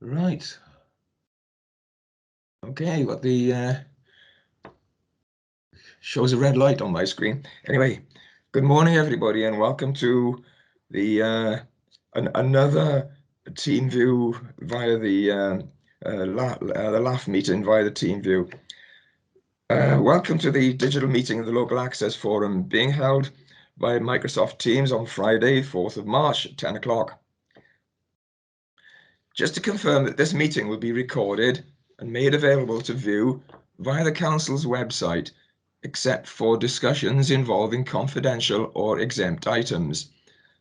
Right. Okay, got the shows a red light on my screen. Anyway, good morning, everybody, and welcome to the another team view via the LAF meeting via the team view. Welcome to the digital meeting of the Local Access Forum being held by Microsoft Teams on Friday, 4th of March at 10 o'clock. Just to confirm that this meeting will be recorded and made available to view via the Council's website, except for discussions involving confidential or exempt items.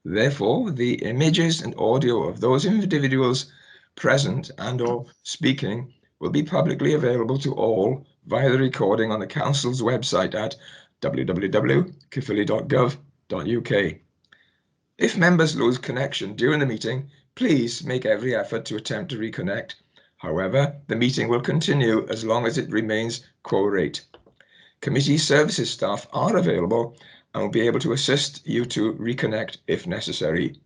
Therefore, the images and audio of those individuals present and/or speaking will be publicly available to all via the recording on the Council's website at www.caerphilly.gov.uk. If members lose connection during the meeting, please make every effort to attempt to reconnect. However, the meeting will continue as long as it remains quo-rate. Committee services staff are available and will be able to assist you to reconnect if necessary.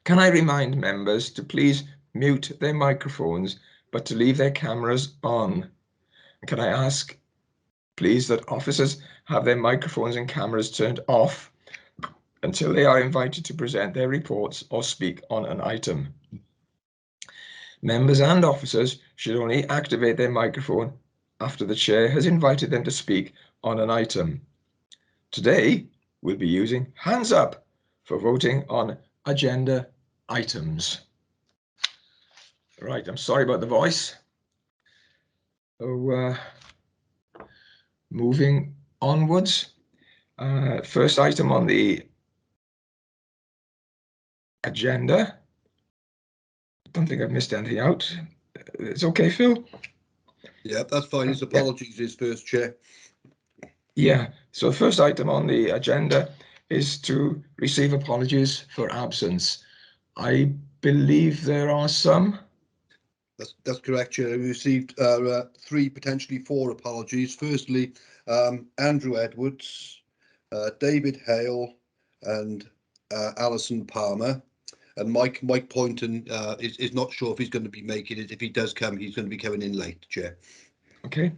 Can I remind members to please mute their microphones, but to leave their cameras on? Can I ask, please, that officers have their microphones and cameras turned off until they are invited to present their reports or speak on an item. Members and officers should only activate their microphone after the chair has invited them to speak on an item. Today, we'll be using hands up for voting on agenda items. Right, I'm sorry about the voice. So, moving onwards, first item on the agenda. Don't think I've missed anything out. It's okay, Phil? Yeah, that's fine. His apologies is first, Chair. Yeah, so the first item on the agenda is to receive apologies for absence. I believe there are some. That's correct, Chair. We received 3, potentially 4 apologies. Firstly, Andrew Edwards, David Hale, and Alison Palmer. And Mike Poynton is not sure if he's going to be making it. If he does come, he's going to be coming in late, Chair. Okay,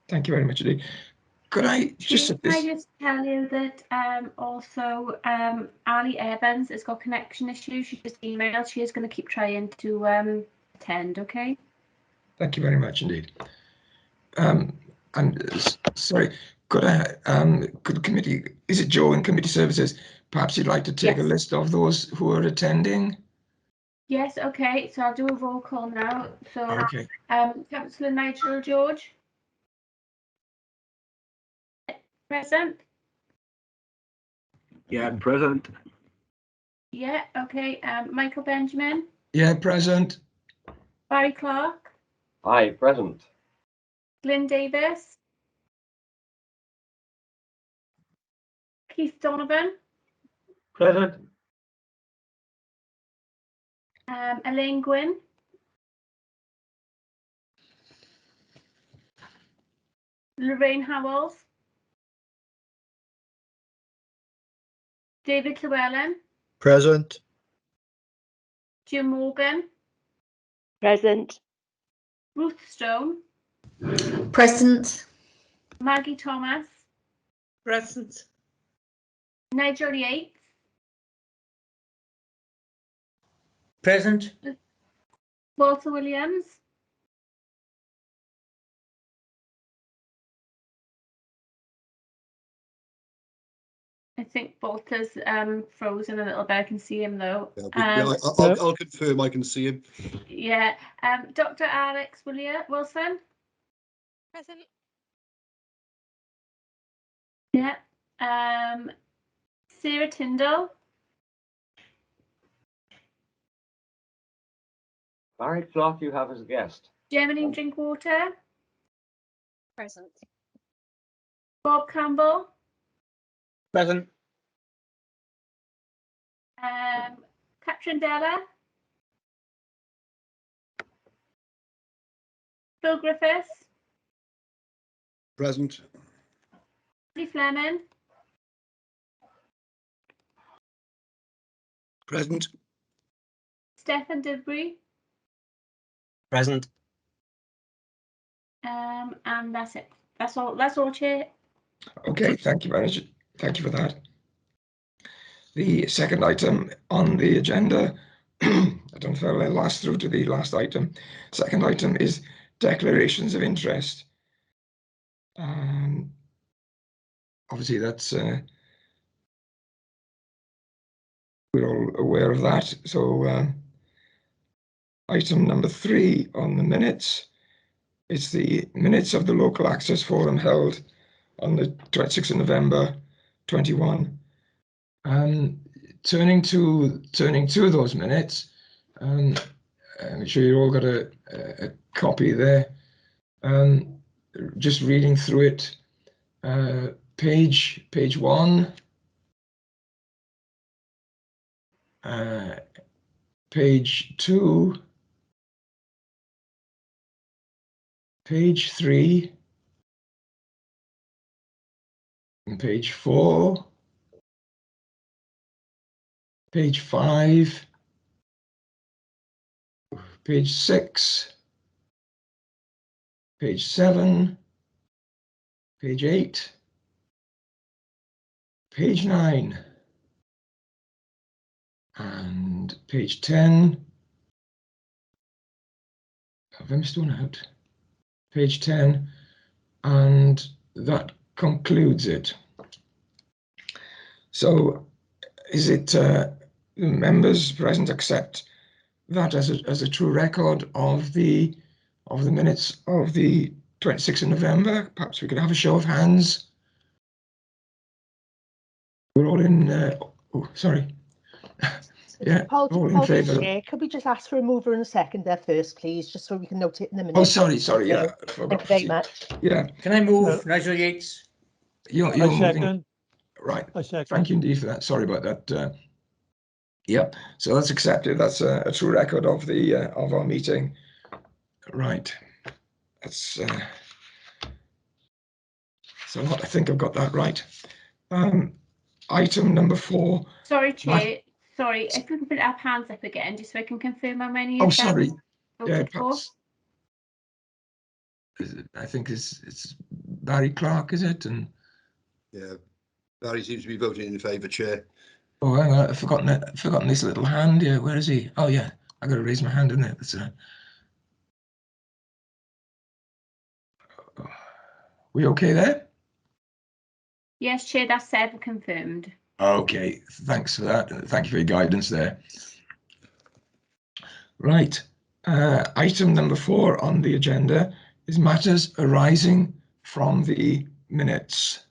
thank you very much indeed. Could I just tell you that also Ali Evans has got connection issues. She just emailed. She is going to keep trying to attend. Okay. Thank you very much indeed. I'm sorry. Could I? Could committee? Is it Joe in committee services? Perhaps you'd like to take a list of those who are attending. Yes. Okay. So I'll do a roll call now. So okay. Councillor Nigel George. Present. Yeah, present. Yeah, okay. Michael Benjamin. Yeah, present. Barry Clark. Aye, present. Glyn Davis. Keith Donovan. Present. Elaine Gwyn. Lorraine Howells. David Llewellyn. Present. Jim Morgan. Present. Ruth Stone. Present. Maggie Thomas. Present. Nigel Yates. Present. Walter Williams. I think Walter's frozen a little bit. I can see him though. I'll confirm I can see him. Yeah. Dr. Alex Wilson. Present. Yeah. Sarah Tyndall. Barry Clark you have as a guest. Gemini Drinkwater. Present. Bob Campbell. Present. Catherine Della. Phil Griffiths. Present. Andy Fleming. Present. Stephen Dibry. Present. And that's it. That's all, Chair. Okay, thank you very much. Thank you for that. The second item on the agenda, I don't know if I'll last through to the last item. Second item is declarations of interest. Obviously, that's we're all aware of that. So item number 3 on the minutes is the minutes of the local access forum held on the 26th of November 21. Turning to those minutes, I'm sure you all got a copy there. Just reading through it, page 1, page 2, page 3, and page 4, page 5, page 6, page 7, page 8, page 9, and page 10. Have I missed one out? Page 10, and that concludes it. So, is it members present accept that as a true record of the minutes of the 26th of November? Perhaps we could have a show of hands. We're all in. Oh, sorry. Yeah, all in favour. Chair, could we just ask for a mover and a seconder first, please, just so we can note it in the minutes? Oh, sorry. Yeah, I forgot. Thank you very much. Yeah. Can I move, Nigel Yates? You're I moving. second. Right. I second. Thank you indeed for that. Sorry about that. Yep. So that's accepted. That's a true record of the of our meeting. Right. That's so I think I've got that right. Item number 4. Sorry, Chair. Sorry, if we can put our hands up again, just so I can confirm how many. Oh, sorry. Yeah, voted for. I think it's Barry Clark, is it? And Yeah, Barry seems to be voting in favour, Chair. oh, hang on, I've forgotten this little hand. Yeah, where is he? Oh, yeah, I got to raise my hand, isn't it? That's we okay there? Yes, Chair, that's 7 confirmed. Okay, thanks for that. Thank you for your guidance there. Right, item number 4 on the agenda is matters arising from the minutes.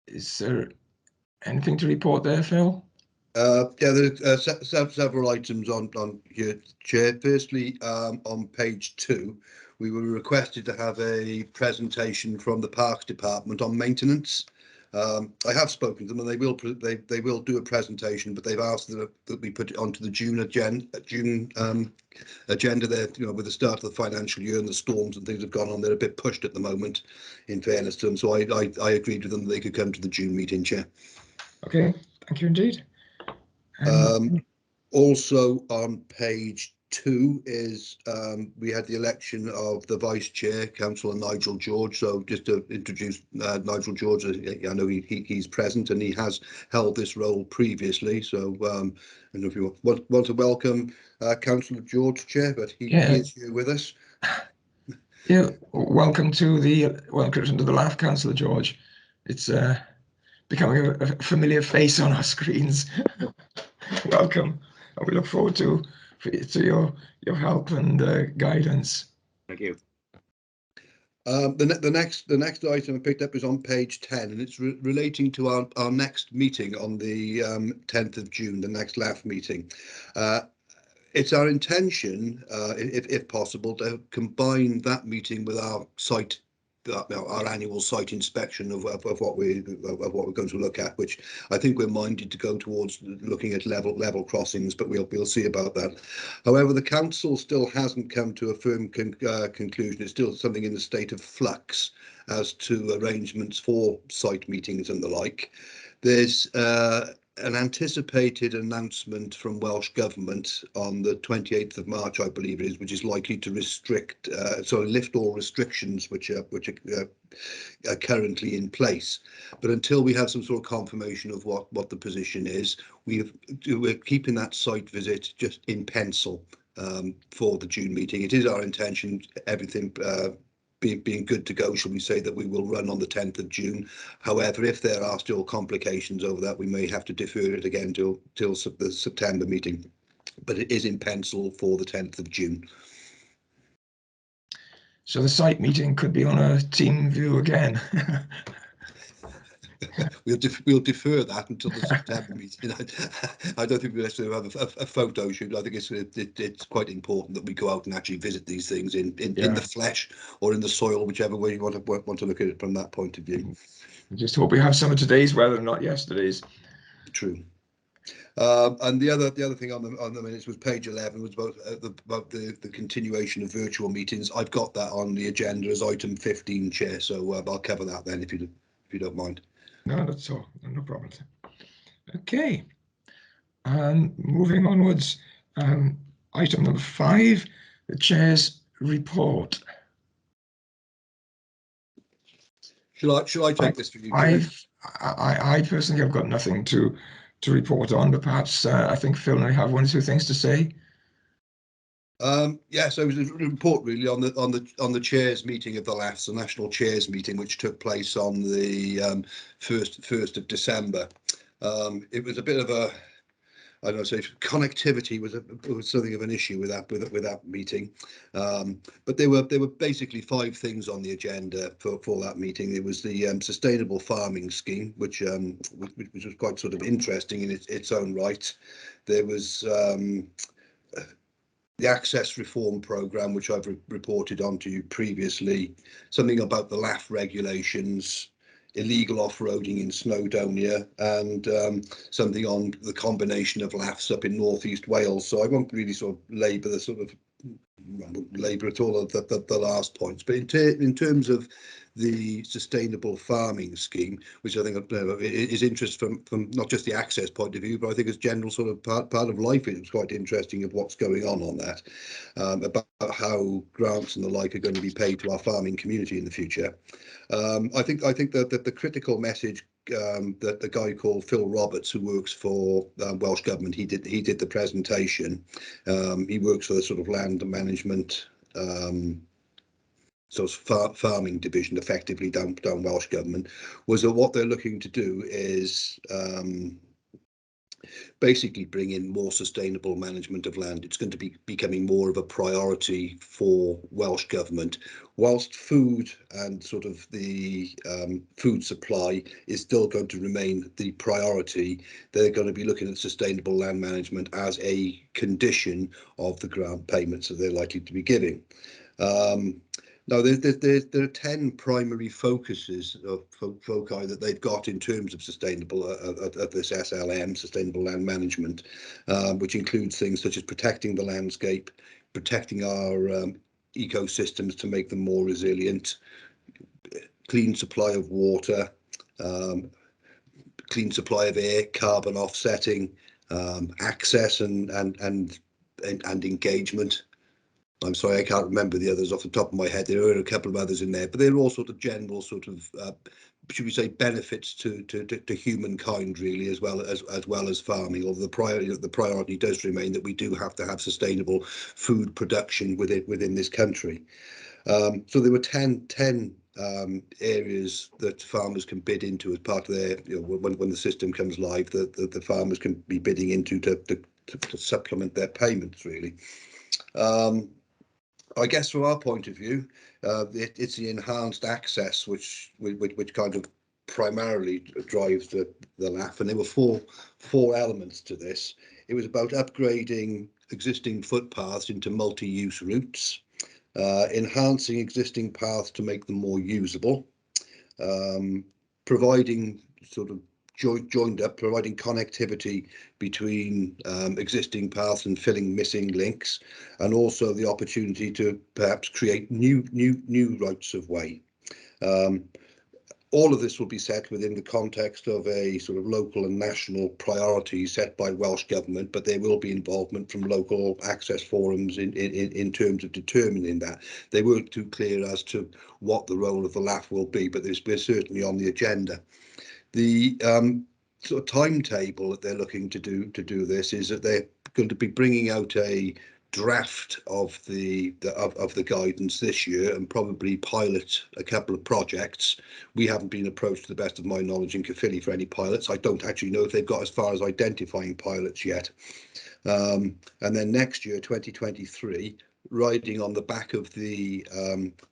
Is there anything to report there, Phil? Yeah, there are several items on here, Chair. Firstly, on page 2, we were requested to have a presentation from the Parks Department on maintenance. I have spoken to them, and they will do a presentation, but they've asked that we put it onto the June agenda there. You know, with the start of the financial year and the storms and things have gone on, they're a bit pushed at the moment, in fairness to them. So I agreed with them that they could come to the June meeting, Chair. Okay, thank you indeed. Also on page 2 is we had the election of the Vice Chair, Councillor Nigel George. So just to introduce Nigel George, I know he's present and he has held this role previously. So I don't know if you want to welcome Councillor George, Chair, but he is here with us. Yeah, welcome to the laugh, Councillor George. It's becoming a familiar face on our screens. Welcome, and we look forward to your help and guidance. Thank you. The next item I picked up is on page 10, and it's relating to our next meeting on the 10th of June, the next LAF meeting. It's our intention, if possible, to combine that meeting with our site, our annual site inspection of what we're going to look at, which I think we're minded to go towards looking at level crossings, but we'll see about that. However, the council still hasn't come to a firm conclusion. It's still something in the state of flux as to arrangements for site meetings and the like. There's an anticipated announcement from Welsh Government on the 28th of March, I believe it is, which is likely to restrict, lift all restrictions which are currently in place. But until we have some sort of confirmation of what the position is, we're keeping that site visit just in pencil for the June meeting. It is our intention, everything being good to go, shall we say, that we will run on the 10th of June. However, if there are still complications over that, we may have to defer it again till the September meeting. But it is in pencil for the 10th of June. So the site meeting could be on a team view again. We'll defer that until the September meeting. I don't think we necessarily have a photo shoot. I think it's quite important that we go out and actually visit these things in the flesh or in the soil, whichever way you want to look at it from that point of view. I just hope we have some of today's weather, not yesterday's. True. And the other thing on the minutes was page 11, was about the continuation of virtual meetings. I've got that on the agenda as item 15, Chair. So I'll cover that then if you don't mind. No, that's all. No problem. Okay. Moving onwards, item number 5, the Chair's report. Shall I take this for you? I personally have got nothing to report on, but perhaps I think Phil and I have 1 or 2 things to say. Yeah, so it was a report really on the chairs meeting of the LAFS, the national chairs meeting, which took place on the 1st of December. It was a bit of a, I don't know, say connectivity was something of an issue with that meeting, but there were basically 5 things on the agenda for that meeting. There was the sustainable farming scheme, which was quite sort of interesting in its own right. There was the access reform programme, which I've reported on to you previously, something about the LAF regulations, illegal off-roading in Snowdonia, and something on the combination of LAFs up in North East Wales. So I won't really sort of labour at all of the last points, but in terms of the sustainable farming scheme, which I think is interesting from not just the access point of view, but I think as general sort of part of life, it was quite interesting of what's going on that, about how grants and the like are going to be paid to our farming community in the future. I think that the critical message that the guy called Phil Roberts, who works for Welsh Government, he did the presentation. He works for the sort of land management, so farming division, effectively down Welsh Government, was that what they're looking to do is basically bring in more sustainable management of land. It's going to be becoming more of a priority for Welsh Government. Whilst food and sort of the food supply is still going to remain the priority, they're going to be looking at sustainable land management as a condition of the grant payments that they're likely to be giving. Now, there are 10 primary focuses of foci that they've got in terms of sustainable of this SLM, sustainable land management, which includes things such as protecting the landscape, protecting our ecosystems to make them more resilient, clean supply of water, clean supply of air, carbon offsetting, access and engagement. I'm sorry, I can't remember the others off the top of my head. There are a couple of others in there, but they're all sort of general sort of, should we say, benefits to humankind, really, as well as farming. Although the priority does remain that we do have to have sustainable food production within this country. So there were 10 areas that farmers can bid into as part of their, when the system comes live, that the farmers can be bidding into to supplement their payments, really. I guess from our point of view, it's the enhanced access which kind of primarily drives the LAF, and there were four elements to this. It was about upgrading existing footpaths into multi-use routes, enhancing existing paths to make them more usable, providing sort of joined up, providing connectivity between existing paths and filling missing links, and also the opportunity to perhaps create new rights of way. all of this will be set within the context of a sort of local and national priorities set by Welsh Government, but there will be involvement from local access forums in terms of determining that. They weren't too clear as to what the role of the LAF will be, but we're certainly on the agenda. The sort of timetable that they're looking to do this is that they're going to be bringing out a draft of the guidance this year and probably pilot a couple of projects. We haven't been approached, to the best of my knowledge, in Caerphilly for any pilots. I don't actually know if they've got as far as identifying pilots yet. And then next year, 2023, riding on the back of the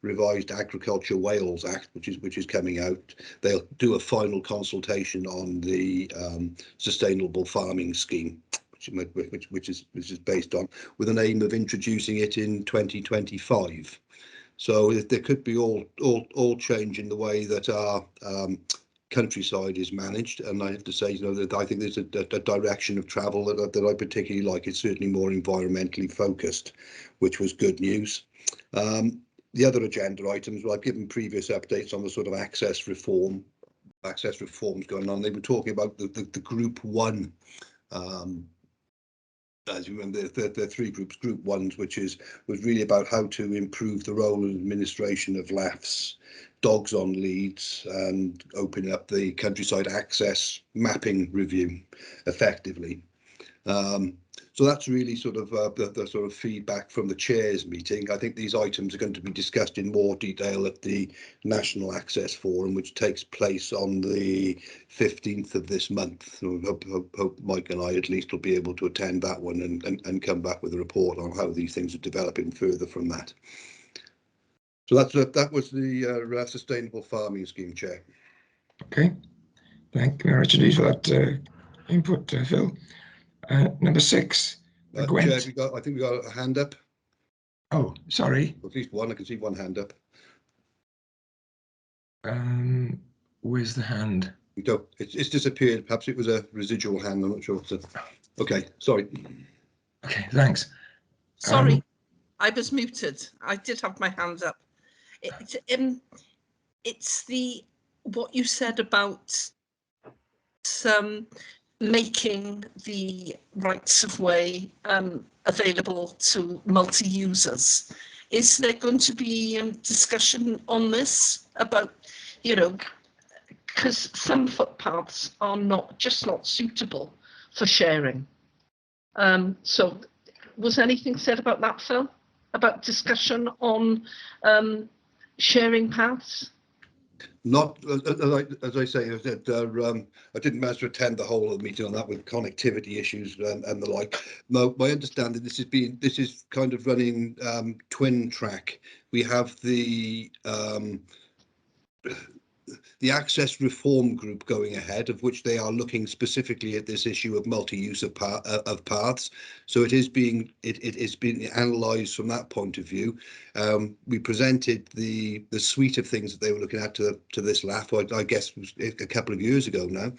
revised Agriculture Wales Act, which is coming out, they'll do a final consultation on the sustainable farming scheme, which is based on, with an aim of introducing it in 2025. So there could be all change in the way that our countryside is managed, and I have to say, that I think there's a direction of travel that I particularly like. It's certainly more environmentally focused, which was good news. The other agenda items, well, I've given previous updates on the sort of access reforms going on. They were talking about the Group 1. As you remember, there are three groups. Group 1, which was really about how to improve the role and administration of LAFs, dogs on leads, and opening up the countryside access mapping review effectively. So that's really sort of the sort of feedback from the chairs meeting. I think these items are going to be discussed in more detail at the National Access Forum, which takes place on the 15th of this month. So hope Mike and I at least will be able to attend that one and come back with a report on how these things are developing further from that. So that was the Sustainable Farming Scheme, Chair. Okay, thank you very much indeed for that input, Phil. Number 6, the Gwent. Chair, I think we got a hand up. Oh, sorry. At least one. I can see one hand up. Where's the hand? It's disappeared. Perhaps it was a residual hand. I'm not sure. So, okay, sorry. Okay, thanks. Sorry, I was muted. I did have my hands up. It's what you said about making the rights of way available to multi-users. Is there going to be discussion on this about, because some footpaths are not suitable for sharing. So was anything said about that, Phil? About discussion on sharing paths? Not as I say, I didn't manage to attend the whole of the meeting on that, with connectivity issues and the like. My understanding, this is kind of running twin track. We have the access reform group going ahead, of which they are looking specifically at this issue of multi-use of paths. So it is being analysed from that point of view. We presented the suite of things that they were looking at to this LAF, I guess a couple of years ago now,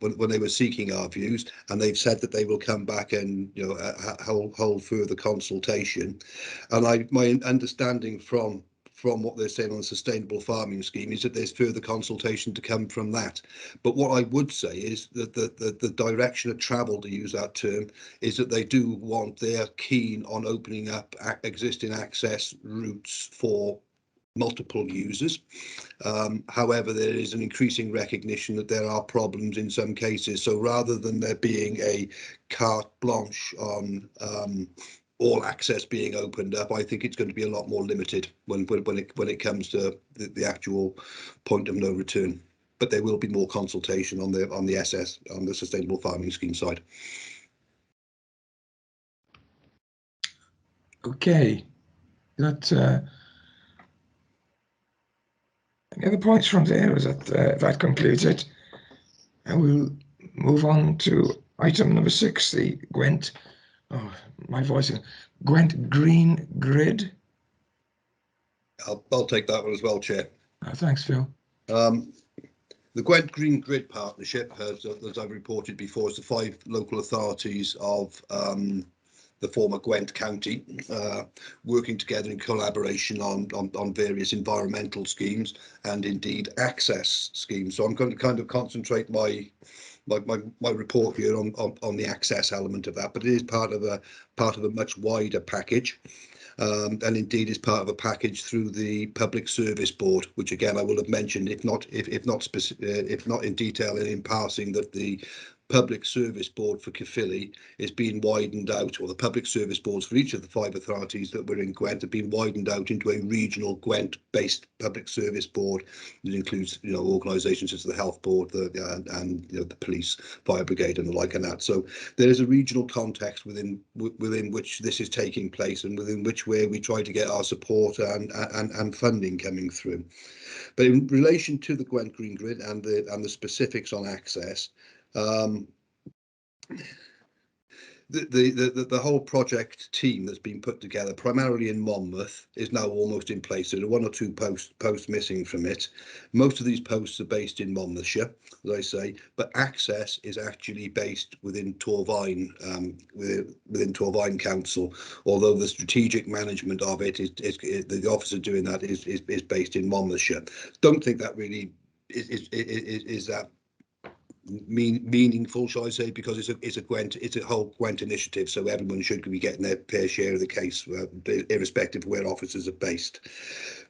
when they were seeking our views, and they've said that they will come back and hold further consultation. And my understanding from what they're saying on the sustainable farming scheme is that there's further consultation to come from that. But what I would say is that the direction of travel, to use that term, is that they're keen on opening up existing access routes for multiple users. However, there is an increasing recognition that there are problems in some cases. So rather than there being a carte blanche on all access being opened up, I think it's going to be a lot more limited when it comes to the actual point of no return. But there will be more consultation on the sustainable farming scheme side. Okay, that any other points from there? Is that concludes it? And we'll move on to item number 6, the Gwent. Oh, my voice. Gwent Green Grid. I'll take that one as well, Chair. Thanks, Phil. The Gwent Green Grid Partnership, as I've reported before, is the 5 local authorities of the former Gwent County, working together in collaboration on various environmental schemes and indeed access schemes. So I'm going to kind of concentrate my report here on the access element of that, but it is part of a much wider package. And indeed is part of a package through the Public Service Board, which again I will have mentioned, if not in detail and in passing, that the Public Service Board for Caerphilly is being widened out, or the Public Service Boards for each of the 5 authorities that were in Gwent have been widened out into a regional Gwent-based Public Service Board. It includes, organisations such as the Health Board, and the Police, Fire Brigade, and the like, and that. So there is a regional context within which this is taking place, and within which way we try to get our support and funding coming through. But in relation to the Gwent Green Grid and the specifics on access, the whole project team that's been put together primarily in Monmouth is now almost in place. There are 1 or 2 posts missing from it. Most of these posts are based in Monmouthshire, as I say, but access is actually based within Torvine, within Torvine Council, although the strategic management of it is the officer doing that is based in Monmouthshire. Don't think that really is that meaningful, shall I say, because it's a whole Gwent initiative, so everyone should be getting their fair share of the case, irrespective of where officers are based.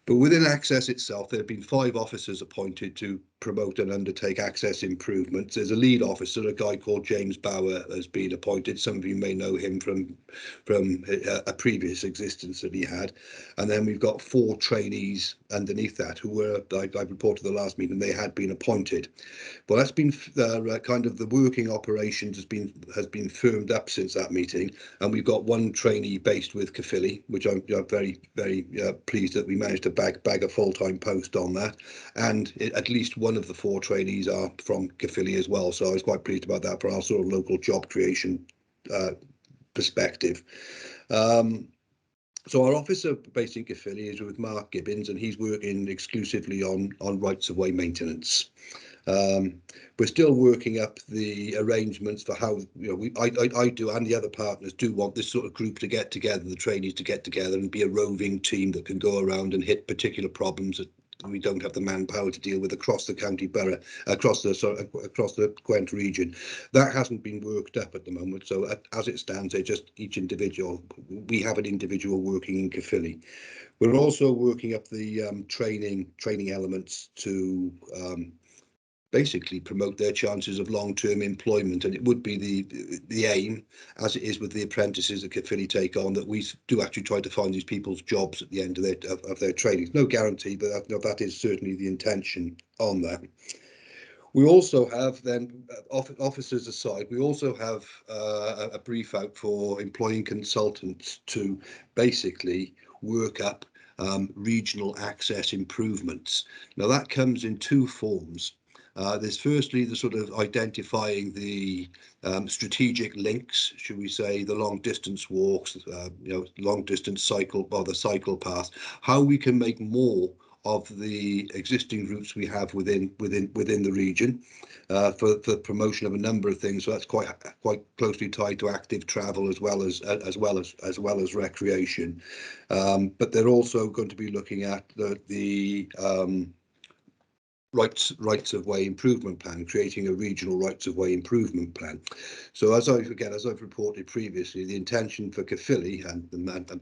But within access itself, there have been 5 officers appointed to promote and undertake access improvements. There's a lead officer, a guy called James Bauer, has been appointed. Some of you may know him from a previous existence that he had. And then we've got 4 trainees underneath that who were, I reported the last meeting, they had been appointed. Well, that's been kind of the working operations has been firmed up since that meeting, and we've got 1 trainee based with Caerphilly, which I'm very pleased that we managed to bag a full-time post on that, and at least 1 of the 4 trainees are from Caerphilly as well. So I was quite pleased about that for our sort of local job creation perspective. So our officer based in Caerphilly is with Mark Gibbons, and he's working exclusively on rights of way maintenance. We're still working up the arrangements for how, I do, and the other partners do want this sort of group to get together, the trainees to get together and be a roving team that can go around and hit particular problems that we don't have the manpower to deal with across the county borough, across the Gwent region. That hasn't been worked up at the moment. So as it stands, they're just each individual. We have an individual working in Caerphilly. We're also working up the training elements to basically promote their chances of long-term employment, and it would be the aim, as it is with the apprentices that Caerphilly take on, that we do actually try to find these people's jobs at the end of their training. No guarantee, but that is certainly the intention on that. We also have then, officers aside, we also have a brief out for employing consultants to basically work up regional access improvements. Now that comes in 2 forms. There's firstly the sort of identifying the strategic links, should we say, the long distance walks, long distance cycle, or the cycle path, how we can make more of the existing routes we have within the region for the promotion of a number of things. So that's quite closely tied to active travel as well as recreation. But they're also going to be looking at the rights of way improvement plan, creating a regional rights of way improvement plan. So as I've reported previously, the intention for Caerphilly and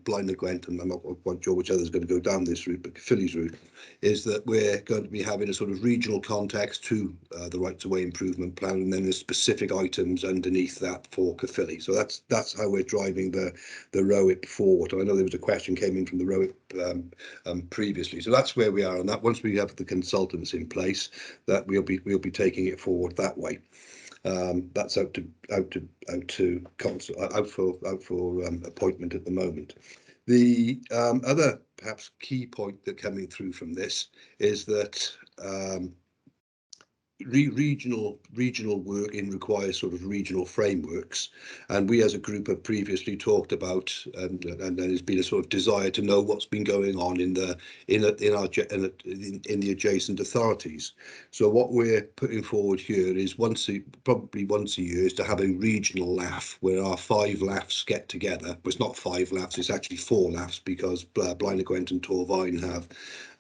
Blind and Gwent, and I'm not quite sure which other's going to go down this route, but Caerphilly's route is that we're going to be having a sort of regional context to the rights of way improvement plan, and then there's specific items underneath that for Caerphilly. So that's how we're driving the ROIP forward. I know there was a question came in from the ROIP previously, so that's where we are on that. Once we have the consultants in place, that we'll be taking it forward that way. That's out for appointment at the moment. The other perhaps key point that coming through from this is that regional working requires sort of regional frameworks, and we as a group have previously talked about, and there's been a sort of desire to know what's been going on in the adjacent authorities. So what we're putting forward here is probably once a year, is to have a regional laugh where our 5 laughs get together. Well, it's not 5 laughs, it's actually 4 laughs, because Blaenau Gwent and Torfaen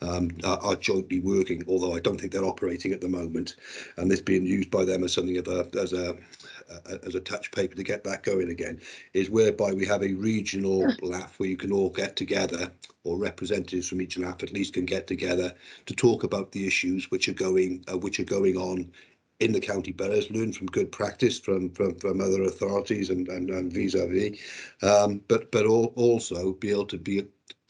are jointly working, although I don't think they're operating at the moment, and this being used by them as something of as a touch paper to get that going again, is whereby we have a regional laugh where you can all get together, or representatives from each laugh at least can get together to talk about the issues which are going on in the county boroughs, learn from good practice from other authorities and vis-a-vis, but also be able to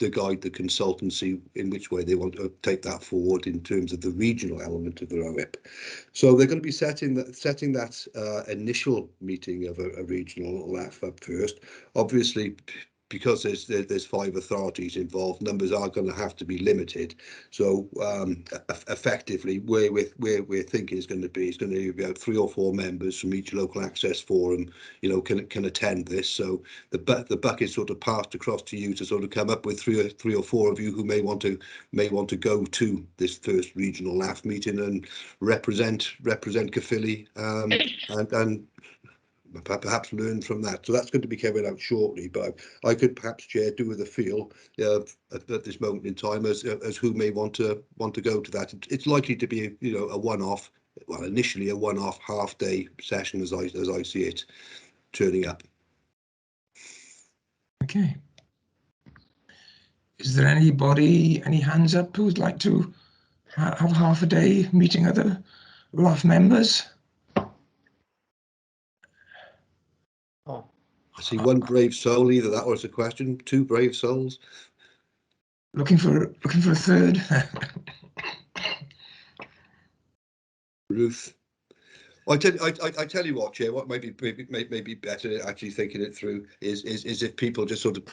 guide the consultancy in which way they want to take that forward in terms of the regional element of the OIP. So they're going to be setting that initial meeting of a regional laugh up first. Obviously, because there's 5 authorities involved, numbers are going to have to be limited. So effectively, where we're thinking is going to be about 3 or 4 members from each local access forum, can attend this. So the buck is sort of passed across to you to sort of come up with 3 or 4 of you who may want to go to this first regional laugh meeting and represent Caerphilly, and perhaps learn from that. So that's going to be coming out shortly, but I could perhaps, Chair, do with a feel at this moment in time as who may want to go to that. It's likely to be a one-off, well, initially a one-off half-day session as I see it turning up. Okay. Is there any hands up who'd like to have half a day meeting other LAF members? Oh, I see one brave soul. Either that or it's a question. 2 brave souls. Looking for a third. Ruth. I tell you what, Chair. What may be better, actually thinking it through, is if people just sort of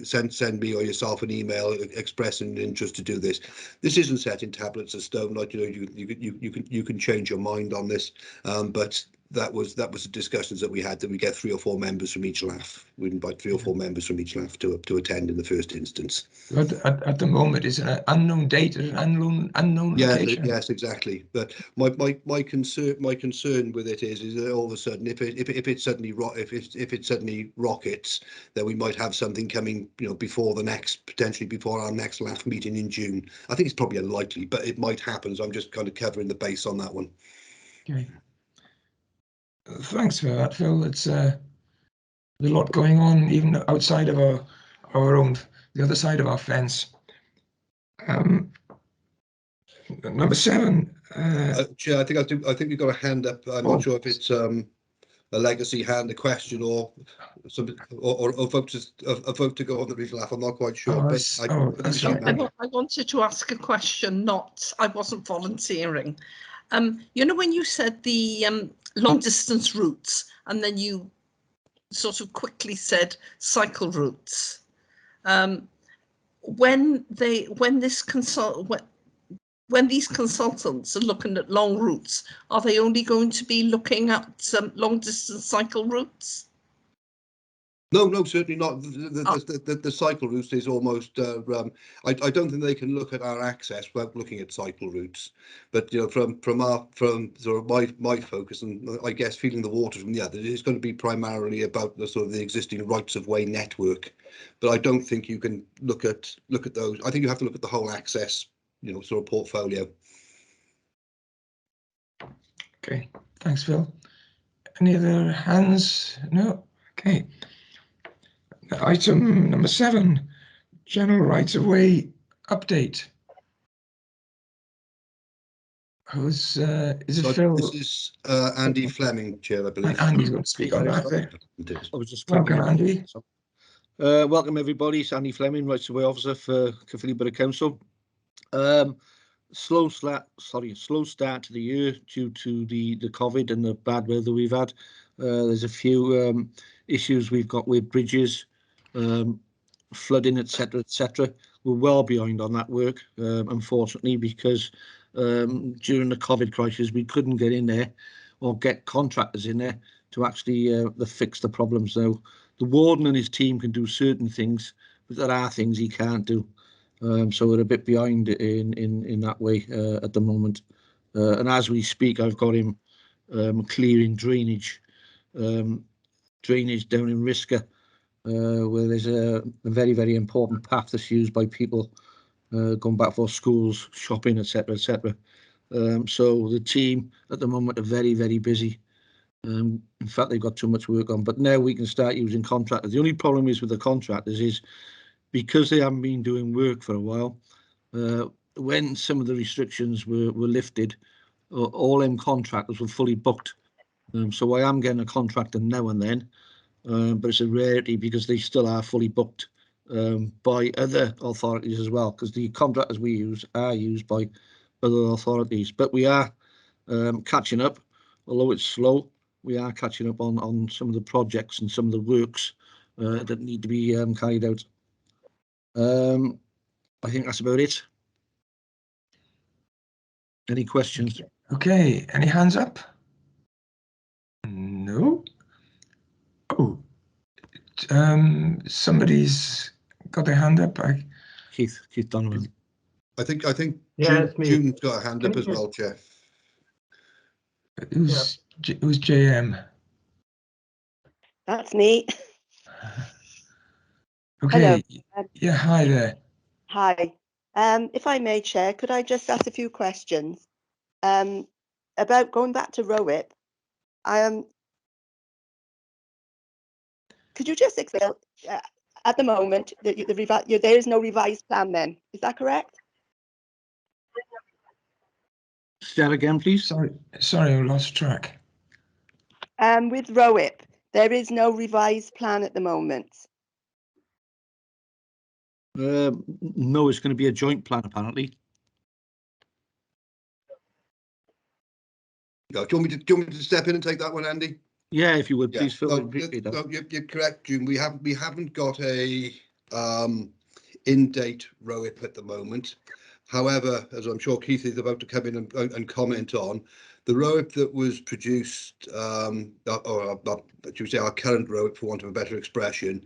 send me or yourself an email expressing an interest to do this. This isn't set in tablets of stone. Like you can change your mind on this, but that was the discussions that we had, that we get 3 or 4 members from each LAF. We'd invite 3 or 4 members from each LAF to attend in the first instance. But at the moment, it's an unknown date and an unknown location. Yes, exactly. But my concern with it is that all of a sudden, if it suddenly rockets, then we might have something coming, potentially before our next LAF meeting in June. I think it's probably unlikely, but it might happen. So I'm just kind of covering the base on that one. Okay. Thanks for that, Phil. It's a lot going on even outside of our own, the other side of our fence. Number 7. Chair, I think we've got a hand up. I'm not sure if it's a legacy hand, a question, or a vote to go on the regional LAF. I'm not quite sure. I wanted to ask a question. I wasn't volunteering. When you said the long distance routes, and then you sort of quickly said cycle routes. When these consultants are looking at long routes, are they only going to be looking at long distance cycle routes? No, certainly not. The cycle routes is almost. I don't think they can look at our access without looking at cycle routes. But from sort of my focus, and I guess feeling the water from the other, it's going to be primarily about the sort of the existing rights of way network. But I don't think you can look at those. I think you have to look at the whole access, sort of portfolio. Okay, thanks, Phil. Any other hands? No. Okay. Item number 7, general rights of way update. Is it Phil? This is Andy Fleming, Chair, I believe. And Andy's going to speak on that. I was just welcome, Andy. Welcome, everybody. It's Andy Fleming, rights of way officer for Caerphilly Borough Council. Slow start to the year due to the COVID and the bad weather we've had. There's a few issues we've got with bridges, flooding, etc. We're well behind on that work, unfortunately, because during the COVID crisis, we couldn't get in there or get contractors in there to actually fix the problems. So the warden and his team can do certain things, but there are things he can't do. So we're a bit behind in that way at the moment. And as we speak, I've got him clearing drainage down in Risker, where there's a very, very important path that's used by people going back for schools, shopping, etc., etc. So the team at the moment are very, very busy. In fact, they've got too much work on, but now we can start using contractors. The only problem is with the contractors is because they haven't been doing work for a while, when some of the restrictions were lifted, all them contractors were fully booked. So I am getting a contractor now and then, but it's a rarity because they still are fully booked by other authorities as well, because the contractors we use are used by other authorities. But we are catching up, although it's slow. We are catching up on some of the projects and some of the works that need to be carried out. I think that's about it. Any questions? Okay, any hands up? No. Oh, somebody's got their hand up. Keith Donovan. I think Yeah, it's me. June's got a hand Can up you as just- well, Chair. Who's JM? That's me. Okay. Hello. Yeah, hi there. Hi. If I may, Chair, could I just ask a few questions about going back to ROIP? Could you just explain, at the moment, there is no revised plan then, is that correct? Say that again, please. Sorry, I lost track. With ROIP, there is no revised plan at the moment. No, it's going to be a joint plan, apparently. Yeah, do you want me to step in and take that one, Andy? Yeah, if you would, please, Phil. No, you're correct, June. We haven't got a in-date ROIP at the moment. However, as I'm sure Keith is about to come in and comment on, the ROIP that was produced, or should we say our current ROIP, for want of a better expression,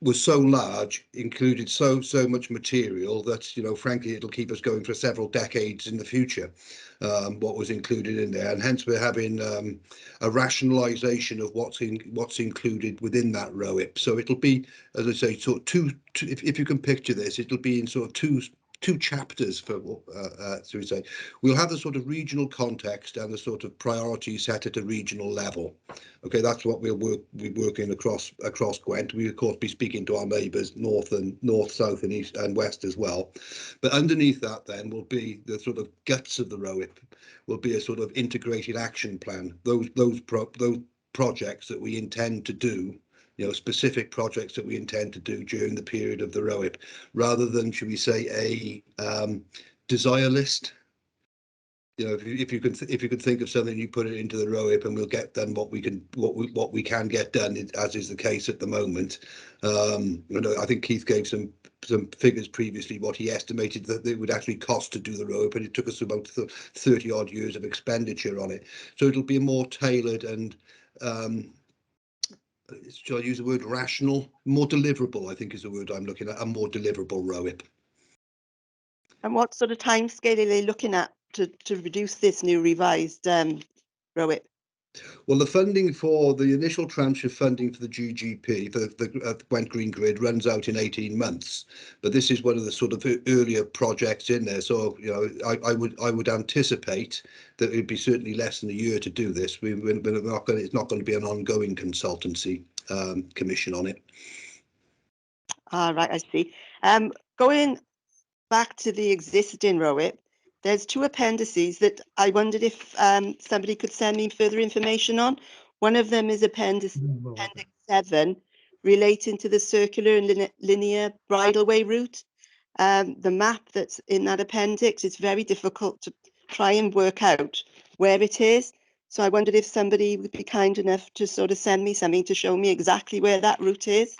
was so large, included so much material that, you know, frankly, it'll keep us going for several decades in the future. What was included in there, and hence we're having a rationalisation of what's included within that ROIP. So it'll be, as I say, sort of two if you can picture this, it'll be in sort of two chapters for so we say we'll have the sort of regional context and the sort of priorities set at a regional level. Okay, that's what we'll be working across Gwent. We of course be speaking to our neighbours north, south and east and west as well. But underneath that then will be the sort of guts of the ROIP, will be a sort of integrated action plan. Those projects that we intend to do, you know, specific projects that we intend to do during the period of the ROIP, rather than, should we say, a desire list. You know, if you could think of something, you put it into the ROIP, and we'll get done what we can get done, as is the case at the moment. I think Keith gave some figures previously, what he estimated that it would actually cost to do the ROIP, and it took us about 30 odd years of expenditure on it. So it'll be more tailored and shall I use the word rational? More deliverable, I think, is the word I'm looking at, a more deliverable ROIP. And what sort of timescale are they looking at to reduce this new revised ROIP? Well, the funding for the initial tranche of funding for the GGP, for the Gwent Green Grid, runs out in 18 months. But this is one of the sort of earlier projects in there. So, you know, I would anticipate that it'd be certainly less than a year to do this. It's not going to be an ongoing consultancy commission on it. All right, I see. Going back to the existing ROIP, there's two appendices that I wondered if somebody could send me further information on. One of them is Appendix 7, relating to the circular and linear bridleway route. The map that's in that appendix is very difficult to try and work out where it is. So I wondered if somebody would be kind enough to sort of send me something to show me exactly where that route is.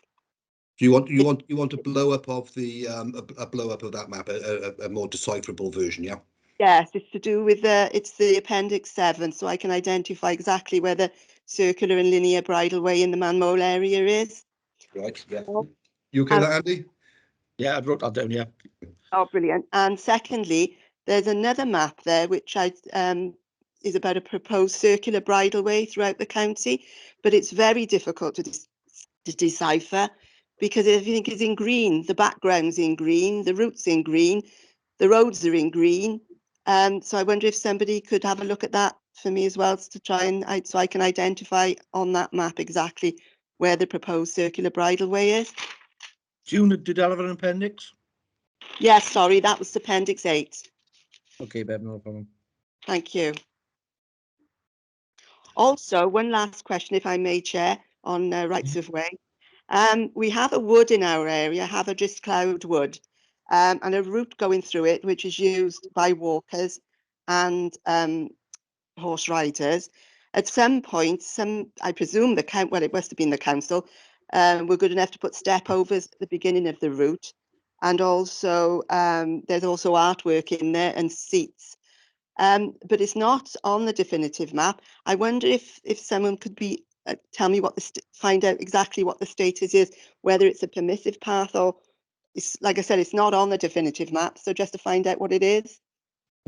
Do you want a blow up of the a blow up of that map, a more decipherable version? Yeah. Yes, it's to do with it's the Appendix 7, so I can identify exactly where the circular and linear bridleway in the Manmole area is. Right, yeah. Oh. You okay with that, Andy? Yeah, I wrote that down, yeah. Oh, brilliant. And secondly, there's another map there which is about a proposed circular bridleway throughout the county, but it's very difficult to decipher because everything is in green. The background's in green, the route's in green, the roads are in green. So I wonder if somebody could have a look at that for me as well to try and so I can identify on that map exactly where the proposed circular bridleway is. June, did I have an appendix? Yes, sorry, that was Appendix 8. Okay, Bev, no problem. Thank you. Also, one last question, if I may, Chair, on rights of way. We have a wood in our area, Havergist Cloud Wood, and a route going through it, which is used by walkers and horse riders. At some point, I presume it must have been the council, were good enough to put step overs at the beginning of the route. And also, there's also artwork in there and seats. But it's not on the definitive map. I wonder if someone could tell me find out exactly what the status is, whether it's a permissive path or, like I said, it's not on the definitive map. So just to find out what it is.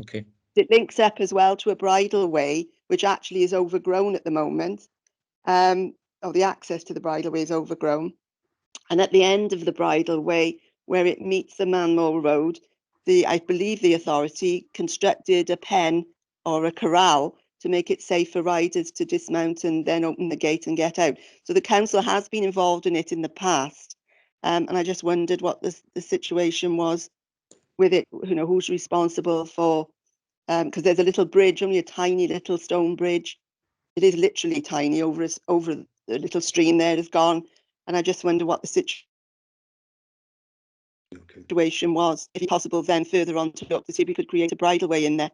Okay. It links up as well to a bridleway, which actually is overgrown at the moment. The access to the bridleway is overgrown. And at the end of the bridleway, where it meets the Manmole Road, I believe the authority constructed a pen or a corral to make it safe for riders to dismount and then open the gate and get out. So the council has been involved in it in the past. And I just wondered what the situation was with it, who's responsible for, because there's a little bridge, only a tiny little stone bridge. It is literally tiny over the little stream there is gone. And I just wonder what the situation was, if possible, then further on to look to see if we could create a bridleway in there.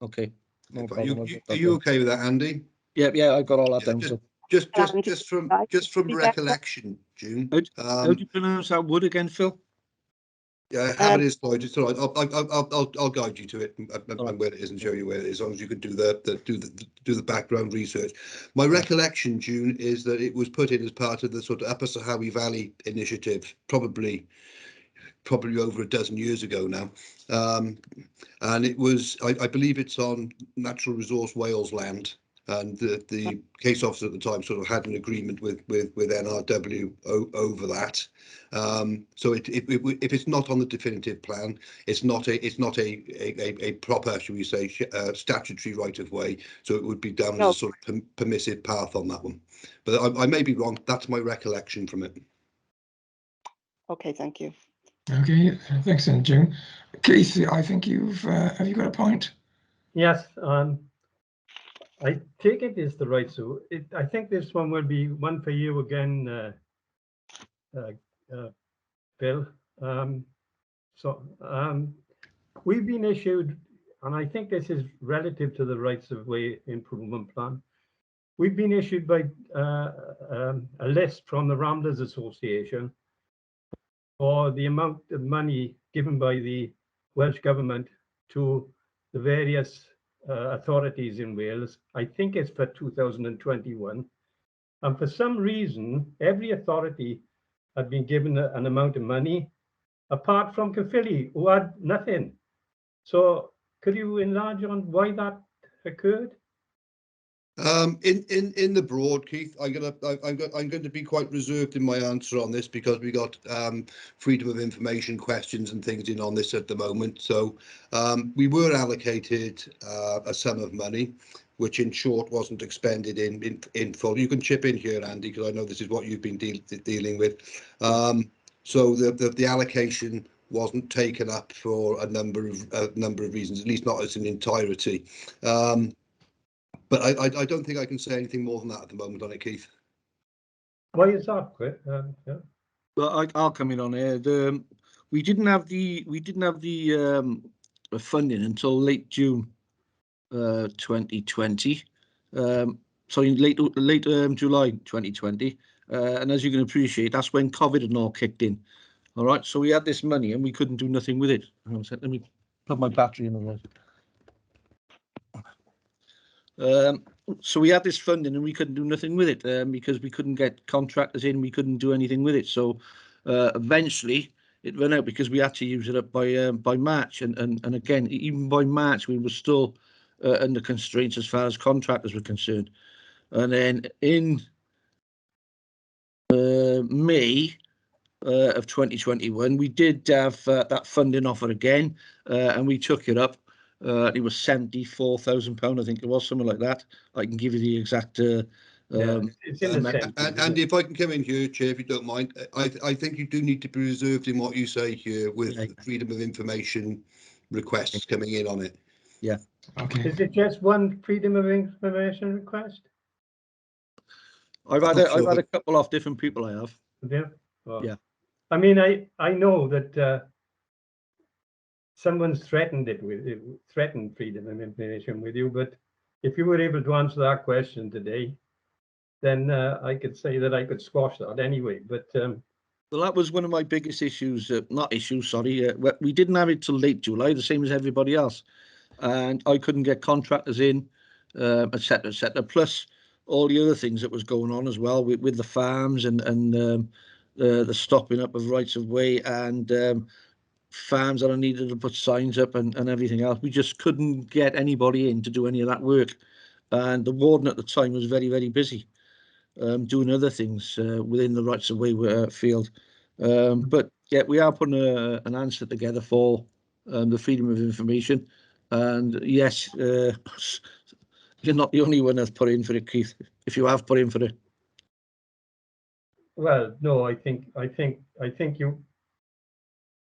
Okay. No Are problem. you okay with that, Andy? Yeah, I got all that down. Just from recollection, June. How do you pronounce that wood again, Phil? Yeah, have it is Floyd. It's all right. I'll guide you to it and where it is and show you where it is, as long as you could do the background research. My recollection, June, is that it was put in as part of the sort of Upper Sahawi Valley initiative, probably over a dozen years ago now, and it was I believe it's on Natural Resource Wales land. And the case officer at the time sort of had an agreement with NRW over that. So if it's not on the definitive plan, it's not a proper, shall we say, statutory right of way. So it would be down as a sort of permissive path on that one. But I may be wrong. That's my recollection from it. Okay, thank you. Okay, thanks, June. Keith, I think have you got a point? Yes, I take it is the right. So I think this one will be one for you again, Bill. We've been issued, and I think this is relative to the rights of way improvement plan. We've been issued by a list from the Ramblers Association for the amount of money given by the Welsh Government to the various authorities in Wales. I think it's for 2021. And for some reason, every authority had been given an amount of money, apart from Caerphilly, who had nothing. So could you enlarge on why that occurred? In the broad, Keith, I'm going to be quite reserved in my answer on this because we got freedom of information questions and things in on this at the moment. So we were allocated a sum of money, which in short wasn't expended in full. You can chip in here, Andy, because I know this is what you've been dealing with. So the allocation wasn't taken up for a number of reasons, at least not as an entirety. But I don't think I can say anything more than that at the moment on it, Keith. Why is that, Chris? Yeah. Well, I'll come in on here. We didn't have the funding until late June 2020. Sorry, late July 2020. And as you can appreciate, that's when COVID and all kicked in. All right, so we had this money and we couldn't do nothing with it. Let me Plug my battery in otherwise. So we had this funding and we couldn't do nothing with it because we couldn't get contractors in. We couldn't do anything with it. So eventually it ran out because we had to use it up by March. And again, even by March, we were still under constraints as far as contractors were concerned. And then in May of 2021, we did have that funding offer again, and we took it up. It was £74,000, I think it was, something like that. I can give you the exact. It's in the centre. And if I can come in here, Chair, if you don't mind, I think you do need to be reserved in what you say here with freedom of information requests coming in on it. Yeah. Okay. Is it just one freedom of information request? I've had a couple of different people. I have. Yeah. Oh. Yeah. I mean, I know that someone's threatened freedom of information with you, but if you were able to answer that question today, then I could say that I could squash that anyway. But well, that was one of my biggest issues. Not issues, sorry. We didn't have it till late July, the same as everybody else, and I couldn't get contractors in, etc., etc. Plus all the other things that was going on as well with the farms and the stopping up of rights of way and farms that I needed to put signs up and everything else. We just couldn't get anybody in to do any of that work, and the warden at the time was very, very busy doing other things within the rights of way field. But yeah, we are putting an answer together for the freedom of information, and yes, you're not the only one that's put in for it, Keith. If you have put in for it. well, no, I think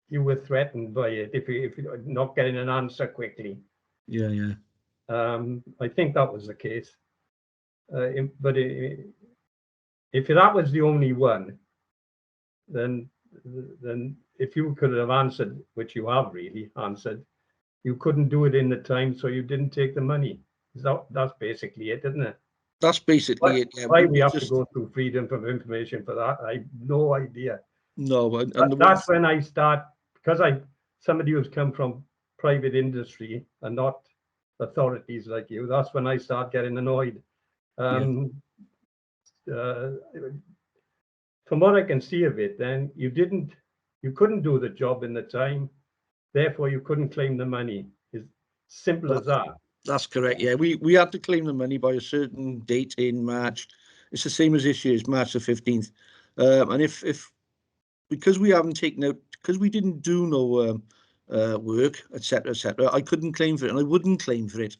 you were threatened by it if you're not getting an answer quickly. Yeah, yeah. I think that was the case. But if that was the only one, then if you could have answered, which you have really answered, you couldn't do it in the time, so you didn't take the money. That's basically it, isn't it? That's basically it. Yeah. Why we have to go through freedom of information for that, I have no idea. No, that's when I start, because somebody who's come from private industry and not authorities like you, that's when I start getting annoyed. From what I can see of it, then you couldn't do the job in the time, therefore you couldn't claim the money. It's simple as that. That's correct. Yeah, we had to claim the money by a certain date in March. It's the same as this year's March the 15th. And if because we haven't taken out, because we didn't do no work, etc., etc., I couldn't claim for it, and I wouldn't claim for it.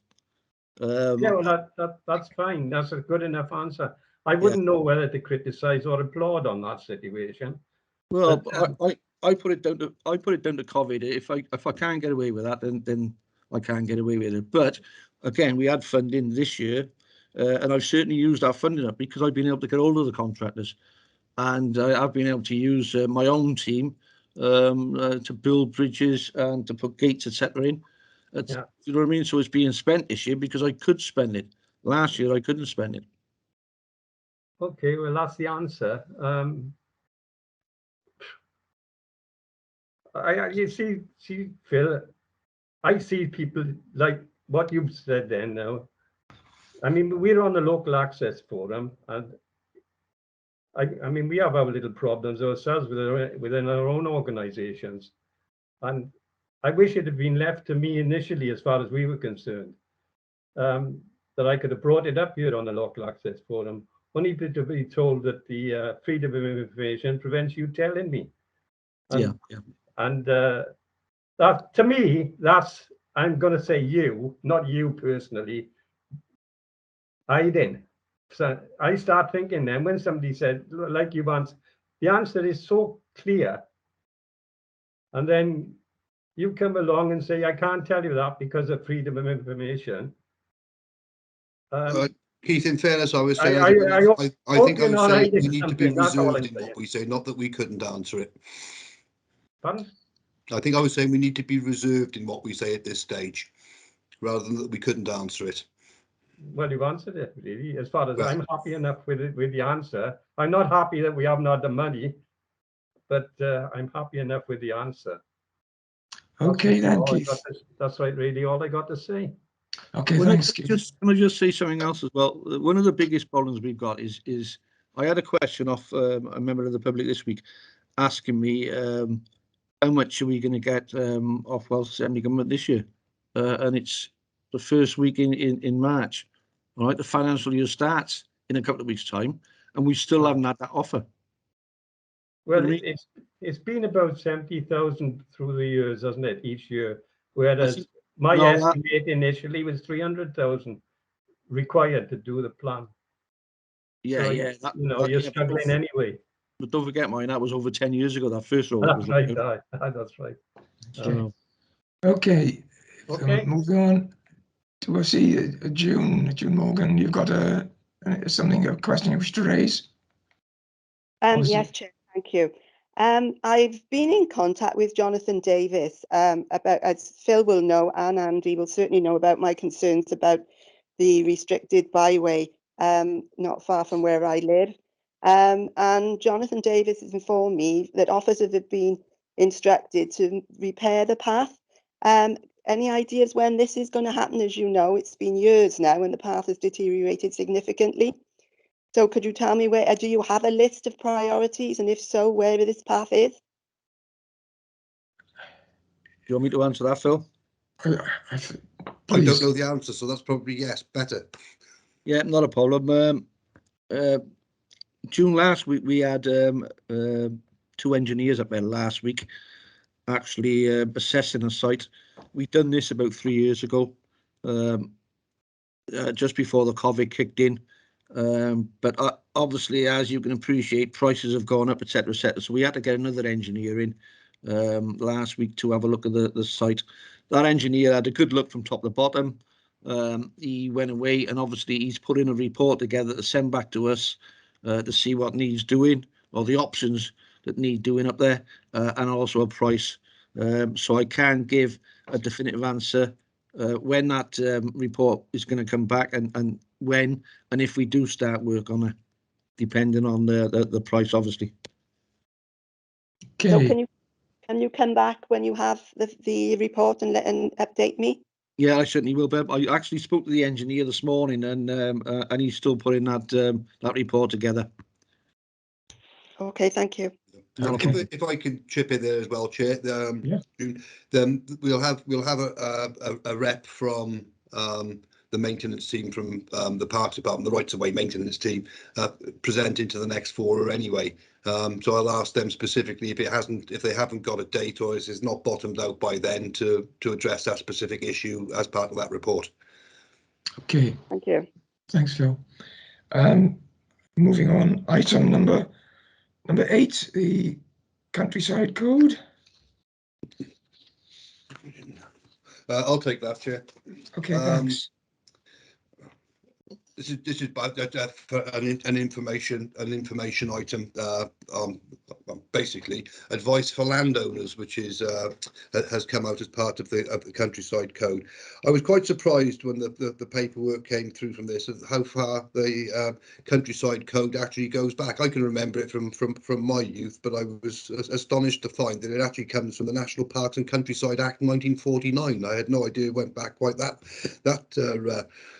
Yeah, well, that's fine. That's a good enough answer. I wouldn't know whether to criticise or applaud on that situation. Well, but, I put it down to COVID. If I can't get away with that, then I can't get away with it. But again, we had funding this year, and I've certainly used that funding up because I've been able to get hold of the contractors, and I've been able to use my own team to build bridges and to put gates, etc. in. You know what I mean? So it's being spent this year because I could spend it. Last year I couldn't spend it. Okay, well that's the answer. You see, Phil, I see people like what you've said then now. I mean, we're on the local access forum, and I mean, we have our little problems ourselves within our own organisations, and I wish it had been left to me initially, as far as we were concerned, that I could have brought it up here on the local access forum, only to be told that the freedom of information prevents you telling me. And, and that, to me, that's, I'm going to say you, not you personally, hiding. So I start thinking then when somebody said, like you once, the answer is so clear, and then you come along and say, I can't tell you that because of freedom of information. Keith, in fairness, I was saying, I think I was saying we need to be reserved in what we say, not that we couldn't answer it. Pardon? I think I was saying we need to be reserved in what we say at this stage, rather than that we couldn't answer it. Well, you've answered it, really. As far as I'm happy enough with it, with the answer. I'm not happy that we haven't had the money, but I'm happy enough with the answer. Okay then, Keith. That's right, really all I got to say. Okay, Well, thanks, Keith. Can I just say something else as well? One of the biggest problems we've got is I had a question off a member of the public this week asking me how much are we going to get off Wealth Assembly government this year, and it's the first week in March. All right, the financial year starts in a couple of weeks' time, and we still haven't had that offer. Well, it's been about 70,000 through the years, hasn't it, each year? Whereas my estimate initially was 300,000 required to do the plan. Yeah, so, yeah. You're struggling anyway. But don't forget, mine, that was over 10 years ago, that first roll. That's right, that's right. So, okay. Moving on to see June Morgan. You've got a question you wish to raise? Yes, Chair, thank you. I've been in contact with Jonathan Davis about, as Phil will know, and Andy will certainly know about my concerns about the restricted byway not far from where I live. And Jonathan Davis has informed me that officers have been instructed to repair the path. Any ideas when this is going to happen? As you know, it's been years now and the path has deteriorated significantly. So could you tell me where, do you have a list of priorities? And if so, where this path is? Do you want me to answer that, Phil? I don't know the answer, so that's probably yes, better. Yeah, not a problem. June last week, we had 2 engineers up there last week, actually assessing a site. We'd done this about 3 years ago, just before the COVID kicked in. But obviously, as you can appreciate, prices have gone up, etc., etc. So we had to get another engineer in last week to have a look at the site. That engineer had a good look from top to bottom. He went away and obviously he's put in a report together to send back to us to see what needs doing, or the options that need doing up there, and also a price. So I can give a definitive answer when that report is going to come back, and when and if we do start work on it, depending on the price, obviously. Okay. So can you come back when you have the report and update me? Yeah, I certainly will, Beb. I actually spoke to the engineer this morning, and he's still putting that report together. Okay, thank you. If I could chip in there as well, Chair. Then we'll have a rep from the maintenance team from the Parks Department, the Rights of Way maintenance team, presenting to the next fora anyway. So I'll ask them specifically if they haven't got a date or is not bottomed out by then to address that specific issue as part of that report. Okay. Thank you. Thanks, Phil. Moving on, item number 8, the countryside code. I'll take that, Chair. Okay, thanks. This is an information item, basically advice for landowners, which is has come out as part of the countryside code. I was quite surprised when the paperwork came through from this, of how far the countryside code actually goes back. I can remember it from my youth, but I was astonished to find that it actually comes from the National Parks and Countryside Act 1949. I had no idea it went back quite that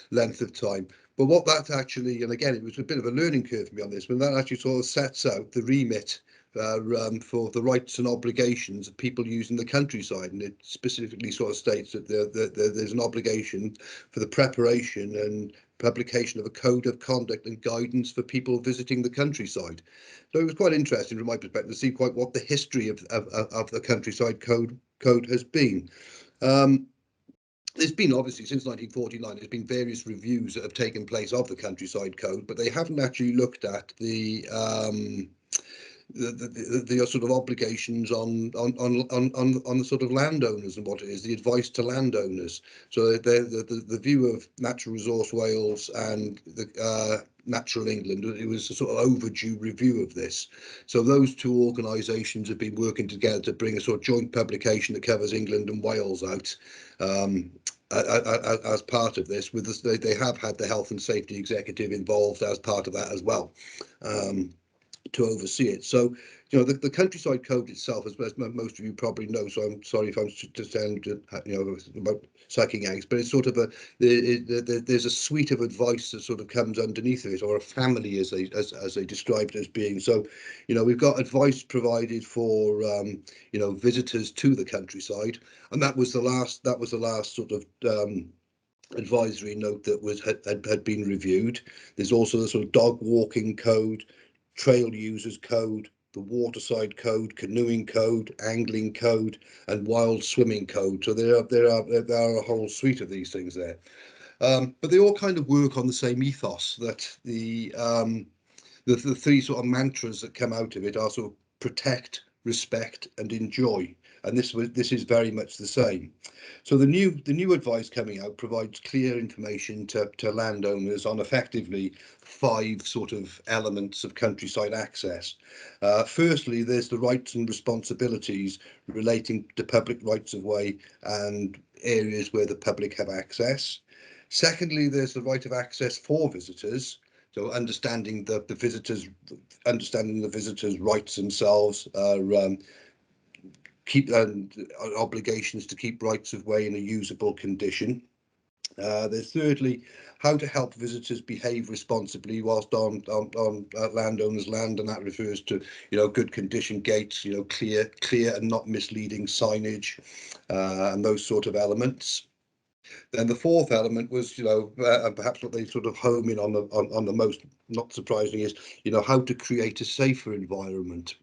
length of time. But what that actually, and again, it was a bit of a learning curve for me on this, when that actually sort of sets out the remit for the rights and obligations of people using the countryside, and it specifically sort of states that there's an obligation for the preparation and publication of a code of conduct and guidance for people visiting the countryside. So it was quite interesting from my perspective to see quite what the history of the countryside code has been. There's been, obviously, since 1949, there's been various reviews that have taken place of the countryside code, but they haven't actually looked at the sort of obligations on the sort of landowners and what it is, the advice to landowners. So the view of Natural Resource Wales and the Natural England, it was a sort of overdue review of this. So those two organisations have been working together to bring a sort of joint publication that covers England and Wales out. As part of this, they have had the Health and Safety Executive involved as part of that as well. to oversee it. So, you know, the countryside code itself, as most of you probably know, so I'm sorry if I'm just saying, you know, about sucking eggs, but it's sort of there's a suite of advice that sort of comes underneath it, or a family as they described it as being. So, you know, we've got advice provided for you know, visitors to the countryside, and that was the last sort of advisory note that had been reviewed. There's also the sort of dog walking code, trail users code, the waterside code, canoeing code, angling code, and wild swimming code. So there are a whole suite of these things there, but they all kind of work on the same ethos, that the three sort of mantras that come out of it are sort of protect, respect, and enjoy. And this is very much the same. So the new advice coming out provides clear information to landowners on effectively 5 sort of elements of countryside access. Firstly, there's the rights and responsibilities relating to public rights of way and areas where the public have access. Secondly, there's the right of access for visitors. So understanding the visitors' rights themselves, keep obligations to keep rights of way in a usable condition. There's thirdly, how to help visitors behave responsibly whilst on landowners' land, and that refers to, you know, good condition gates, you know, clear and not misleading signage, and those sort of elements. Then the fourth element was, you know, and perhaps what they sort of home in on the most, not surprising, is, you know, how to create a safer environment.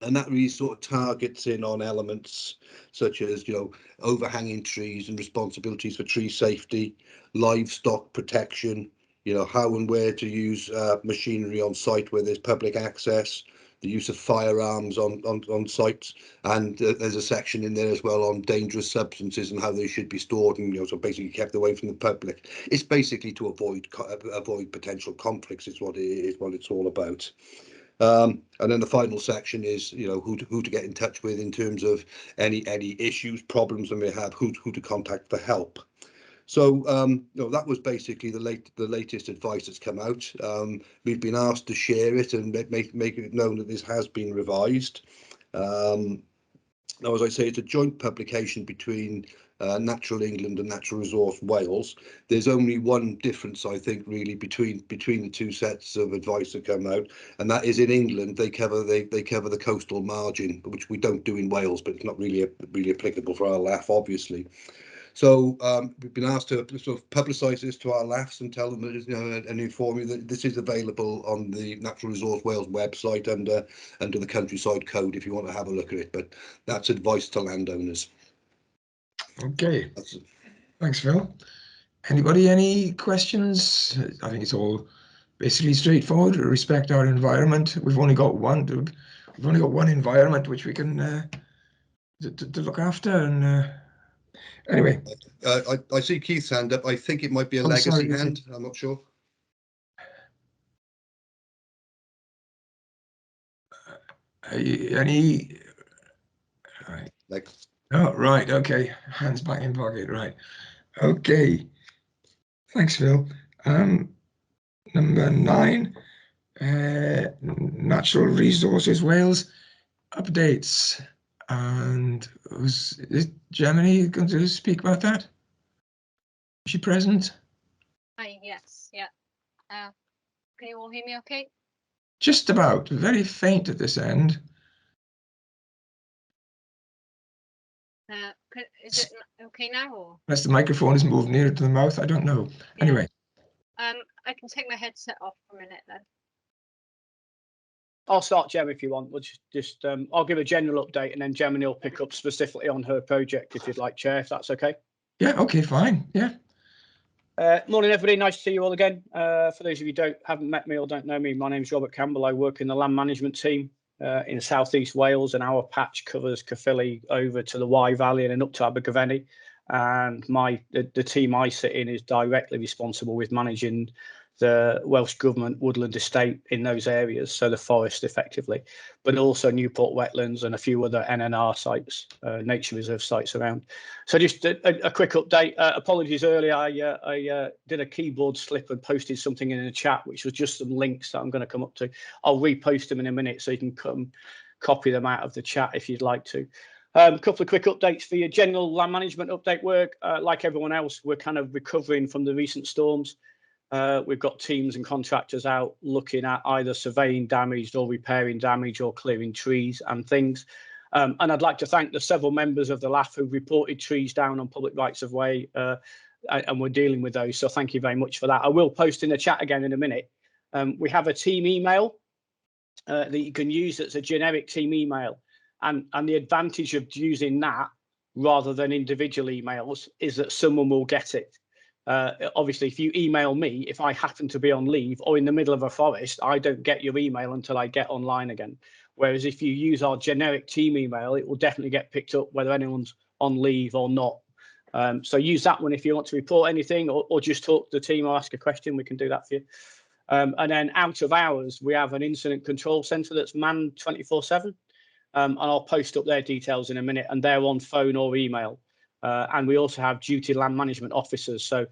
And that really sort of targets in on elements such as, you know, overhanging trees and responsibilities for tree safety, livestock protection, you know, how and where to use machinery on site where there's public access, the use of firearms on sites, and there's a section in there as well on dangerous substances and how they should be stored, and, you know, so basically kept away from the public. It's basically to avoid potential conflicts is what it's all about. And then the final section is, you know, who to get in touch with in terms of any issues, problems they may have, who to contact for help. So, you know, that was basically the latest advice that's come out. We've been asked to share it and make it known that this has been revised. Now, as I say, it's a joint publication between Natural England and Natural Resource Wales. There's only one difference, I think, really between the two sets of advice that come out, and that is in England they cover the coastal margin, which we don't do in Wales, but it's not really applicable for our LAF, obviously. So we've been asked to sort of publicise this to our LAFs and tell them that, you know, and inform you that this is available on the Natural Resource Wales website under the Countryside Code if you want to have a look at it. But that's advice to landowners. Okay, thanks, Phil. Anybody, any questions? I think it's all basically straightforward. Respect our environment. We've only got one environment which we can to look after, and anyway. I see Keith's hand up. I think it might be a legacy hand. I'm not sure. Any? Right. Next. Oh, right. Okay. Hands back in pocket. Right. Okay. Thanks, Phil. Number 9, Natural Resources Wales updates. And is Germany going to speak about that? Is she present? Hi, yes, yeah. Can you all hear me okay? Just about. Very faint at this end. Is it okay now, or? Unless the microphone is moved nearer to the mouth, I don't know. Yeah. Anyway. I can take my headset off for a minute then. I'll start, Gem, if you want. We'll just I'll give a general update, and then Gemini will pick up specifically on her project, if you'd like, Chair, if that's okay. Yeah, okay, fine. Yeah. Morning, everybody. Nice to see you all again. For those of you who haven't met me or don't know me, my name's Robert Campbell. I work in the land management team in South East Wales, and our patch covers Caerphilly over to the Wye Valley and then up to Abergavenny. and the team I sit in is directly responsible with managing the Welsh Government woodland estate in those areas, so the forest effectively, but also Newport wetlands and a few other NNR sites, nature reserve sites around. So just a quick update. Apologies earlier, I did a keyboard slip and posted something in the chat, which was just some links that I'm going to come up to. I'll repost them in a minute so you can come copy them out of the chat if you'd like to. A couple of quick updates for your general land management update work. Like everyone else, we're kind of recovering from the recent storms. We've got teams and contractors out looking at either surveying damage or repairing damage or clearing trees and things. And I'd like to thank the several members of the LAF who reported trees down on public rights of way, and we're dealing with those. So thank you very much for that. I will post in the chat again in a minute. We have a team email that you can use. That's a generic team email. And the advantage of using that rather than individual emails is that someone will get it. Obviously, if you email me, if I happen to be on leave or in the middle of a forest, I don't get your email until I get online again. Whereas if you use our generic team email, it will definitely get picked up whether anyone's on leave or not. So use that one if you want to report anything or just talk to the team or ask a question. We can do that for you. And then out of hours, we have an incident control centre that's manned 24/7. And I'll post up their details in a minute, and they're on phone or email. And we also have duty land management officers. So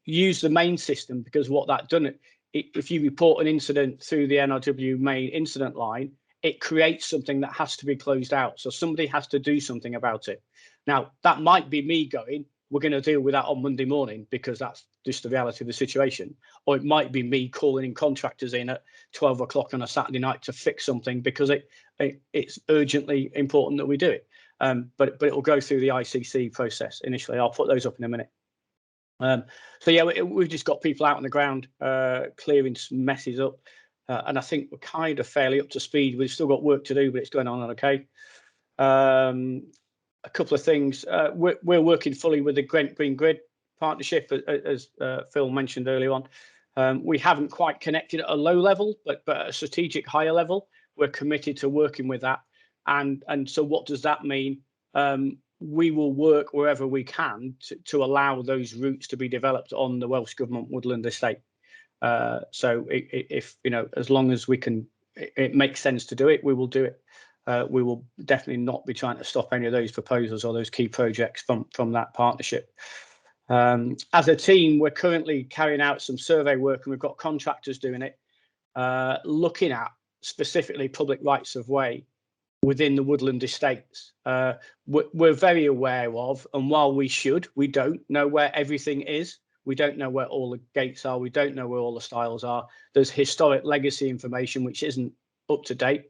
use the main system, because what that done, if you report an incident through the NRW main incident line, it creates something that has to be closed out. So somebody has to do something about it. Now, that might be me going, we're going to deal with that on Monday morning, because that's just the reality of the situation. Or it might be me calling in contractors in at 12 o'clock on a Saturday night to fix something because it's urgently important that we do it. But it will go through the ICC process initially. I'll put those up in a minute. So yeah, we've just got people out on the ground clearing some messes up. And I think we're kind of fairly up to speed. We've still got work to do, but it's going on okay. A couple of things. We're working fully with the Gwent Green Grid partnership, as Phil mentioned earlier on. We haven't quite connected at a low level, but at a strategic higher level, we're committed to working with that. And so what does that mean? We will work wherever we can to allow those routes to be developed on the Welsh Government woodland estate. So if, you know, as long as we can, it makes sense to do it, we will do it. We will definitely not be trying to stop any of those proposals or those key projects from that partnership. As a team, we're currently carrying out some survey work, and we've got contractors doing it, looking at specifically public rights of way within the woodland estates. We're very aware of, and while we don't know where everything is. We don't know where all the gates are. We don't know where all the stiles are. There's historic legacy information which isn't up to date.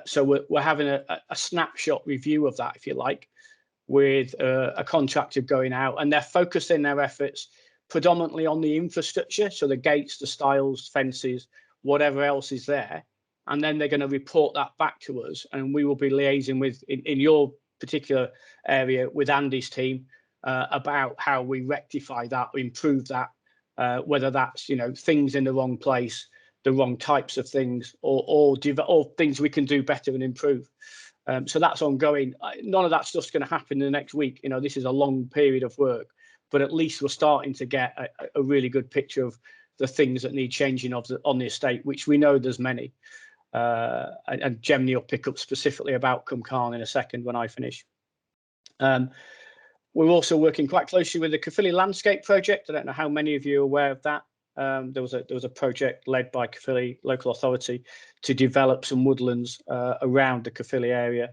So we're having a snapshot review of that, if you like, with a contractor going out, and they're focusing their efforts predominantly on the infrastructure, so the gates, the stiles, fences, whatever else is there, and then they're going to report that back to us, and we will be liaising with, in your particular area, with Andy's team about how we rectify that, improve that, whether that's, you know, things in the wrong place, the wrong types of things, or things we can do better and improve. So that's ongoing. None of that stuff's going to happen in the next week. You know, this is a long period of work, but at least we're starting to get a really good picture of the things that need changing on the estate, which we know there's many. And Gemini will pick up specifically about Cumcarn in a second when I finish. We're also working quite closely with the Caerphilly landscape project. I don't know how many of you are aware of that. There was a project led by Caerphilly local authority to develop some woodlands around the Caerphilly area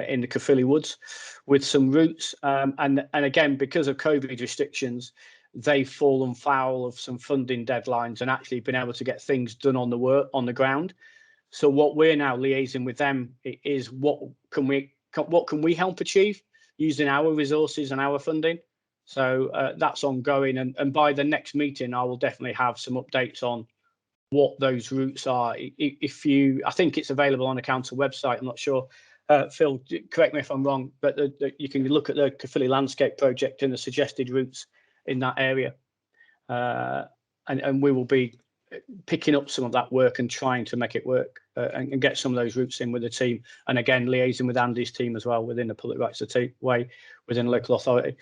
in the Caerphilly woods with some routes. And again, because of COVID restrictions, they've fallen foul of some funding deadlines and actually been able to get things done on the ground. So what we're now liaising with them is what can we help achieve using our resources and our funding. So that's ongoing, and by the next meeting, I will definitely have some updates on what those routes are. I think it's available on the council website. I'm not sure. Phil, correct me if I'm wrong, but you can look at the Caerphilly landscape project and the suggested routes in that area, and we will be picking up some of that work and trying to make it work and get some of those routes in with the team. And again, liaising with Andy's team as well within the public rights way within local authority.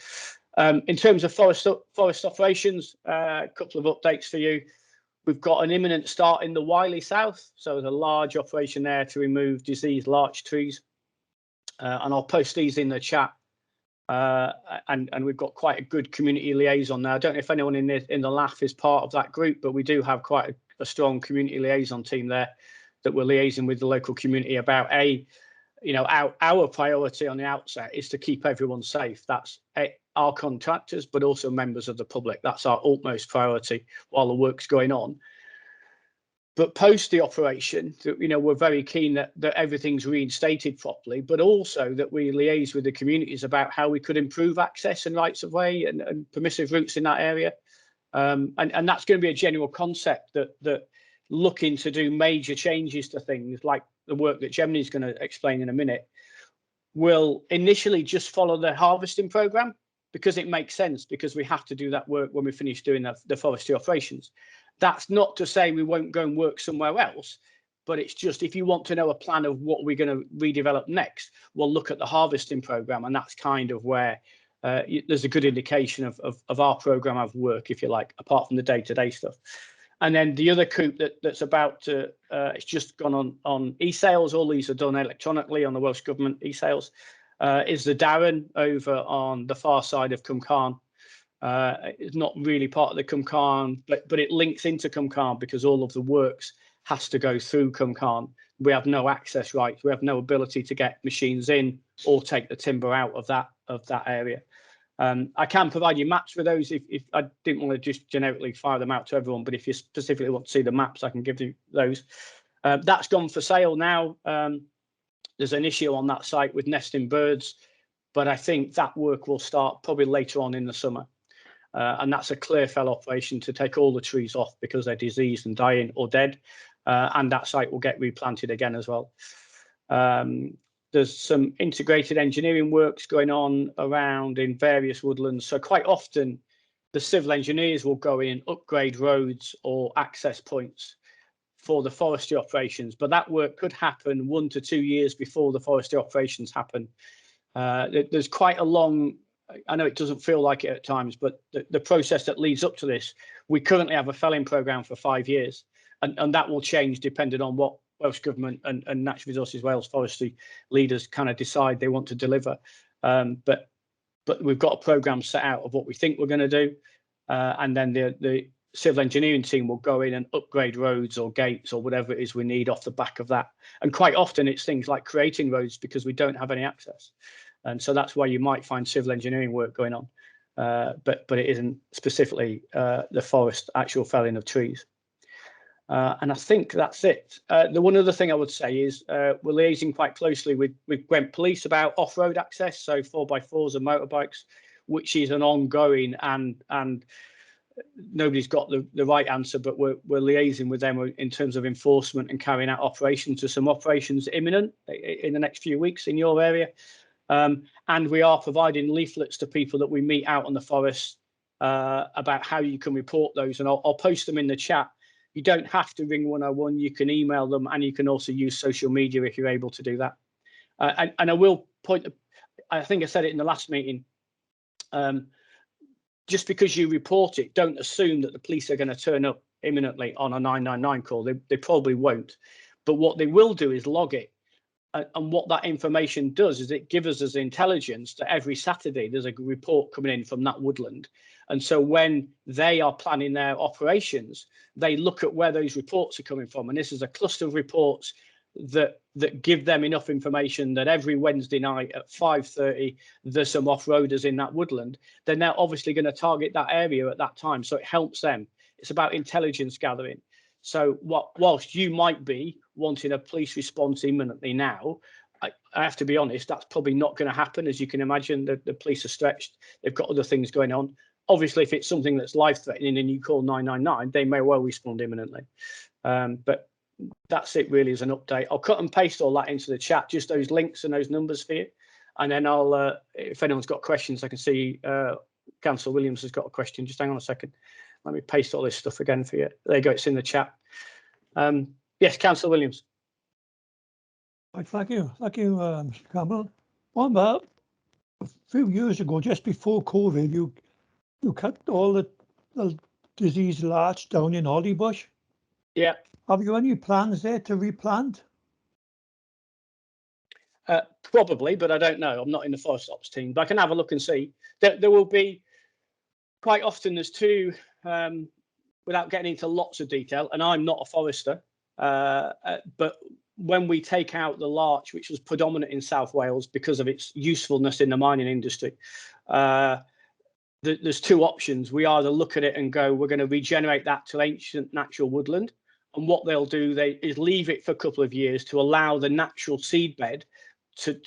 In terms of forest operations, a couple of updates for you. We've got an imminent start in the Wiley South. So there's a large operation there to remove diseased larch trees. And I'll post these in the chat. And we've got quite a good community liaison now. I don't know if anyone in the LAF is part of that group, but we do have quite a strong community liaison team there that we're liaising with the local community about our priority on the outset is to keep everyone safe. That's our contractors, but also members of the public. That's our utmost priority while the work's going on. But post the operation, we're very keen that everything's reinstated properly, but also that we liaise with the communities about how we could improve access and rights of way and permissive routes in that area. And that's going to be a general concept that looking to do major changes to things like the work that Gemini's going to explain in a minute will initially just follow the harvesting programme because it makes sense, because we have to do that work when we finish doing the forestry operations. That's not to say we won't go and work somewhere else, but it's just if you want to know a plan of what we're going to redevelop next, we'll look at the harvesting programme, and that's kind of where there's a good indication of our programme of work, if you like, apart from the day-to-day stuff. And then the other coup that's about to, it's just gone on e-sales. All these are done electronically on the Welsh Government e-sales, is the Darren over on the far side of Cwmcarn. It's not really part of the Cwmcarn, but it links into Cwmcarn because all of the works has to go through Cwmcarn. We have no access rights. We have no ability to get machines in or take the timber out of that area. I can provide you maps for those if I didn't want to just generically fire them out to everyone, but if you specifically want to see the maps, I can give you those. That's gone for sale now. There's an issue on that site with nesting birds, but I think that work will start probably later on in the summer. And that's a clear fell operation to take all the trees off because they're diseased and dying or dead. And that site will get replanted again as well. There's some integrated engineering works going on around in various woodlands. So quite often the civil engineers will go in and upgrade roads or access points for the forestry operations. But that work could happen 1 to 2 years before the forestry operations happen. There's quite a long, I know it doesn't feel like it at times, but the process that leads up to this, we currently have a felling programme for 5 years, and that will change depending on what Welsh Government and Natural Resources Wales forestry leaders kind of decide they want to deliver. But we've got a programme set out of what we think we're going to do, and then the civil engineering team will go in and upgrade roads or gates or whatever it is we need off the back of that. And quite often it's things like creating roads because we don't have any access. And so that's why you might find civil engineering work going on, but it isn't specifically the forest actual felling of trees. And I think that's it. The one other thing I would say is we're liaising quite closely with Gwent Police about off-road access, so 4x4s and motorbikes, which is an ongoing and nobody's got the right answer, but we're liaising with them in terms of enforcement and carrying out operations. There's some operations imminent in the next few weeks in your area. And we are providing leaflets to people that we meet out on the forest about how you can report those. And I'll post them in the chat. You don't have to ring 101. You can email them, and you can also use social media if you're able to do that. And I will point, I think I said it in the last meeting, just because you report it, don't assume that the police are going to turn up imminently on a 999 call. They probably won't. But what they will do is log it. And what that information does is it gives us intelligence that every Saturday there's a report coming in from that woodland. And so when they are planning their operations, they look at where those reports are coming from. And this is a cluster of reports that give them enough information that every Wednesday night at 5:30, there's some off-roaders in that woodland. Then they're obviously going to target that area at that time. So it helps them. It's about intelligence gathering. So whilst you might be wanting a police response imminently now, I have to be honest, that's probably not going to happen. As you can imagine, the police are stretched. They've got other things going on. Obviously, if it's something that's life-threatening and you call 999, they may well respond imminently. But that's it really as an update. I'll cut and paste all that into the chat, just those links and those numbers for you. And then I'll, if anyone's got questions, I can see Councillor Williams has got a question. Just hang on a second. Let me paste all this stuff again for you. There you go, it's in the chat. Yes, Councillor Williams. Right, thank you, Mr. Campbell. On that, a few years ago, just before COVID, you cut all the diseased larch down in Hollybush. Yeah. Have you any plans there to replant? Probably, but I don't know. I'm not in the forest ops team, but I can have a look and see. There will be, quite often there's two, without getting into lots of detail, and I'm not a forester, but when we take out the larch, which was predominant in South Wales because of its usefulness in the mining industry, there's two options. We either look at it and go, we're going to regenerate that to ancient natural woodland, and what they'll do is leave it for a couple of years to allow the natural seed bed to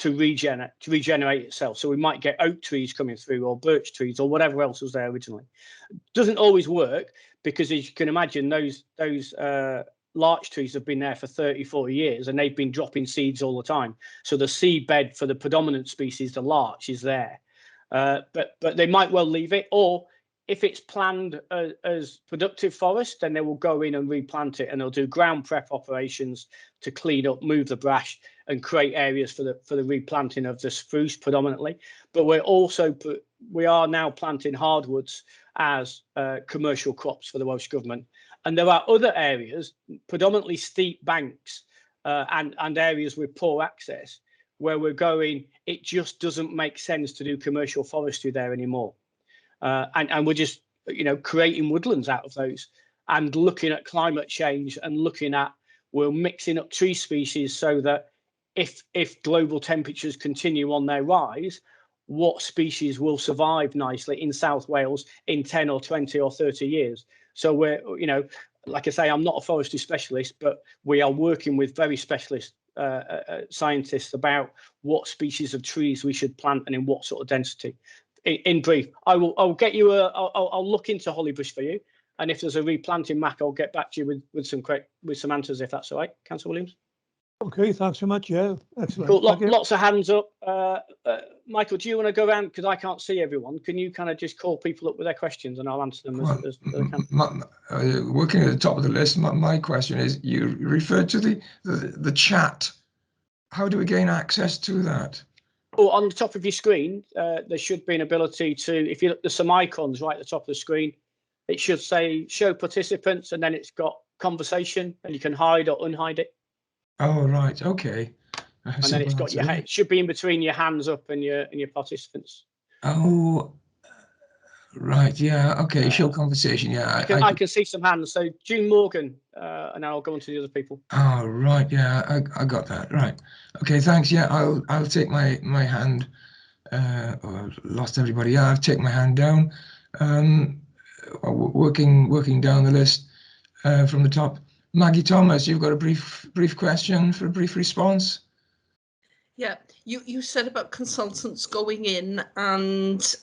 regenerate itself. So we might get oak trees coming through, or birch trees, or whatever else was there originally. Doesn't always work, because as you can imagine, those larch trees have been there for 30, 40 years, and they've been dropping seeds all the time. So the seed bed for the predominant species, the larch, is there. But they might well leave it, or if it's planned as productive forest, then they will go in and replant it, and they'll do ground prep operations to clean up, move the brash, and create areas for the replanting of the spruce predominantly. But we are now planting hardwoods as commercial crops for the Welsh Government. And there are other areas, predominantly steep banks and areas with poor access, where we're going, it just doesn't make sense to do commercial forestry there anymore. And we're just, creating woodlands out of those, and looking at climate change, and looking at, we're mixing up tree species so that if global temperatures continue on their rise, what species will survive nicely in South Wales in 10 or 20 or 30 years. So we're, like I say, I'm not a forestry specialist, but we are working with very specialist scientists about what species of trees we should plant and in what sort of density. In brief, I'll get you I'll look into Hollybush for you, and if there's a replanting map, I'll get back to you with some answers, if that's all right, Councillor Williams. Okay, thanks so much. Yeah, excellent. Cool. Lots of hands up. Michael, do you want to go around, because I can't see everyone? Can you kind of just call people up with their questions, and I'll answer them as I can? Working at the top of the list, my question is, you referred to the chat. How do we gain access to that? Oh, on the top of your screen, there should be an ability to, if you look, there's some icons right at the top of the screen. It should say show participants, and then it's got conversation, and you can hide or unhide it. Oh, right. Okay. And then it's got it should be in between your hands up and your participants. Oh, right. Yeah. Okay. Show conversation. Yeah. I can see some hands. So June Morgan, and I'll go on to the other people. Oh, right. Yeah. I got that. Right. Okay. Thanks. Yeah. I'll take my hand. Oh, I've lost everybody. Yeah. I'll take my hand down. Working down the list from the top. Maggie Thomas, you've got a brief question for a brief response. Yeah, you said about consultants going in and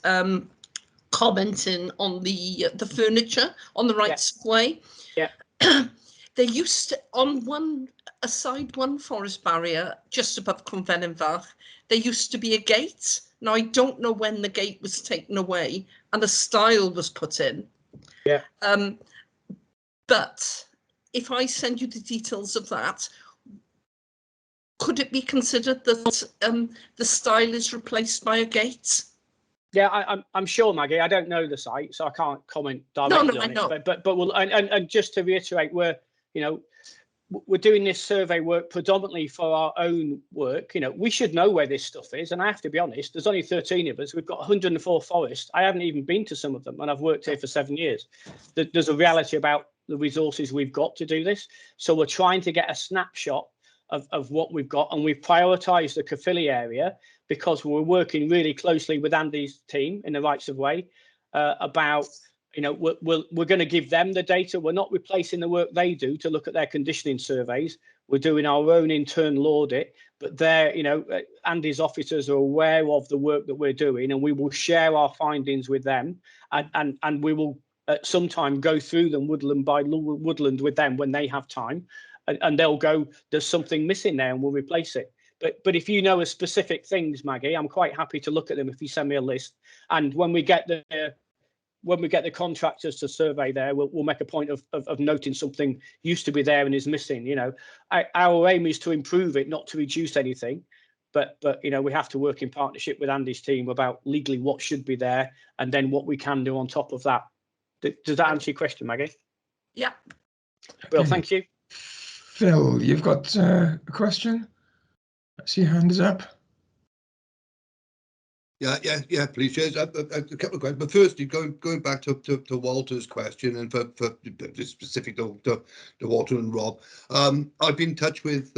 commenting on the furniture on the rights of way. Yeah. They used to, on one forest barrier just above Cwmfenynfach, there used to be a gate. Now I don't know when the gate was taken away and a stile was put in. Yeah. But if I send you the details of that, could it be considered that the stile is replaced by a gate? Yeah, I'm sure, Maggie. I don't know the site, so I can't comment directly on it. But we'll, and just to reiterate, we're doing this survey work predominantly for our own work. We should know where this stuff is, and I have to be honest. There's only 13 of us. We've got 104 forests. I haven't even been to some of them, and I've worked here for 7 years. There's a reality about the resources we've got to do this. So we're trying to get a snapshot of what we've got, and we've prioritised the Caerphilly area because we're working really closely with Andy's team in the rights of way about, we're going to give them the data. We're not replacing the work they do to look at their conditioning surveys. We're doing our own internal audit, but they're, Andy's officers are aware of the work that we're doing, and we will share our findings with them, and we will at some time go through them woodland by woodland with them when they have time, and they'll go, there's something missing there, and we'll replace it. But if you know of specific things, Maggie, I'm quite happy to look at them if you send me a list. And when we get the when we get the contractors to survey there, we'll make a point of noting something used to be there and is missing. You know, our aim is to improve it, not to reduce anything. But you know, we have to work in partnership with Andy's team about legally what should be there and then what we can do on top of that. Does that answer your question, Maggie? Yeah. Well, thank you. Phil, you've got a question? I see your hand is up. Yeah, please, Chair. A couple of questions. But firstly, going back to Walter's question, and for specific to Walter and Rob, I've been in touch with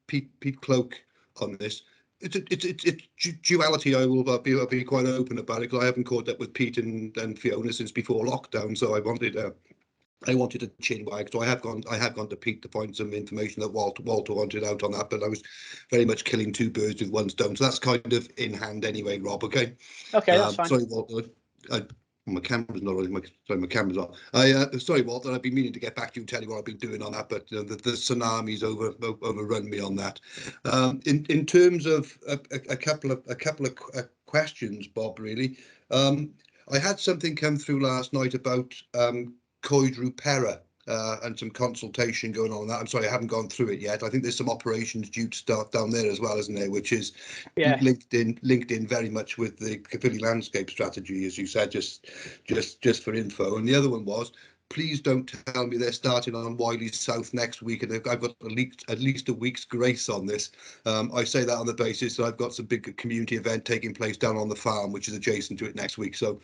Pete Cloak on this. It's duality. I will be quite open about it because I haven't caught up with Pete and Fiona since before lockdown. So I wanted to chin wag. So I have gone to Pete to find some information that Walter wanted out on that, but I was very much killing two birds with one stone. So that's kind of in hand anyway, Rob. Okay. Okay, that's fine. Sorry, Walter. My camera's not on. My camera's on. Sorry, Walter. I've been meaning to get back to you and tell you what I've been doing on that, but the tsunami's overrun me on that. In terms of a couple of questions, Bob. Really, I had something come through last night about Coed Pera and some consultation going on that. I'm sorry, I haven't gone through it yet. I think there's some operations due to start down there as well, isn't there? Which is linked in very much with the Caerphilly landscape strategy, as you said, just for info. And the other one was, please don't tell me they're starting on Wiley South next week and I've got at least a week's grace on this. I say that on the basis that I've got some big community event taking place down on the farm, which is adjacent to it next week. So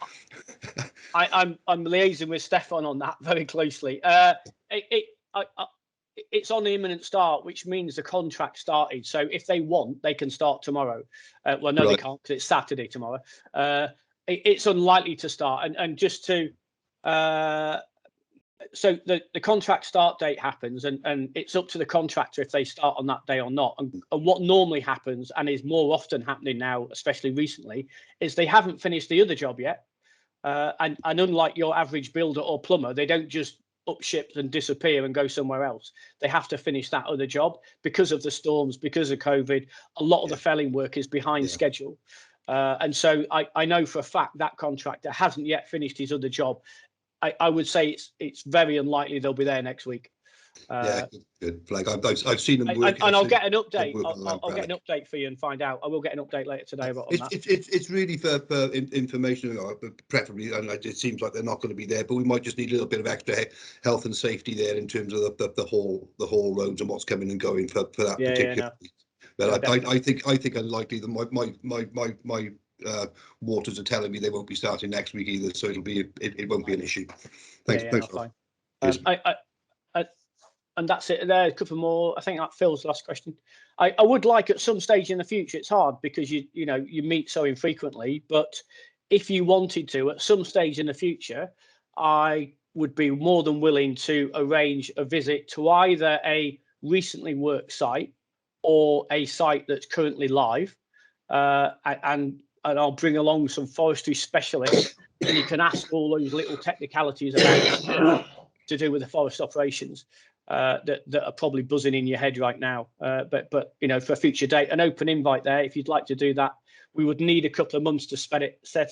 I'm liaising with Stefan on that very closely. It's on the imminent start, which means the contract started. So if they want, they can start tomorrow. Well, no, They can't because it's Saturday tomorrow. It's unlikely to start. And just to so the contract start date happens and it's up to the contractor if they start on that day or not. And what normally happens, and is more often happening now, especially recently, is they haven't finished the other job yet. And unlike your average builder or plumber, they don't just up ships and disappear and go somewhere else. They have to finish that other job because of the storms, because of COVID. A lot of the felling work is behind schedule. And so I know for a fact that contractor hasn't yet finished his other job. I would say it's very unlikely they'll be there next week. Good flag. I've seen them work, and I'll get an update. I'll get an update for you and find out. I will get an update later today about that. It's really for information, preferably, and it seems like they're not going to be there, but we might just need a little bit of extra health and safety there in terms of the whole roads and what's coming and going for that particular. But I think unlikely that my waters are telling me they won't be starting next week either, so it won't be an issue. Thanks. Fine. And that's it. There are a couple more. I think that Phil's last question. I would like at some stage in the future. It's hard because you meet so infrequently. But if you wanted to, at some stage in the future, I would be more than willing to arrange a visit to either a recently worked site or a site that's currently live, and I'll bring along some forestry specialists, and you can ask all those little technicalities about to do with the forest operations. That are probably buzzing in your head right now, but for a future date, an open invite there if you'd like to do that. We would need a couple of months to set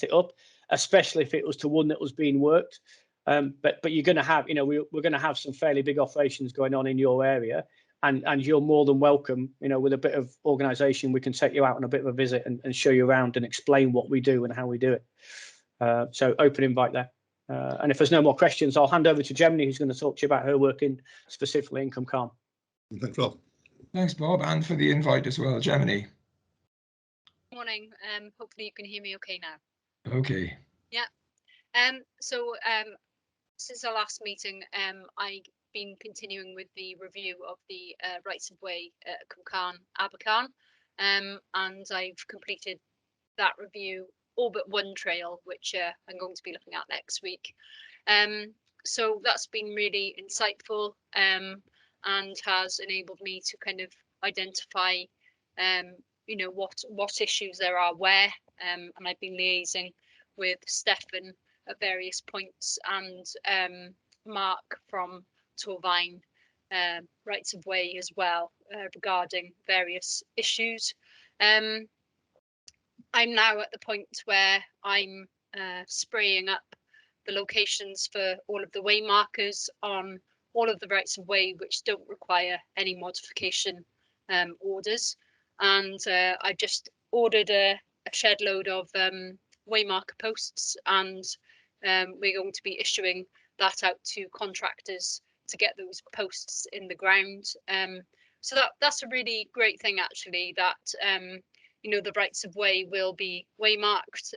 it up, especially if it was to one that was being worked. But you're going to have, we're going to have some fairly big operations going on in your area, and you're more than welcome. With a bit of organisation, we can take you out on a bit of a visit and show you around and explain what we do and how we do it. So open invite there. And if there's no more questions, I'll hand over to Gemini, who's going to talk to you about her work in specifically Income Calm. Thanks, Rob. Thanks, Bob, and for the invite as well, Gemini. Morning. Hopefully you can hear me okay now. Okay. Yeah. So since our last meeting, I've been continuing with the review of the rights of way at Cwmcarn, Abercarn, and I've completed that review, all but one trail, which I'm going to be looking at next week. So that's been really insightful and has enabled me to kind of identify, what issues there are where. And I've been liaising with Stefan at various points and Mark from Torvine rights of way as well regarding various issues. I'm now at the point where I'm spraying up the locations for all of the way markers on all of the rights of way which don't require any modification orders. And I just ordered a shed load of way marker posts, and we're going to be issuing that out to contractors to get those posts in the ground. So that's a really great thing, actually, that you know, the rights of way will be way marked.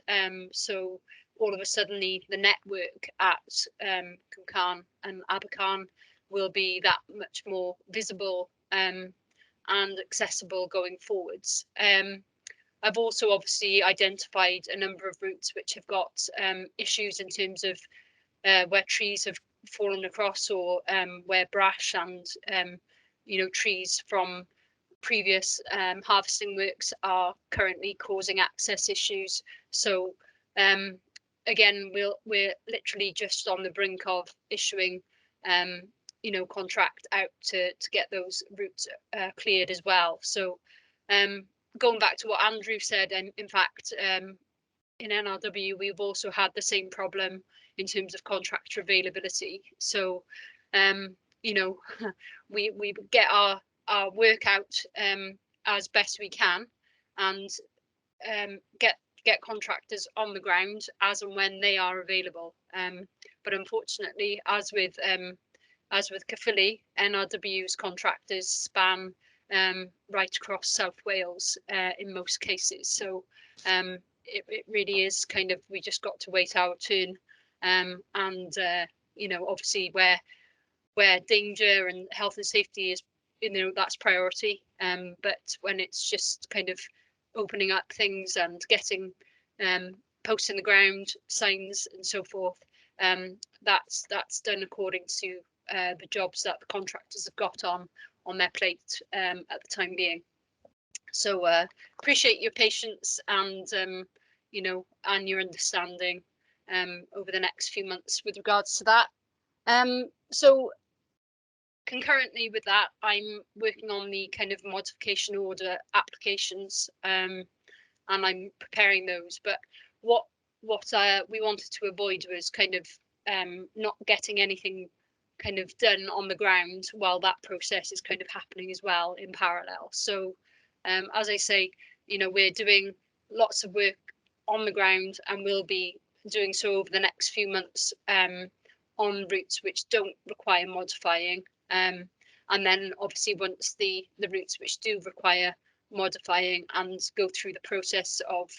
So all of a sudden the network at Cwmcarn and Abercarn will be that much more visible and accessible going forwards. I've also obviously identified a number of routes which have got issues in terms of where trees have fallen across, or where brash and you know, trees from previous harvesting works are currently causing access issues. So again, we're literally just on the brink of issuing you know, contract out to get those routes cleared as well. So going back to what Andrew said, and in fact in NRW we've also had the same problem in terms of contractor availability. So you know, we get our work out as best we can, and get contractors on the ground as and when they are available. But unfortunately, as with Caerphilly, NRW's contractors span right across South Wales in most cases. So it really is kind of, we just got to wait our turn. And you know, obviously where danger and health and safety is, you know, that's priority. But when it's just kind of opening up things and getting posts in the ground, signs and so forth, that's done according to the jobs that the contractors have got on their plate at the time being. So appreciate your patience and you know, and your understanding over the next few months with regards to that. So concurrently with that, I'm working on the kind of modification order applications, and I'm preparing those. But what we wanted to avoid was kind of not getting anything kind of done on the ground while that process is kind of happening as well in parallel. So as I say, you know, we're doing lots of work on the ground, and we'll be doing so over the next few months on routes which don't require modifying. And then obviously once the routes which do require modifying and go through the process of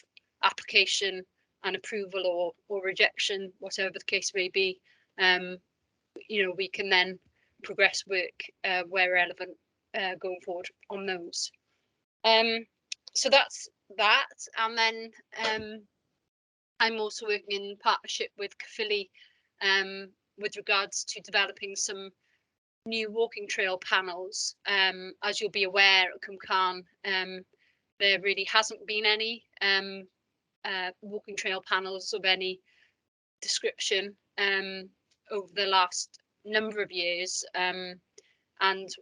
application and approval or rejection, whatever the case may be, you know, we can then progress work where relevant going forward on those. So that's that. And then I'm also working in partnership with Caerphilly with regards to developing some new walking trail panels. As you'll be aware, at Cwmcarn, there really hasn't been any walking trail panels of any description over the last number of years. And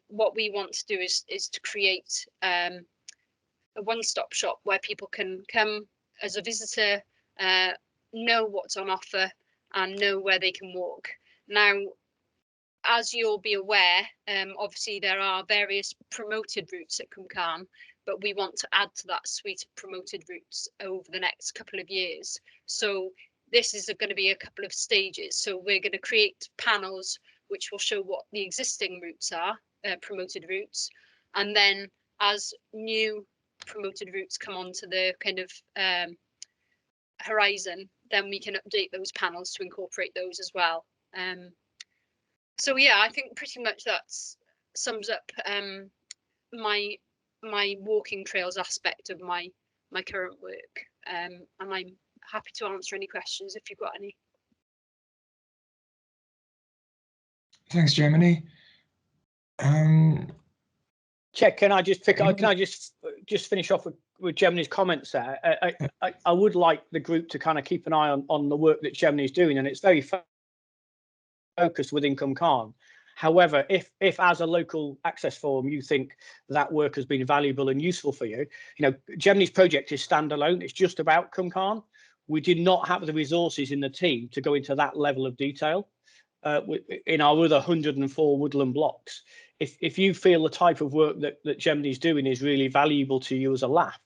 what we want to do is to create a one-stop shop where people can come as a visitor, know what's on offer, and know where they can walk. Now, as you'll be aware, obviously there are various promoted routes at Cwmcarn, but we want to add to that suite of promoted routes over the next couple of years. So this is going to be a couple of stages. So we're going to create panels which will show what the existing routes are, promoted routes. And then as new promoted routes come onto the kind of horizon, then we can update those panels to incorporate those as well. So yeah, I think pretty much that sums up my walking trails aspect of my current work, and I'm happy to answer any questions if you've got any. Thanks, Gemini. Check. Can I just pick? Can I just finish off with Gemini's comments there? I would like the group to kind of keep an eye on the work that Gemini's doing, and it's very focused within Cwmcarn. However, if as a local access forum you think that work has been valuable and useful for you, you know, Gemini's project is standalone. It's just about Cwmcarn. we did not have the resources in the team to go into that level of detail in our other 104 woodland blocks. If you feel the type of work that Gemini's doing is really valuable to you as a LAF,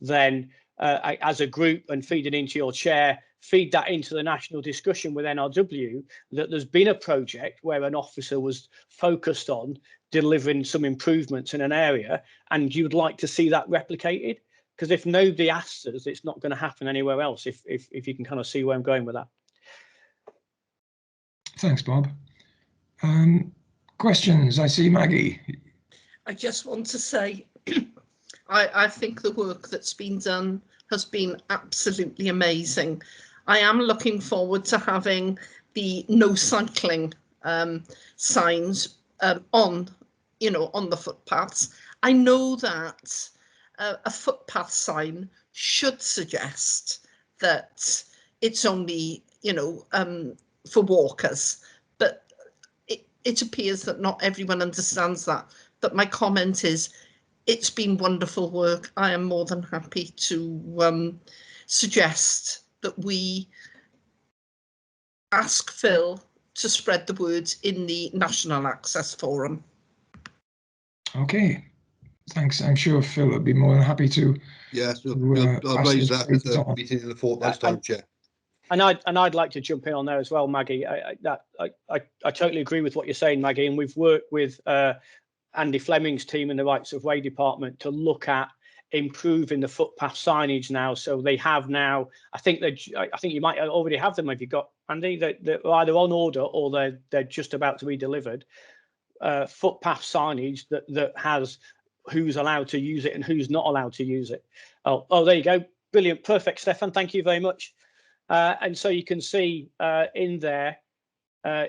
then as a group and feed it into your chair, feed that into the national discussion with NRW, that there's been a project where an officer was focused on delivering some improvements in an area, and you'd like to see that replicated. Because if nobody asks us, it's not going to happen anywhere else, if you can kind of see where I'm going with that. Thanks, Bob. Questions? I see Maggie. I just want to say, I think the work that's been done has been absolutely amazing. I am looking forward to having the no cycling signs on the footpaths. I know that a footpath sign should suggest that it's only, for walkers, but it appears that not everyone understands that. But my comment is, it's been wonderful work. I am more than happy to suggest that we ask Phil to spread the word in the National Access Forum. Okay, thanks. I'm sure Phil would be more than happy to. Yes, I'll raise that at the meeting in the fortnight's time, Chair. And I'd like to jump in on there as well, Maggie. I totally agree with what you're saying, Maggie. And we've worked with Andy Fleming's team in the Rights of Way department to look at improving the footpath signage now. So they have now, I think you might already have them. Have you got, Andy? They're either on order or they're just about to be delivered. Footpath signage that has who's allowed to use it and who's not allowed to use it. Oh, there you go. Brilliant. Perfect, Stefan. Thank you very much. And so you can see in there,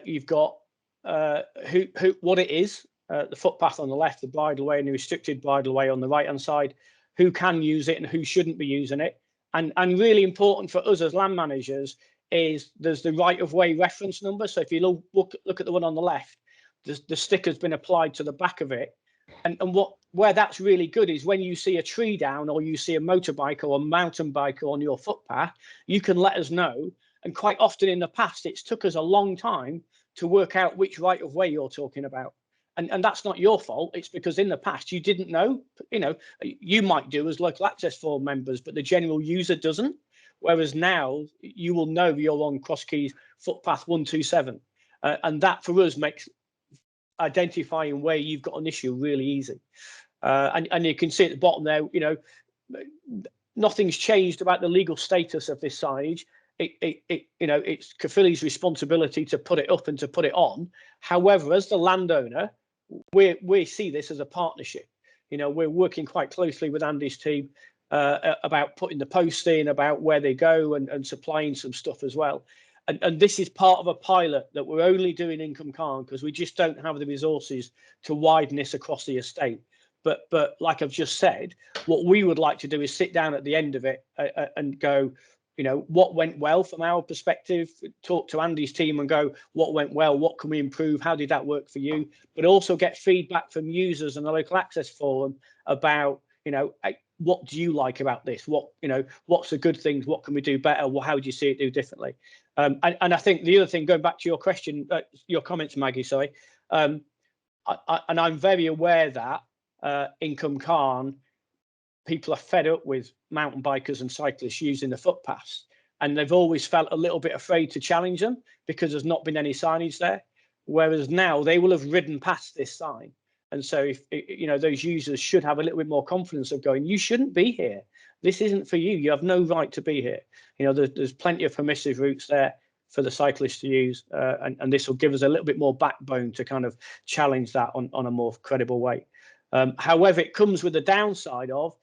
you've got what it is, the footpath on the left, the bridleway, and the restricted bridleway on the right-hand side, who can use it and who shouldn't be using it. And really important for us as land managers is there's the right-of-way reference number. So if you look at the one on the left, the sticker's been applied to the back of it. And where that's really good is when you see a tree down or you see a motorbike or a mountain biker on your footpath, you can let us know. And quite often in the past, it's took us a long time to work out which right of way you're talking about. And that's not your fault. It's because in the past you didn't know. You might do as local access forum members, but the general user doesn't. Whereas now you will know you're on Cross Keys footpath 127. And that for us makes identifying where you've got an issue really easy. And you can see at the bottom there, nothing's changed about the legal status of this signage. It's Caerphilly's responsibility to put it up and to put it on. However, as the landowner, we see this as a partnership. We're working quite closely with Andy's team about putting the posts in, about where they go, and supplying some stuff as well. And this is part of a pilot that we're only doing in Cumcarn because we just don't have the resources to widen this across the estate. But like I've just said, what we would like to do is sit down at the end of it and go, what went well from our perspective, talk to Andy's team and go, what went well, what can we improve, how did that work for you? But also get feedback from users and the local access forum about, what do you like about this? What's the good things? What can we do better? How do you see it do differently? And I think the other thing, going back to your question, your comments, Maggie, sorry, and I'm very aware that in Cumcarn, people are fed up with mountain bikers and cyclists using the footpaths, and they've always felt a little bit afraid to challenge them because there's not been any signage there. Whereas now they will have ridden past this sign. And so if those users should have a little bit more confidence of going, you shouldn't be here. This isn't for you. You have no right to be here. There's plenty of permissive routes there for the cyclists to use. And this will give us a little bit more backbone to kind of challenge that on a more credible way. However, it comes with the downside of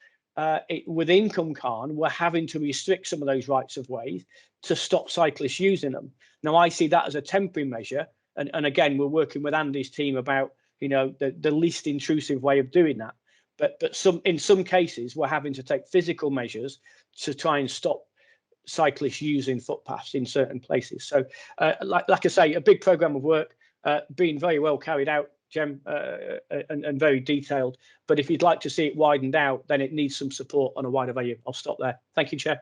within Cumcarn, we're having to restrict some of those rights of way to stop cyclists using them. Now, I see that as a temporary measure. And again, we're working with Andy's team about the least intrusive way of doing that. But in some cases, we're having to take physical measures to try and stop cyclists using footpaths in certain places. So, like I say, a big programme of work being very well carried out, Jem, and very detailed. But if you'd like to see it widened out, then it needs some support on a wider value. I'll stop there. Thank you, Chair.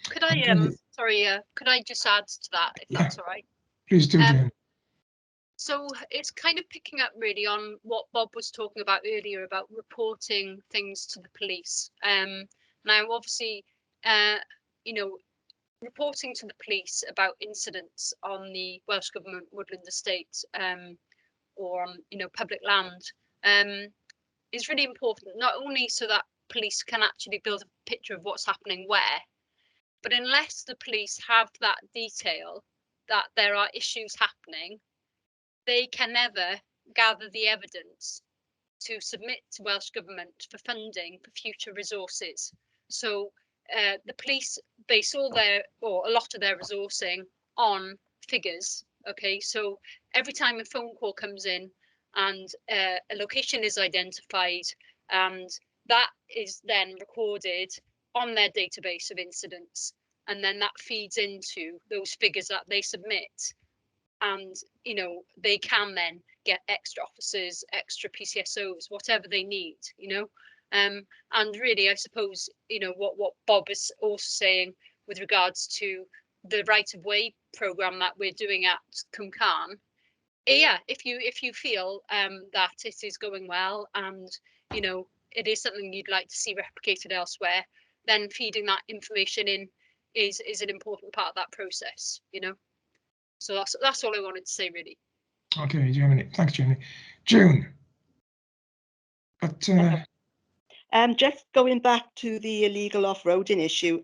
Could I, Okay. sorry, could I just add to that, if Yeah. that's all right? Please do, Jane. So it's kind of picking up really on what Bob was talking about earlier about reporting things to the police. Now, obviously, you know, reporting to the police about incidents on the Welsh Government woodland estate or on, you know, public land is really important, not only so that police can actually build a picture of what's happening where, but unless the police have that detail that there are issues happening, they can never gather the evidence to submit to Welsh Government for funding for future resources. So the police base all their, or a lot of their resourcing on figures. Okay, so every time a phone call comes in and a location is identified, and that is then recorded on their database of incidents, and then that feeds into those figures that they submit. And, you know, they can then get extra officers, extra PCSOs, whatever they need, you know. And really, I suppose, you know, what Bob is also saying with regards to the right of way programme that we're doing at Cwmcarn, yeah, if you feel that it is going well and, you know, it is something you'd like to see replicated elsewhere, then feeding that information in is an important part of that process, you know. So that's all I wanted to say, really. Okay, Germany. Thanks, Germany. June. But Just going back to the illegal off-roading issue,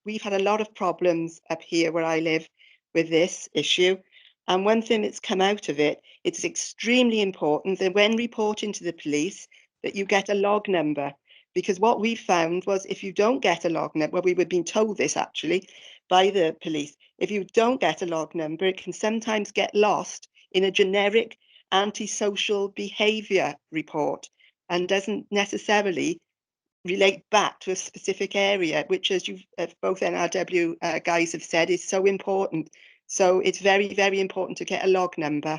we've had a lot of problems up here where I live with this issue. And one thing that's come out of it, it's extremely important that when reporting to the police, that you get a log number. Because what we found was if you don't get a log number, well, we were being told this actually by the police, if you don't get a log number, it can sometimes get lost in a generic antisocial behaviour report and doesn't necessarily relate back to a specific area, which, as you've both NRW guys have said, is so important. So it's very, very important to get a log number.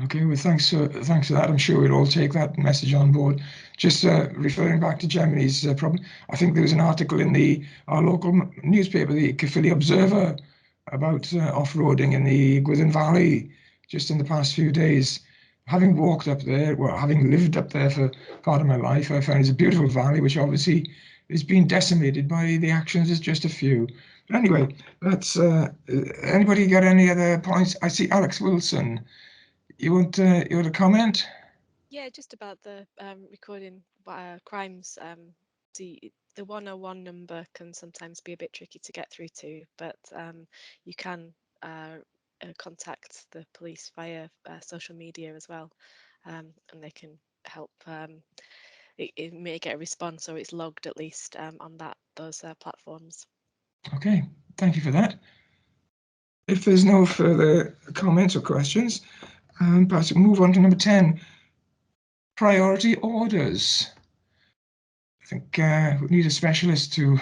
okay, well, thanks for that. I'm sure we'll all take that message on board. Just referring back to Germany's problem, I think there was an article in our local newspaper, the Caerphilly Observer, about off-roading in the Gwent Valley just in the past few days. Having walked up there, well, having lived up there for part of my life, I found it's a beautiful valley, which obviously is being decimated by the actions of just a few. But anyway, that's anybody got any other points? I see Alex Wilson. You want to comment? Yeah, just about the recording crimes. The 101 number can sometimes be a bit tricky to get through to, but you can contact the police via social media as well, and they can help. It may get a response, or it's logged at least on those platforms. Okay, thank you for that. If there's no further comments or questions, perhaps we'll move on to number 10, priority orders. I think we need a specialist to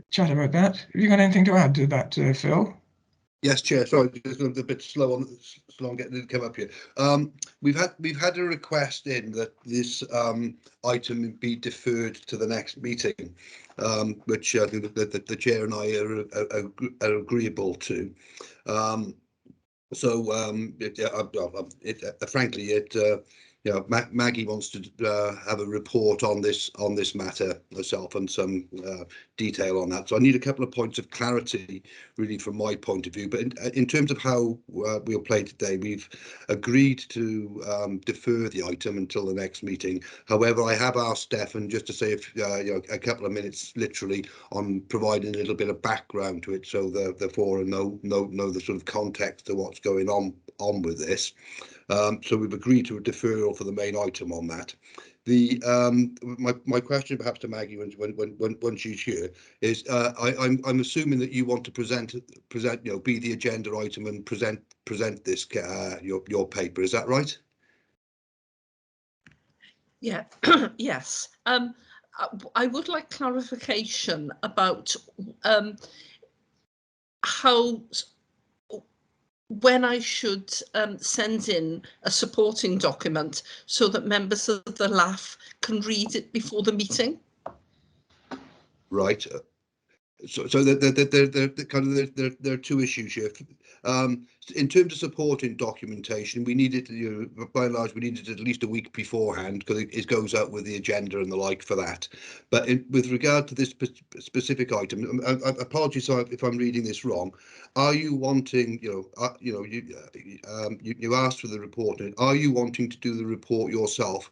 chat about that. Have you got anything to add to that, Phil? Yes, Chair. Sorry, just a bit slow on getting it to come up here. We've had a request in that this item be deferred to the next meeting, which I think the Chair and I are agreeable to. Frankly, you know, Maggie wants to have a report on this matter herself and some detail on that. So I need a couple of points of clarity, really, from my point of view. But in terms of how we'll play today, we've agreed to defer the item until the next meeting. However, I have asked Stefan just to say if you know, a couple of minutes, literally, on providing a little bit of background to it, so the forum know the sort of context of what's going on with this. So we've agreed to a deferral for the main item on that. My question, perhaps, to Maggie when she's here is, I'm assuming that you want to present, you know, be the agenda item and present this your paper. Is that right? Yeah. Yes. I would like clarification about how, when I should send in a supporting document so that members of the LAF can read it before the meeting. Right. So there are two issues here. In terms of supporting documentation, we needed, by and large, we needed at least a week beforehand because it goes out with the agenda and the like for that. But with regard to this specific item, apologies if I'm reading this wrong. Are you wanting, you asked for the report, and are you wanting to do the report yourself?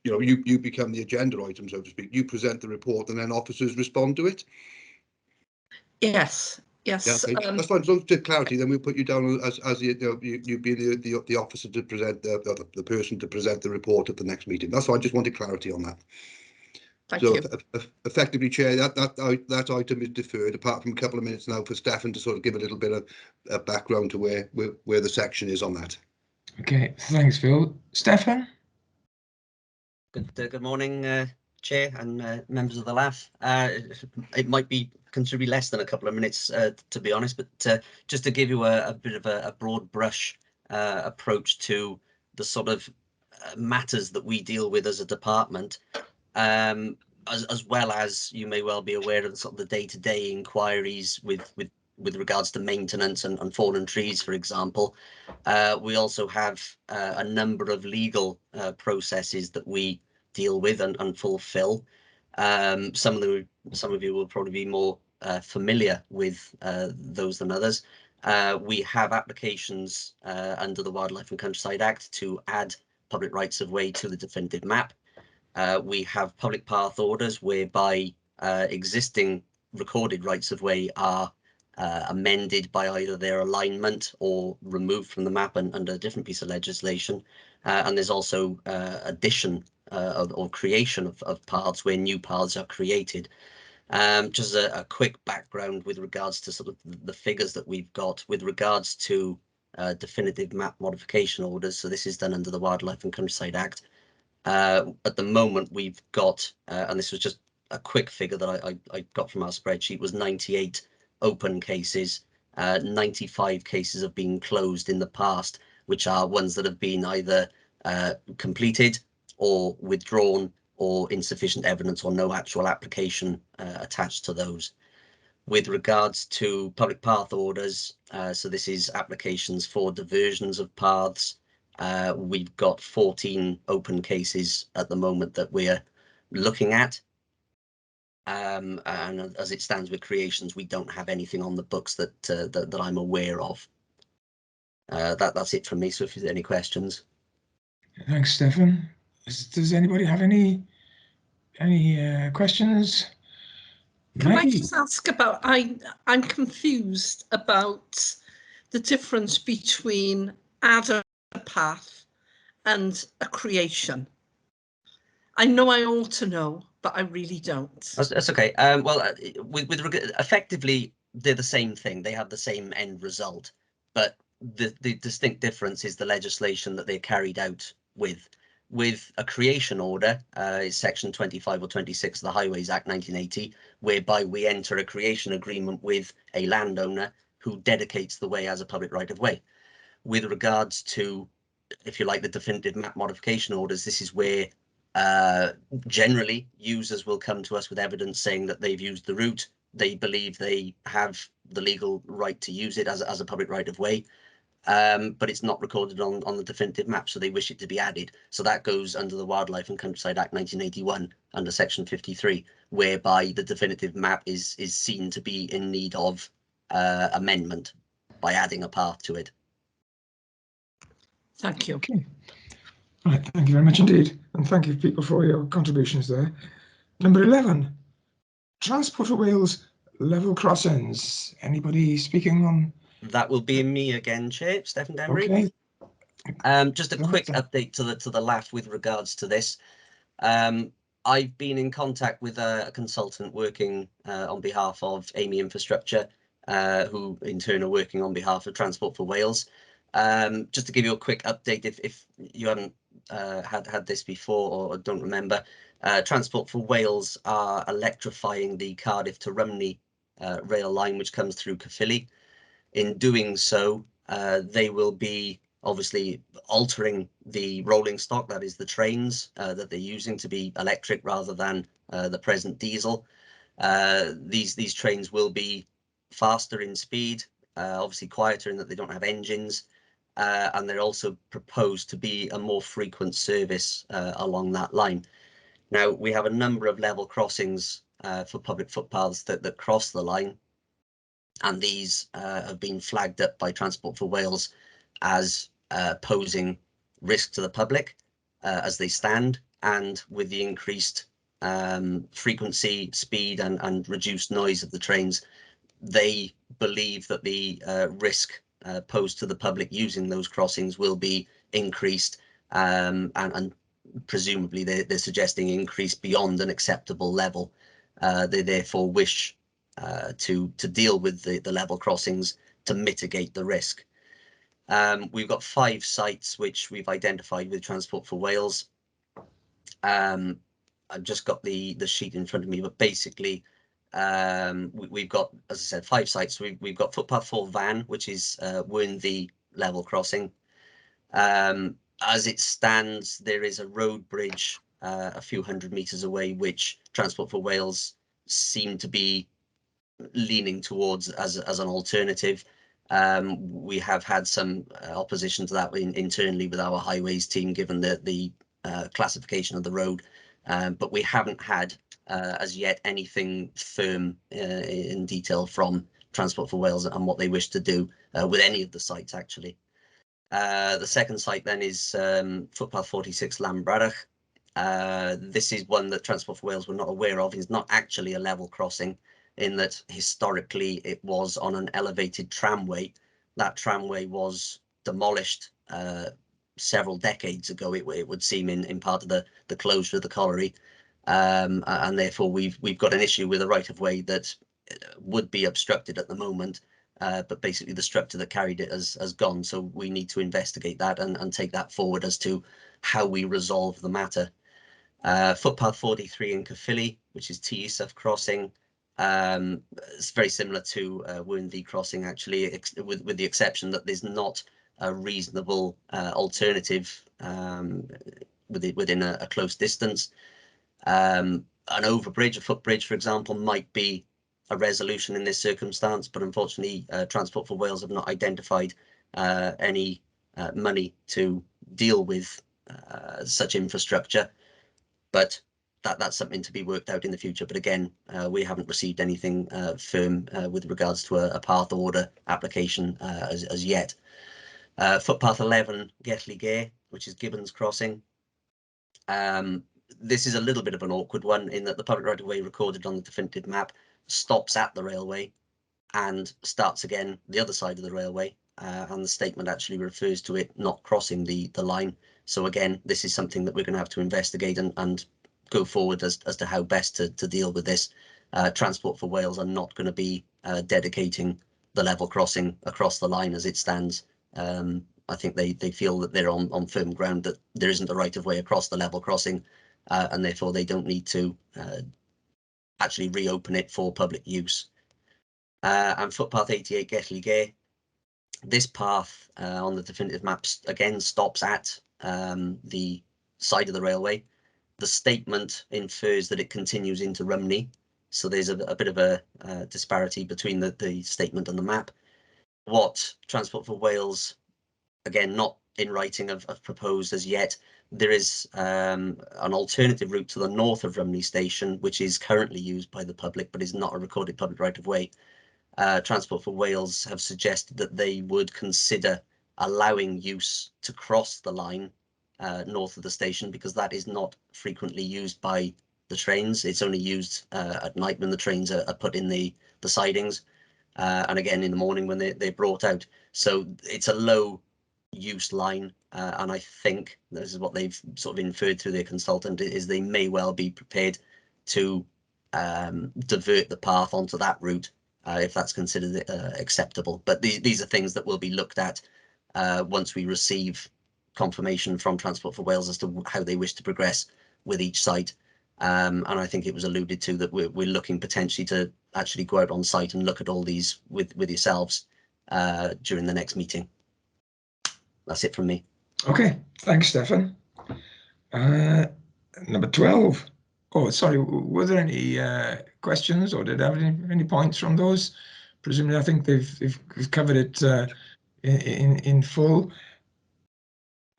You become the agenda item, so to speak. You present the report and then officers respond to it? Yes, yes. Yeah, okay. That's fine. So to clarity, then we'll put you down as you be the officer to present the person to present the report at the next meeting. That's why I just wanted clarity on that. Thank you. Effectively, Chair, that item is deferred, apart from a couple of minutes now for Stefan to sort of give a little bit of background to where the section is on that. Okay, thanks, Phil. Stefan? Good morning, Chair and members of the LAF. It might be considerably less than a couple of minutes, to be honest, but just to give you a bit of a broad brush approach to the sort of matters that we deal with as a department, as well as you may well be aware of the sort of the day-to-day inquiries with regards to maintenance and fallen trees, for example. We also have a number of legal processes that we deal with and fulfill. Some of you will probably be more familiar with those than others. We have applications under the Wildlife and Countryside Act to add public rights of way to the definitive map. We have public path orders whereby existing recorded rights of way are amended by either their alignment or removed from the map and under a different piece of legislation. And there's also addition or creation of paths where new paths are created. Just a quick background with regards to sort of the figures that we've got with regards to definitive map modification orders. So this is done under the Wildlife and Countryside Act. At the moment we've got, and this was just a quick figure that I got from our spreadsheet, was 98 open cases. 95 cases have been closed in the past, which are ones that have been either completed or withdrawn or insufficient evidence or no actual application attached to those. With regards to public path orders, so this is applications for diversions of paths. We've got 14 open cases at the moment that we're looking at. And as it stands with creations, we don't have anything on the books that I'm aware of. That's it from me. So if there's any questions. Thanks, Stefan. Does anybody have any questions? Can I just ask about, I'm confused about the difference between add a path and a creation. I know I ought to know, but I really don't. That's okay. Well, effectively, they're the same thing. They have the same end result, but the distinct difference is the legislation that they're carried out with. With a creation order, is section 25 or 26 of the Highways Act 1980, whereby we enter a creation agreement with a landowner who dedicates the way as a public right of way. With regards to, if you like, the definitive map modification orders, this is where generally users will come to us with evidence saying that they've used the route, they believe they have the legal right to use it as a public right of way. But it's not recorded on the definitive map, so they wish it to be added. So that goes under the Wildlife and Countryside Act 1981 under section 53, whereby the definitive map is seen to be in need of amendment by adding a path to it. Thank you. Okay. Right, thank you very much indeed, and thank you people for your contributions there. Number 11, Transport for Wales level crossings. Anybody speaking on? That will be me again, Chair, Stefan Denbury. Okay. Just a quick update to the LAF with regards to this. I've been in contact with a consultant working on behalf of Amy Infrastructure, who in turn are working on behalf of Transport for Wales. Just to give you a quick update, if you haven't had this before or don't remember, Transport for Wales are electrifying the Cardiff to Rumney rail line, which comes through Caerphilly. In doing so, they will be obviously altering the rolling stock, that is the trains that they're using, to be electric rather than the present diesel. These trains will be faster in speed, obviously quieter in that they don't have engines, and they're also proposed to be a more frequent service along that line. Now, we have a number of level crossings for public footpaths that cross the line, and these have been flagged up by Transport for Wales as posing risk to the public as they stand, and with the increased frequency, speed and reduced noise of the trains, they believe that the risk posed to the public using those crossings will be increased, and presumably they're suggesting increase beyond an acceptable level. They therefore wish to deal with the level crossings to mitigate the risk. We've got 5 sites which we've identified with Transport for Wales. I've just got the sheet in front of me, but basically we've got, as I said, 5 sites. We've got Footpath 4 Van, which is Wernthie level crossing. As it stands, there is a road bridge a few hundred meters away, which Transport for Wales seem to be leaning towards as an alternative. We have had some opposition to that internally with our highways team, given the classification of the road, but we haven't had as yet anything firm in detail from Transport for Wales and what they wish to do with any of the sites, actually. The second site then is Footpath 46 Llanbradach. This is one that Transport for Wales were not aware of. It's not actually a level crossing, in that historically it was on an elevated tramway. That tramway was demolished several decades ago, it would seem, in part of the closure of the colliery, and therefore we've got an issue with a right of way that would be obstructed at the moment. But basically the structure that carried it has gone, so we need to investigate that and take that forward as to how we resolve the matter. Footpath 43 in Caerphilly, which is T-Isaf crossing, it's very similar to Wernthie crossing, actually, with the exception that there's not a reasonable alternative within a close distance. An overbridge, a footbridge, for example, might be a resolution in this circumstance, but unfortunately Transport for Wales have not identified any money to deal with such infrastructure, but that's something to be worked out in the future. But again, we haven't received anything firm with regards to a path order application as yet. Footpath 11 Caerphilly, which is Gibbons Crossing. This is a little bit of an awkward one, in that the public right of way recorded on the definitive map stops at the railway and starts again the other side of the railway, and the statement actually refers to it not crossing the line. So again, this is something that we're going to have to investigate and go forward as to how best to deal with this. Transport for Wales are not going to be dedicating the level crossing across the line as it stands. I think they feel that they're on firm ground, that there isn't a right of way across the level crossing, and therefore they don't need to actually reopen it for public use. And Footpath 88 Caerphilly, this path on the definitive maps again stops at the side of the railway. The statement infers that it continues into Rumney, so there's a bit of a disparity between the statement and the map. What Transport for Wales, again not in writing, have proposed as yet, there is an alternative route to the north of Rumney Station, which is currently used by the public but is not a recorded public right of way. Transport for Wales have suggested that they would consider allowing use to cross the line north of the station, because that is not frequently used by the trains. It's only used at night when the trains are put in the sidings, and again in the morning when they're brought out. So it's a low use line, and I think this is what they've sort of inferred through their consultant, is they may well be prepared to divert the path onto that route if that's considered acceptable. But these are things that will be looked at once we receive confirmation from Transport for Wales as to how they wish to progress with each site. And I think it was alluded to that we're looking potentially to actually go out on site and look at all these with yourselves during the next meeting. That's it from me. Okay, thanks, Stefan. Number 12, Oh, sorry, were there any questions, or did I have any points from those? Presumably, I think they've covered it in full.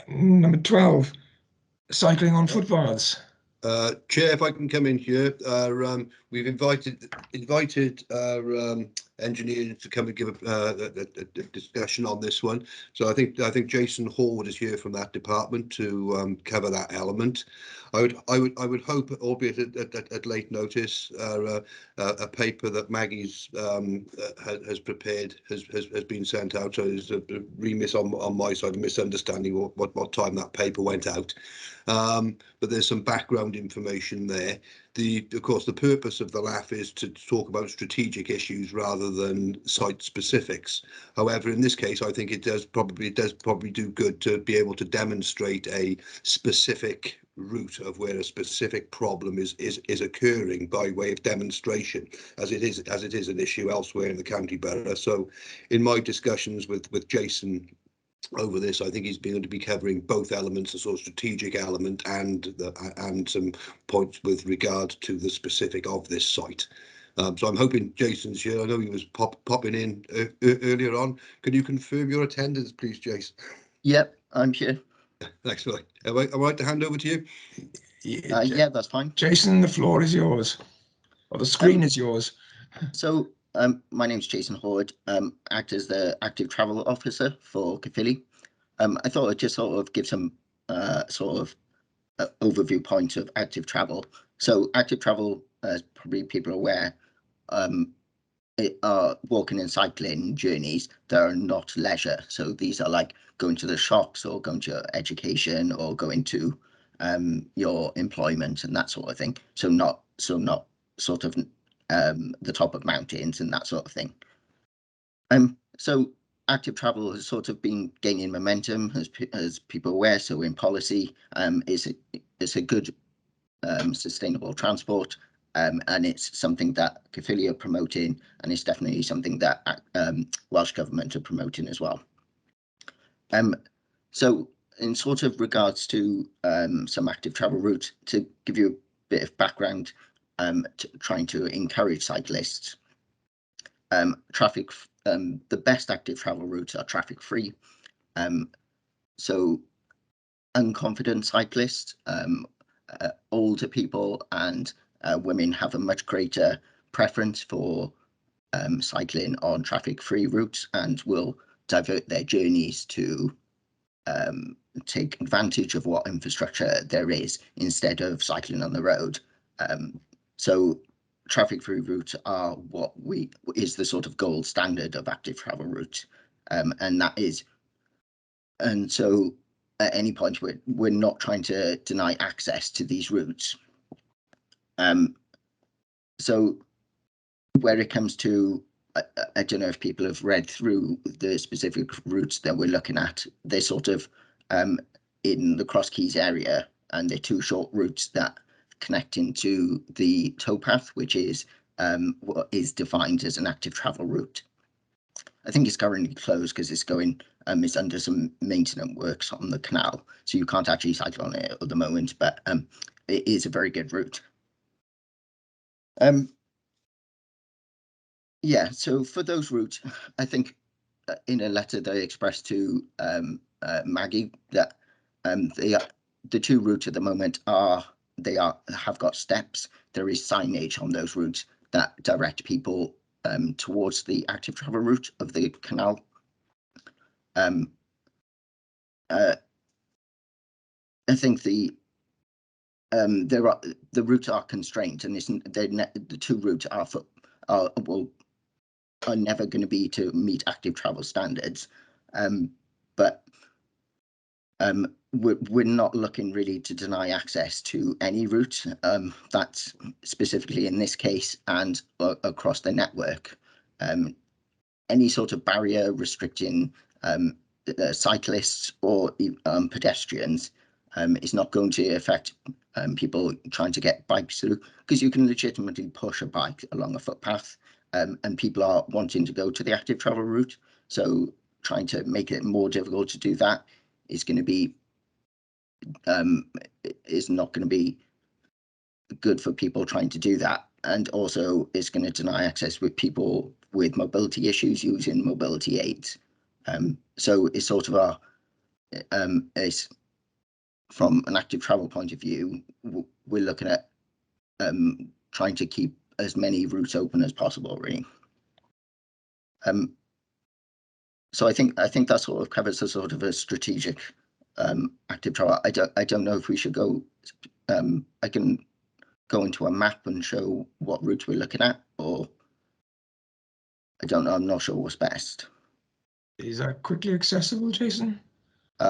Number 12, cycling on footpaths. Chair, if I can come in here, we've invited our engineer to come and give a discussion on this one. So I think Jason Horde is here from that department to cover that element. I would hope, albeit at late notice, a paper that Maggie's has prepared has been sent out. So there's a remiss on my side, a misunderstanding what time that paper went out. But there's some background information there. Of course, the purpose of the LAF is to talk about strategic issues rather than site specifics. However, in this case, I think it does probably do good to be able to demonstrate a specific route of where a specific problem is occurring by way of demonstration, as it is an issue elsewhere in the county borough. So, in my discussions with Jason over this, I think he's going to be covering both elements, the sort of strategic element and some points with regard to the specific of this site. So I'm hoping Jason's here. I know he was popping in earlier on. Can you confirm your attendance, please, Jason? Yep, I'm here. Thanks, Mike. Am I right to hand over to you? Yeah, that's fine. Jason, the floor is yours, or the screen is yours. So my name's Jason Horde. Act as the active travel officer for Caerphilly. I thought I'd just sort of give some overview point of active travel. So active travel, as probably people are aware, are walking and cycling journeys that are not leisure. So these are like going to the shops or going to your education or going to your employment and that sort of thing. So not sort of the top of mountains and that sort of thing. So active travel has sort of been gaining momentum as people are aware. So in policy, it's a good sustainable transport. And it's something that Caerphilly are promoting, and it's definitely something that Welsh Government are promoting as well. So in sort of regards to some active travel routes, to give you a bit of background, trying to encourage cyclists, the best active travel routes are traffic free. So unconfident cyclists, older people and women have a much greater preference for cycling on traffic-free routes and will divert their journeys to take advantage of what infrastructure there is instead of cycling on the road. So traffic-free routes are what is the sort of gold standard of active travel routes, and so at any point we're not trying to deny access to these routes. So where it comes to, I don't know if people have read through the specific routes that we're looking at. They're sort of in the Cross Keys area, and they're two short routes that connect into the towpath, which is what is defined as an active travel route. I think it's currently closed because it's it's under some maintenance works on the canal, so you can't actually cycle on it at the moment, but it is a very good route. Yeah, so for those routes, I think in a letter that I expressed to Maggie that the two routes at the moment have got steps. There is signage on those routes that direct people towards the active travel route of the canal. I think the routes are constrained, and the two routes are never going to be to meet active travel standards, but we're not looking really to deny access to any route. That's specifically in this case and across the network. Any sort of barrier restricting cyclists or pedestrians is not going to affect people trying to get bikes through, because you can legitimately push a bike along a footpath, and people are wanting to go to the active travel route. So trying to make it more difficult to do that is going to be is not going to be good for people trying to do that, and also it's going to deny access with people with mobility issues using mobility aids. So it's sort of a it's from an active travel point of view, we're looking at trying to keep as many routes open as possible, really. So I think that sort of covers a sort of a strategic active travel. I don't know if we should go. I can go into a map and show what routes we're looking at, or I don't know. I'm not sure what's best. Is that quickly accessible, Jason?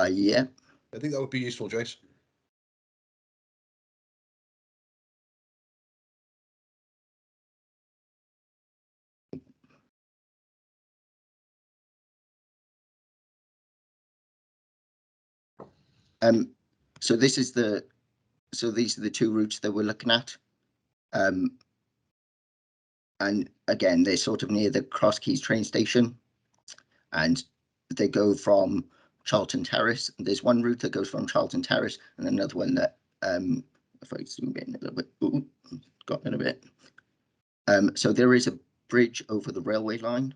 Yeah. I think that would be useful, Jace. So these are the two routes that we're looking at. And again, they're sort of near the Cross Keys train station, and they go from Charlton Terrace. There's one route that goes from Charlton Terrace, and another one that, if I zoom in a little bit, got in a bit. So there is a bridge over the railway line,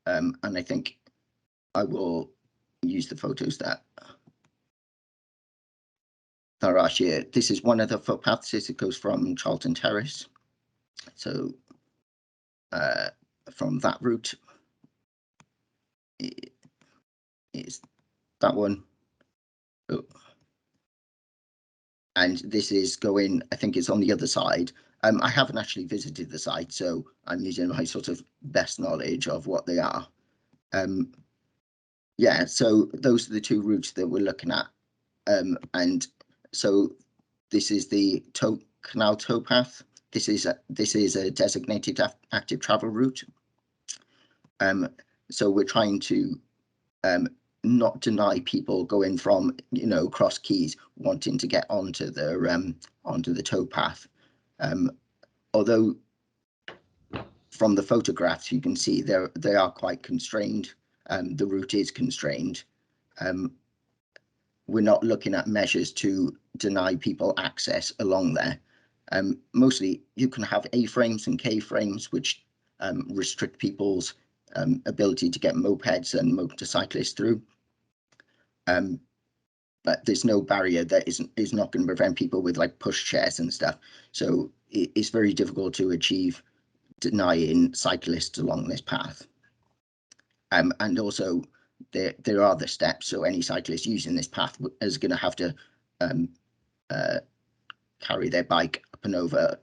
and I think I will use the photos that are here. This is one of the footpaths. It goes from Charlton Terrace. So from that route is that one. Oh. And this is going, I think it's on the other side. I haven't actually visited the site, so I'm using my sort of best knowledge of what they are. Yeah, so those are the two routes that we're looking at. And so this is the Canal Towpath. This is a designated active travel route. So we're trying to not deny people going from, you know, Cross Keys wanting to get onto the towpath. Although from the photographs you can see they are quite constrained. The route is constrained. We're not looking at measures to deny people access along there. Mostly you can have A-frames and K-frames, which restrict people's ability to get mopeds and motorcyclists through. But there's no barrier that is not going to prevent people with like push chairs and stuff. So it's very difficult to achieve denying cyclists along this path. And also there are the steps, so any cyclist using this path is going to have to carry their bike up and over.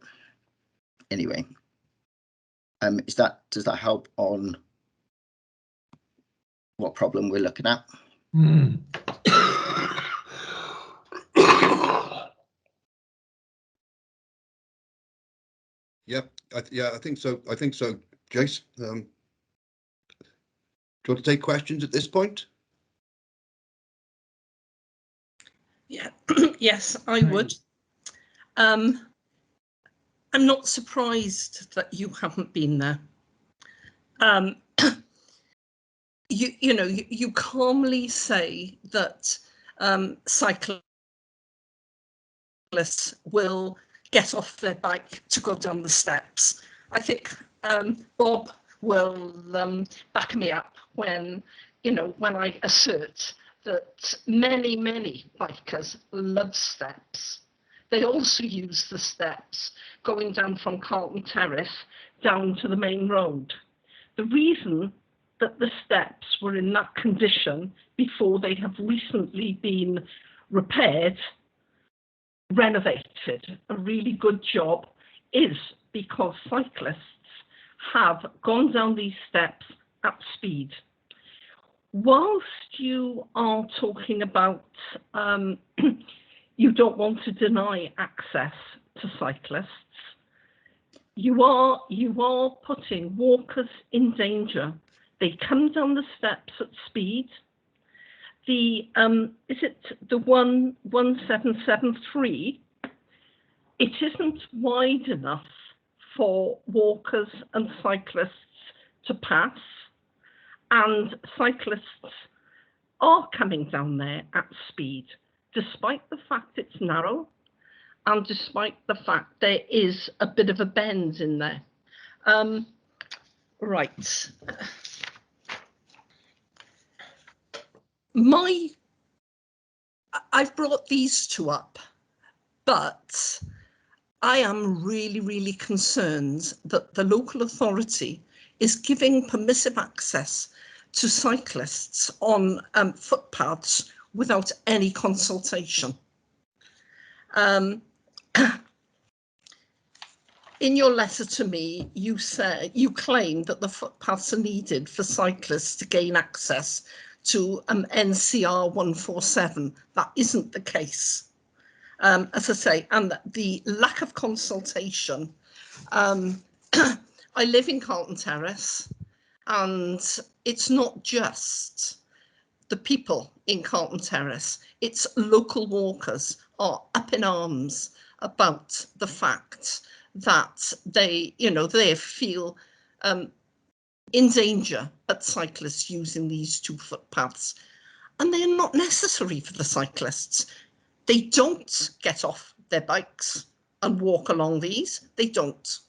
Anyway, does that help on what problem we're looking at? Yep. Yeah, I think so. Jace, do you want to take questions at this point? Yeah, yes, I would. I'm not surprised that you haven't been there. You calmly say that cyclists will get off their bike to go down the steps. I think Bob will back me up when I assert that many bikers love steps. They also use the steps going down from Carlton Terrace down to the main road. The reason that the steps were in that condition before they have recently been repaired, renovated, a really good job, is because cyclists have gone down these steps at speed. Whilst you are talking about you don't want to deny access to cyclists, you are putting walkers in danger. They come down the steps at speed. The is it the 1773? It isn't wide enough for walkers and cyclists to pass, and cyclists are coming down there at speed, despite the fact it's narrow. and despite the fact there is a bit of a bend in there. Right. I've brought these two up, but I am really, really concerned that the local authority is giving permissive access to cyclists on footpaths without any consultation. In your letter to me, you claim that the footpaths are needed for cyclists to gain access to NCR 147. That isn't the case. As I say, and the lack of consultation. I live in Carlton Terrace, and it's not just the people in Carlton Terrace, it's local walkers are up in arms about the fact that they feel in danger at cyclists using these two footpaths, and they are not necessary for the cyclists. They don't get off their bikes and walk along these. They don't.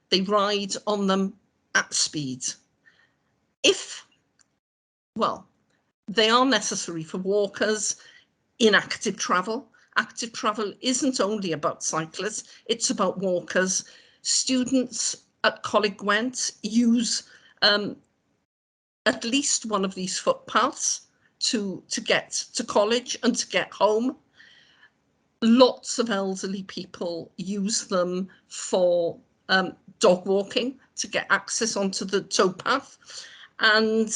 They ride on them at speed. They are necessary for walkers in active travel. Active travel isn't only about cyclists, it's about walkers. Students at College Gwent use at least one of these footpaths to get to college and to get home. Lots of elderly people use them for dog walking to get access onto the towpath. And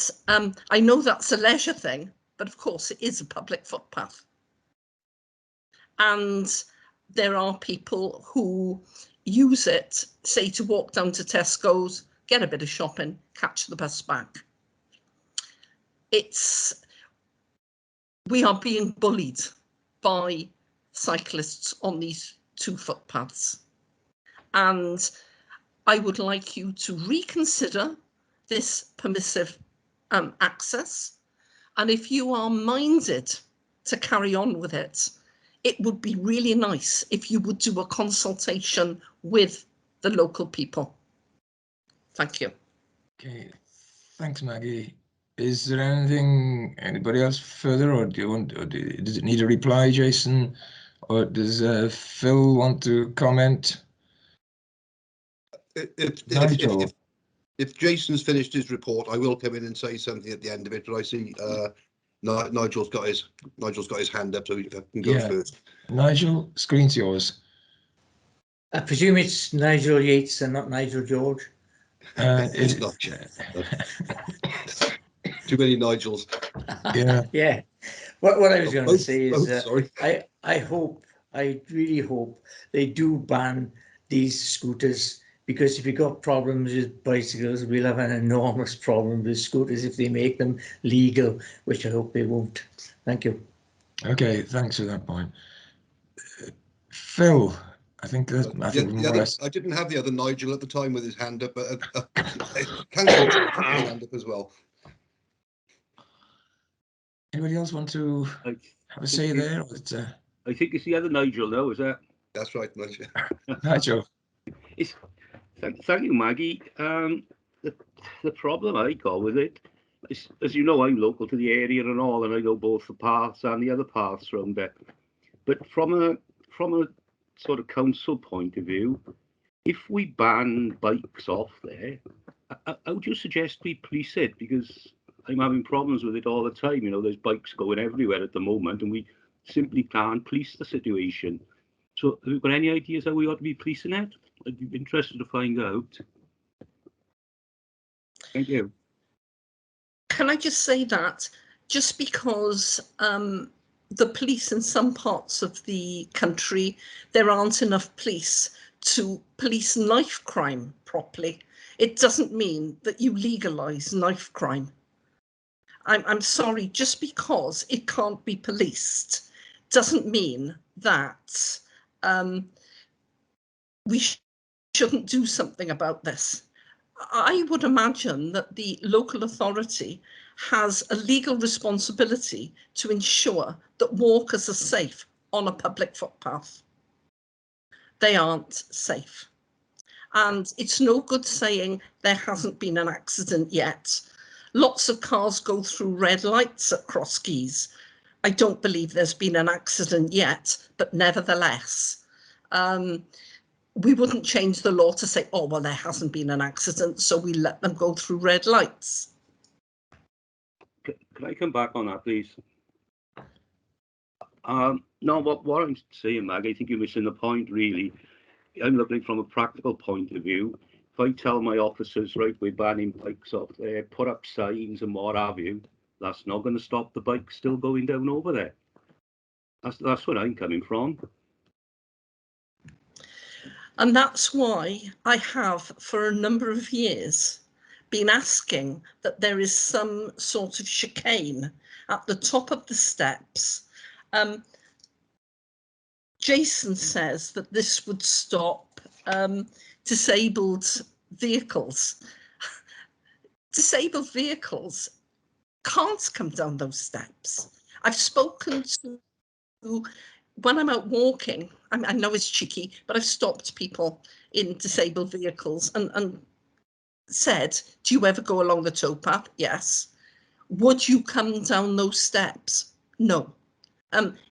I know that's a leisure thing, but of course it is a public footpath. And there are people who use it, say, to walk down to Tesco's, get a bit of shopping, catch the bus back. We are being bullied by cyclists on these two footpaths. And I would like you to reconsider this permissive access. And if you are minded to carry on with it, it would be really nice if you would do a consultation with the local people. Thank you. Okay, thanks, Maggie. Is there anybody else further, or does it need a reply, Jason? Or does Phil want to comment? If Jason's finished his report, I will come in and say something at the end of it. But I see Nigel's got his hand up, so he can go first. Nigel, screen's yours. I presume it's Nigel Yates and not Nigel George. It's not. Too many Nigels. Yeah. Yeah. What I was going to say is, sorry. I really hope they do ban these scooters, because if you've got problems with bicycles, we'll have an enormous problem with scooters if they make them legal, which I hope they won't. Thank you. Okay, thanks for that point. Phil, I think that's. I didn't have the other Nigel at the time with his hand up, but Councillor put his hand up as well. Anybody else want to have a say there? Or I think it's the other Nigel, though, is that? That's right, Nigel. Nigel. Thank you, Maggie. The problem I got with it is, as you know, I'm local to the area and all, and I know both the paths and the other paths around there. But from a sort of council point of view, if we ban bikes off there, how do you suggest we police it? Because I'm having problems with it all the time. You know, there's bikes going everywhere at the moment, and we simply can't police the situation. So have you got any ideas how we ought to be policing it? I'd be interested to find out. Thank you. Can I just say that just because the police in some parts of the country, there aren't enough police to police knife crime properly, it doesn't mean that you legalise knife crime. I'm sorry, just because it can't be policed doesn't mean that we shouldn't do something about this. I would imagine that the local authority has a legal responsibility to ensure that walkers are safe on a public footpath. they aren't safe. And it's no good saying there hasn't been an accident yet. Lots of cars go through red lights at Cross Keys. I don't believe there's been an accident yet, but nevertheless, we wouldn't change the law to say, oh, well, there hasn't been an accident, so we let them go through red lights. Can I come back on that, please? No, what I'm saying, Mag, I think you're missing the point, really. I'm looking from a practical point of view. If I tell my officers, right, we're banning bikes up there, put up signs and what have you, that's not going to stop the bikes still going down over there. That's where I'm coming from. And that's why I have, for a number of years, been asking that there is some sort of chicane at the top of the steps. Jason says that this would stop disabled vehicles. Disabled vehicles can't come down those steps. I've spoken to, when I'm out walking, I know it's cheeky, but I've stopped people in disabled vehicles and said, do you ever go along the towpath? Yes. Would you come down those steps? No.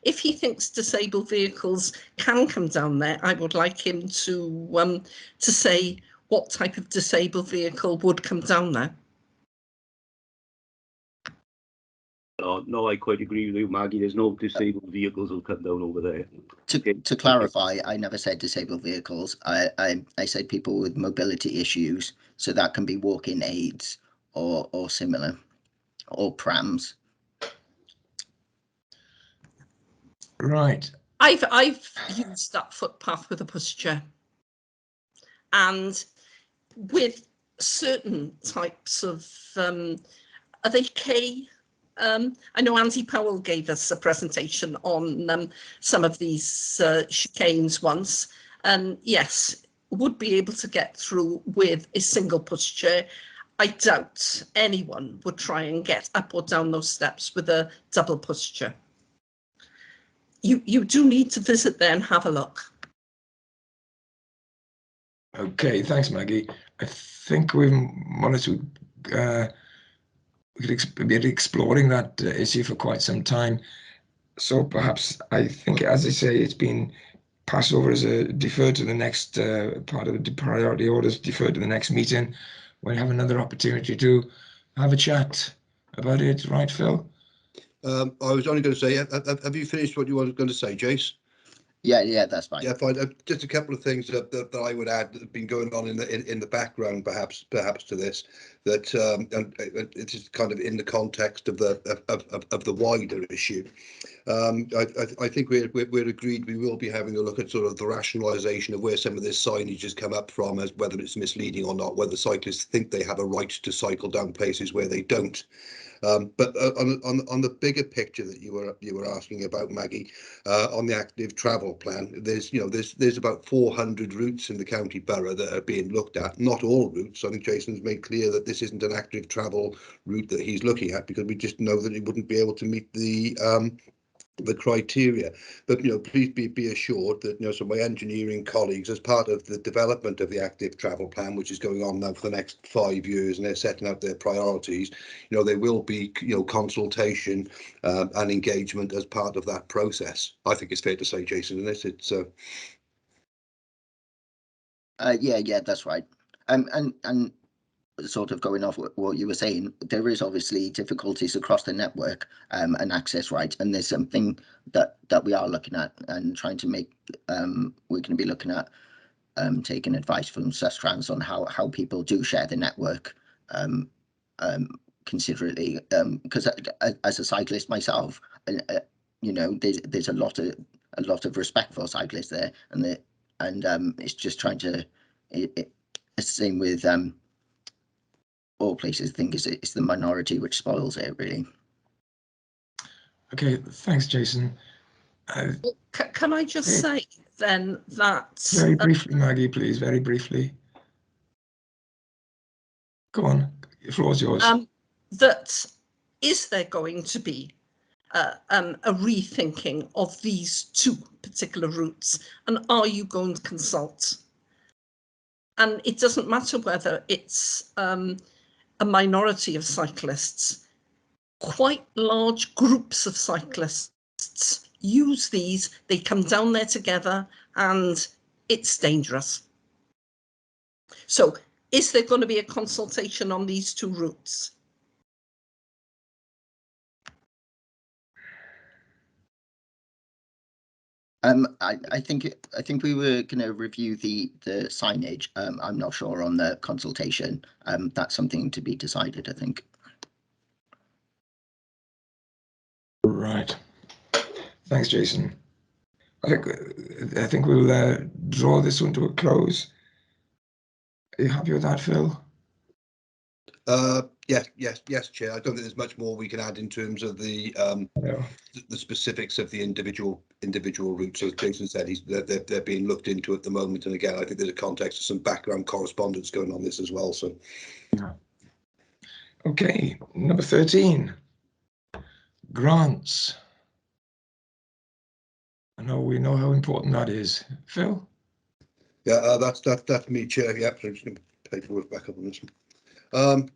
If he thinks disabled vehicles can come down there, I would like him to say what type of disabled vehicle would come down there. No, I quite agree with you, Maggie. There's no disabled vehicles will come down over there. To clarify, I never said disabled vehicles. I said people with mobility issues, so that can be walking aids or similar, or prams. Right. I've used that footpath with a pushchair, and with certain types of are they K? I know Andy Powell gave us a presentation on some of these chicanes once, and yes, would be able to get through with a single pushchair. I doubt anyone would try and get up or down those steps with a double pushchair. You do need to visit there and have a look. Okay, thanks, Maggie. I think we've wanted to we could be exploring that issue for quite some time. So perhaps, I think, as I say, it's been passed over as a deferred to the next part of the priority orders, deferred to the next meeting. We'll have another opportunity to have a chat about it, right, Phil? I was only going to say, have you finished what you were going to say, Jace? Yeah, that's fine. Yeah, fine. Just a couple of things that I would add that have been going on in the background, perhaps to this. That and it is kind of in the context of the wider issue. I think we're agreed we will be having a look at sort of the rationalisation of where some of this signage has come up from, as whether it's misleading or not, whether cyclists think they have a right to cycle down places where they don't. But on the bigger picture that you were asking about, Maggie, on the active travel plan, there's about 400 routes in the county borough that are being looked at. Not all routes. I think Jason's made clear that this isn't an active travel route that he's looking at, because we just know that he wouldn't be able to meet the criteria. But please be assured that so my engineering colleagues, as part of the development of the active travel plan, which is going on now for the next 5 years, and they're setting out their priorities, there will be consultation and engagement as part of that process. I think it's fair to say, Jason, in this it's yeah, that's right. And sort of going off what you were saying, there is obviously difficulties across the network and access rights, and there's something that we are looking at and trying to make. We're going to be looking at taking advice from Sustrans on how people do share the network considerately, because as a cyclist myself, there's a lot of respect for cyclists there, and it's just trying to. It's the same with all places. I think it's the minority which spoils it, really. Okay, thanks, Jason. Can I just say then that... Very briefly, Maggie, please, very briefly. Go on, the floor is yours. That is there going to be a rethinking of these two particular routes, and are you going to consult? And it doesn't matter whether it's a minority of cyclists. Quite large groups of cyclists use these, they come down there together, and it's dangerous. So is there going to be a consultation on these two routes? I think we were going to review the signage. I'm not sure on the consultation. That's something to be decided, I think. Right. Thanks, Jason. I think we'll draw this one to a close. Are you happy with that, Phil? Yes, Chair. I don't think there's much more we can add in terms of the specifics of the individual routes. As Jason said, they're being looked into at the moment. And again, I think there's a context of some background correspondence going on this as well. So, yeah. Okay, number 13, grants. I know we know how important that is. Phil? Yeah, that's me, Chair. Yeah, so I'm just going to paperwork back up on this one.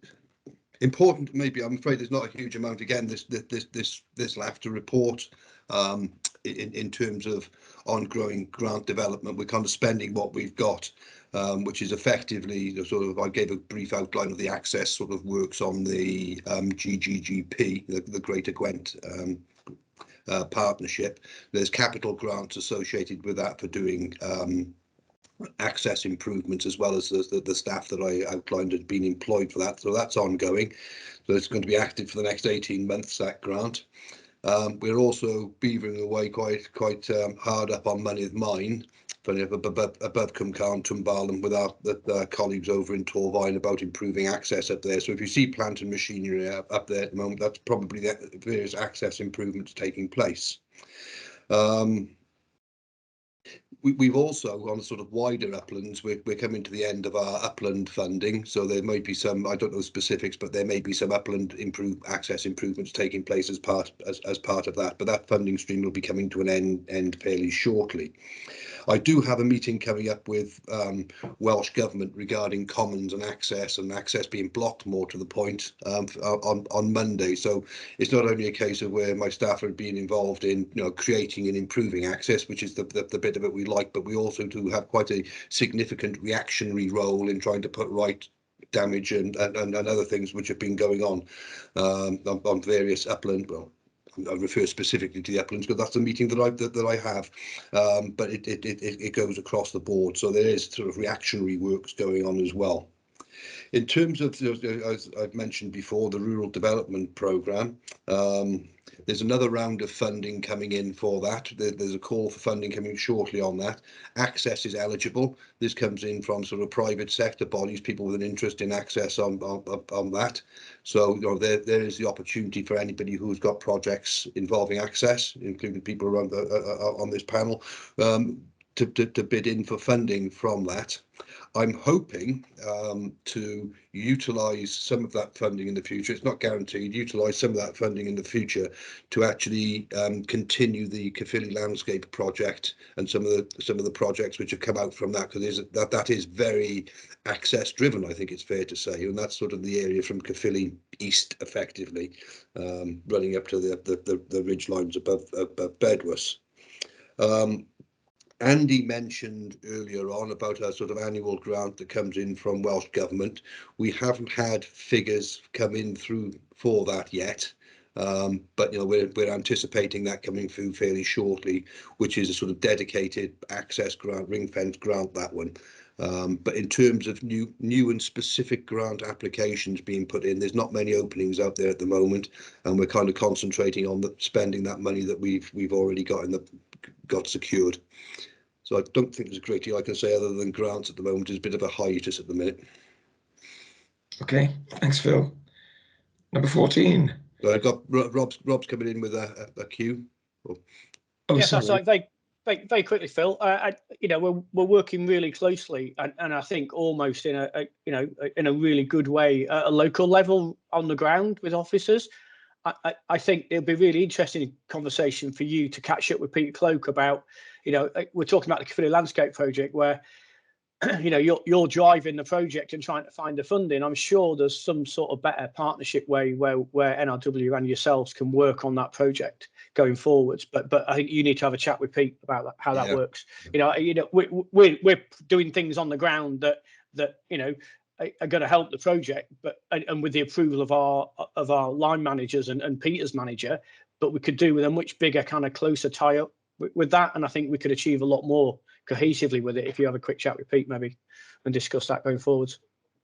Important, maybe. I'm afraid there's not a huge amount. Again, this will have to report in terms of ongoing grant development. We're kind of spending what we've got, which is effectively the sort of. I gave a brief outline of the access sort of works on the GGGP, the Greater Gwent partnership. There's capital grants associated with that for doing access improvements, as well as the staff that I outlined had been employed for that. So that's ongoing. So it's going to be active for the next 18 months, that grant. We're also beavering away quite hard up on money of mine above Cumcarn, Tumbarton, with our colleagues over in Torvine about improving access up there. So if you see plant and machinery up there at the moment, that's probably the various access improvements taking place. We've also, on sort of wider uplands, we're coming to the end of our upland funding, so there might be some, I don't know specifics, but there may be some upland access improvements taking place as part of that, but that funding stream will be coming to an end fairly shortly. I do have a meeting coming up with Welsh Government regarding commons and access being blocked, more to the point, on Monday. So it's not only a case of where my staff are being involved in creating and improving access, which is the bit of it we like, but we also do have quite a significant reactionary role in trying to put right damage and other things which have been going on various upland. Well, I refer specifically to the uplands because that's the meeting that I have, but it goes across the board. So there is sort of reactionary works going on as well. In terms of, as I've mentioned before, the Rural Development Programme, there's another round of funding coming in for that. There's a call for funding coming shortly on that. Access is eligible. This comes in from sort of private sector bodies, people with an interest in access on that. So there is the opportunity for anybody who's got projects involving access, including people around on this panel, to bid in for funding from that. I'm hoping to utilise some of that funding in the future. It's not guaranteed. Utilise some of that funding in the future to actually continue the Caerphilly landscape project and some of the projects which have come out from that, because that is very access driven, I think it's fair to say, and that's sort of the area from Caerphilly east, effectively, running up to the ridge lines above Bedwas. Andy mentioned earlier on about a sort of annual grant that comes in from Welsh Government. We haven't had figures come in through for that yet, but we're anticipating that coming through fairly shortly, which is a sort of dedicated access grant, ring fence grant, that one. But in terms of new and specific grant applications being put in, there's not many openings out there at the moment, and we're kind of concentrating on spending that money that we've already got secured. So I don't think there's a great deal I can say other than grants at the moment. Is a bit of a hiatus at the minute. Okay, thanks, Phil. Number 14. So I've got Rob's coming in with a queue. Yes, sorry. Very quickly, Phil. We're working really closely, and I think almost in a really good way at a local level on the ground with officers. I think it'll be really interesting conversation for you to catch up with Peter Cloak about, you know, we're talking about the Caerphilly landscape project where, you know, you're driving the project and trying to find the funding. I'm sure there's some sort of better partnership way where NRW and yourselves can work on that project going forwards. But I think you need to have a chat with Pete about that, how that works. You know, we're doing things on the ground that you know are going to help the project, but and with the approval of our line managers and Peter's manager. But we could do with a much bigger kind of closer tie up with that, and I think we could achieve a lot more cohesively with it if you have a quick chat with Pete maybe and discuss that going forwards.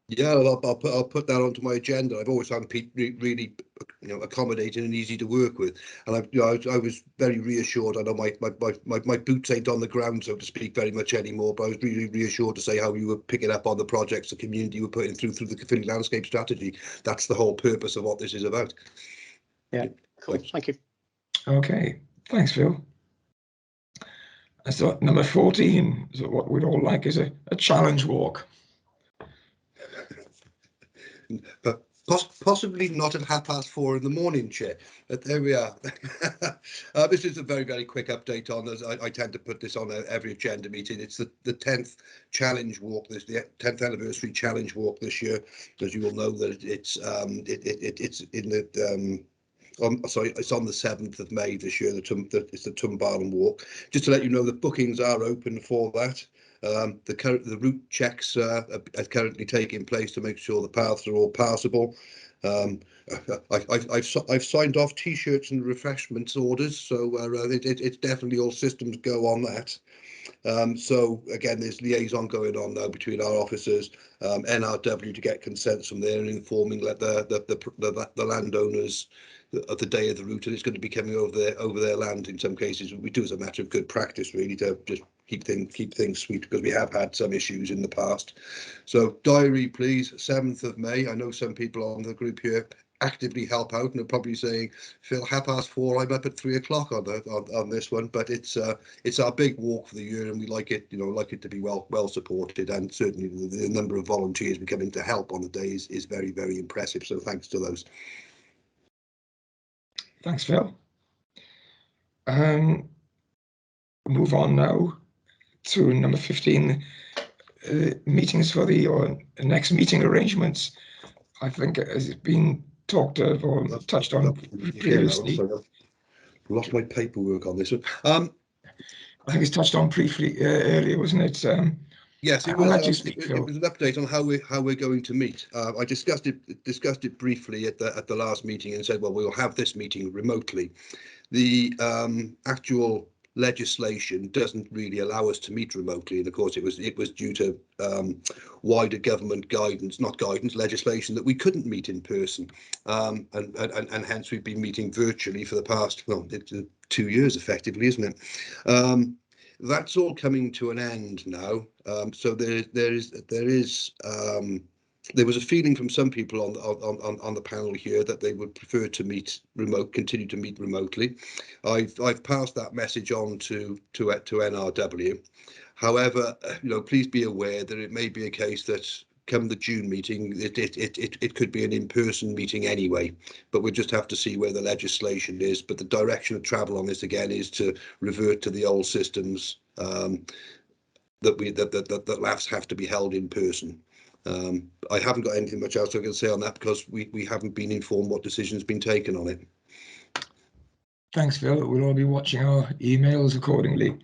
Yeah, I'll put that onto my agenda. I've always found Pete really, you know, accommodating and easy to work with, and I was very reassured. I know my boots ain't on the ground, so to speak, very much anymore, but I was really reassured to say how you were picking up on the projects the community were putting through the Caerphilly landscape strategy. That's the whole purpose of what this is about. Yeah, cool. Thank you. Okay, thanks, Phil. So number 14, so what we'd all like is a challenge walk. But possibly not at 4:30 in the morning, Chair. But there we are. This is a very quick update on this. I tend to put this on every agenda meeting. It's the 10th challenge walk, the 10th anniversary challenge walk this year. As you all know, that it's in the it's on the 7th of May this year. It's the Tumbarton Walk. Just to let you know, the bookings are open for that. The route checks are currently taking place to make sure the paths are all passable. I've signed off T-shirts and refreshments orders, so it's definitely all systems go on that. So again, there's liaison going on now between our officers, NRW, to get consents from there and informing the landowners of the day of the route, and it's going to be coming over their land in some cases. We do as a matter of good practice, really, to just keep things sweet, because we have had some issues in the past. So diary, please, 7th of May. I know some people on the group here actively help out and are probably saying, Phil, 4:30, I'm up at 3 o'clock on this one, but it's our big walk for the year, and we like it, you know, to be well supported, and certainly the number of volunteers we come in to help on the day is very impressive. So thanks to those. Thanks, Phil. Move on now to number 15, meetings for the next meeting arrangements. I think has been talked of or touched on previously. Lost my paperwork on this one. I think it's touched on briefly earlier, wasn't it? Yes, it was. It was an update on how we're going to meet. I discussed it briefly at the last meeting and said, well, we'll have this meeting remotely. The actual legislation doesn't really allow us to meet remotely, and of course it was due to wider government legislation that we couldn't meet in person, and hence we've been meeting virtually for the past 2 years, effectively, isn't it? That's all coming to an end now. So there was a feeling from some people on the panel here that they would prefer to continue to meet remotely. I've passed that message on to NRW. However, you know, please be aware that it may be a case that come the June meeting, it could be an in-person meeting anyway, but we'll just have to see where the legislation is. But the direction of travel on this again is to revert to the old systems, that LAFs have to be held in person. I haven't got anything much else I can say on that, because we haven't been informed what decision's been taken on it. Thanks, Phil. We'll all be watching our emails accordingly.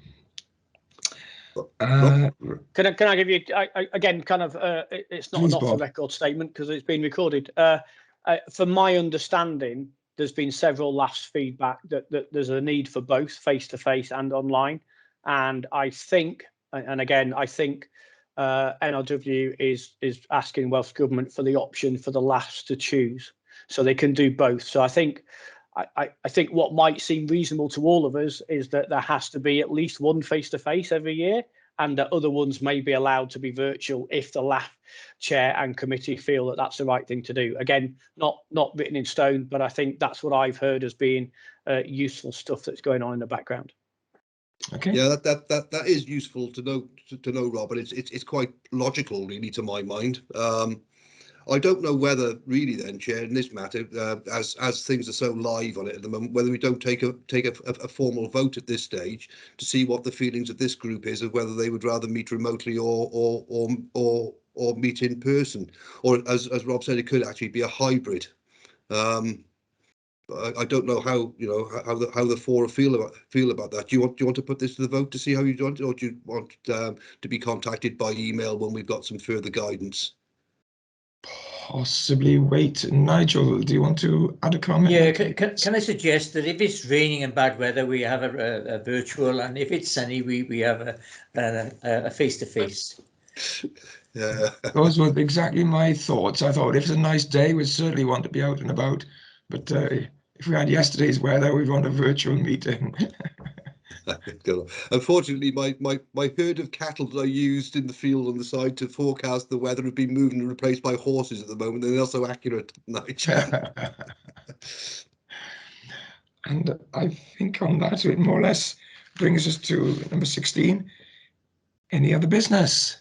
Can I give you again, kind of it's not an off the record statement because it's been recorded. From my understanding, there's been several LAFs feedback that there's a need for both face-to-face and online, and I think NRW is asking Welsh Government for the option for the LAFs to choose, so they can do both. So I think what might seem reasonable to all of us is that there has to be at least one face-to-face every year, and that other ones may be allowed to be virtual if the LAF chair and committee feel that that's the right thing to do. Again, not written in stone, but I think that's what I've heard as being useful stuff that's going on in the background. Okay. Yeah, that is useful to know, Rob, but it's quite logical, really, to my mind. I don't know whether really then, Chair, in this matter, as things are so live on it at the moment, whether we don't take a formal vote at this stage to see what the feelings of this group is, of whether they would rather meet remotely or meet in person, or as Rob said, it could actually be a hybrid. I don't know how how the four feel about that. Do you want to put this to the vote to see how you want, or do you want to be contacted by email when we've got some further guidance? Possibly wait. Nigel, do you want to add a comment? Yeah, can I suggest that if it's raining and bad weather, we have a virtual, and if it's sunny, we have a face-to-face. Yeah. Those were exactly my thoughts. I thought if it's a nice day, we'd certainly want to be out and about. But if we had yesterday's weather, we'd want a virtual meeting. Unfortunately, my herd of cattle that I used in the field on the side to forecast the weather have been moved and replaced by horses at the moment. They're not so accurate. And I think on that, it more or less brings us to number 16. Any other business?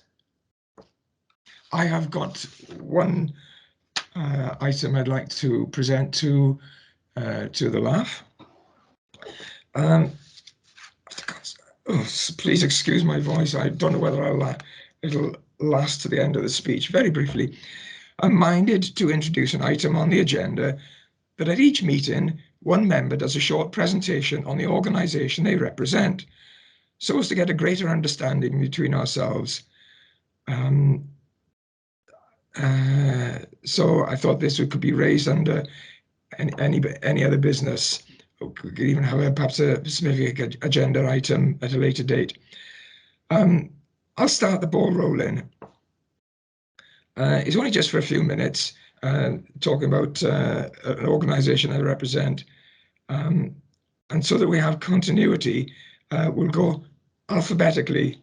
I have got one item I'd like to present to the laugh. Oh, please excuse my voice. I don't know whether it'll last to the end of the speech. Very briefly, I'm minded to introduce an item on the agenda that at each meeting, one member does a short presentation on the organisation they represent, so as to get a greater understanding between ourselves. So I thought this could be raised under any other business. We could even have perhaps a specific agenda item at a later date. I'll start the ball rolling. It's only just for a few minutes, talking about an organisation I represent. And so that we have continuity, we'll go alphabetically.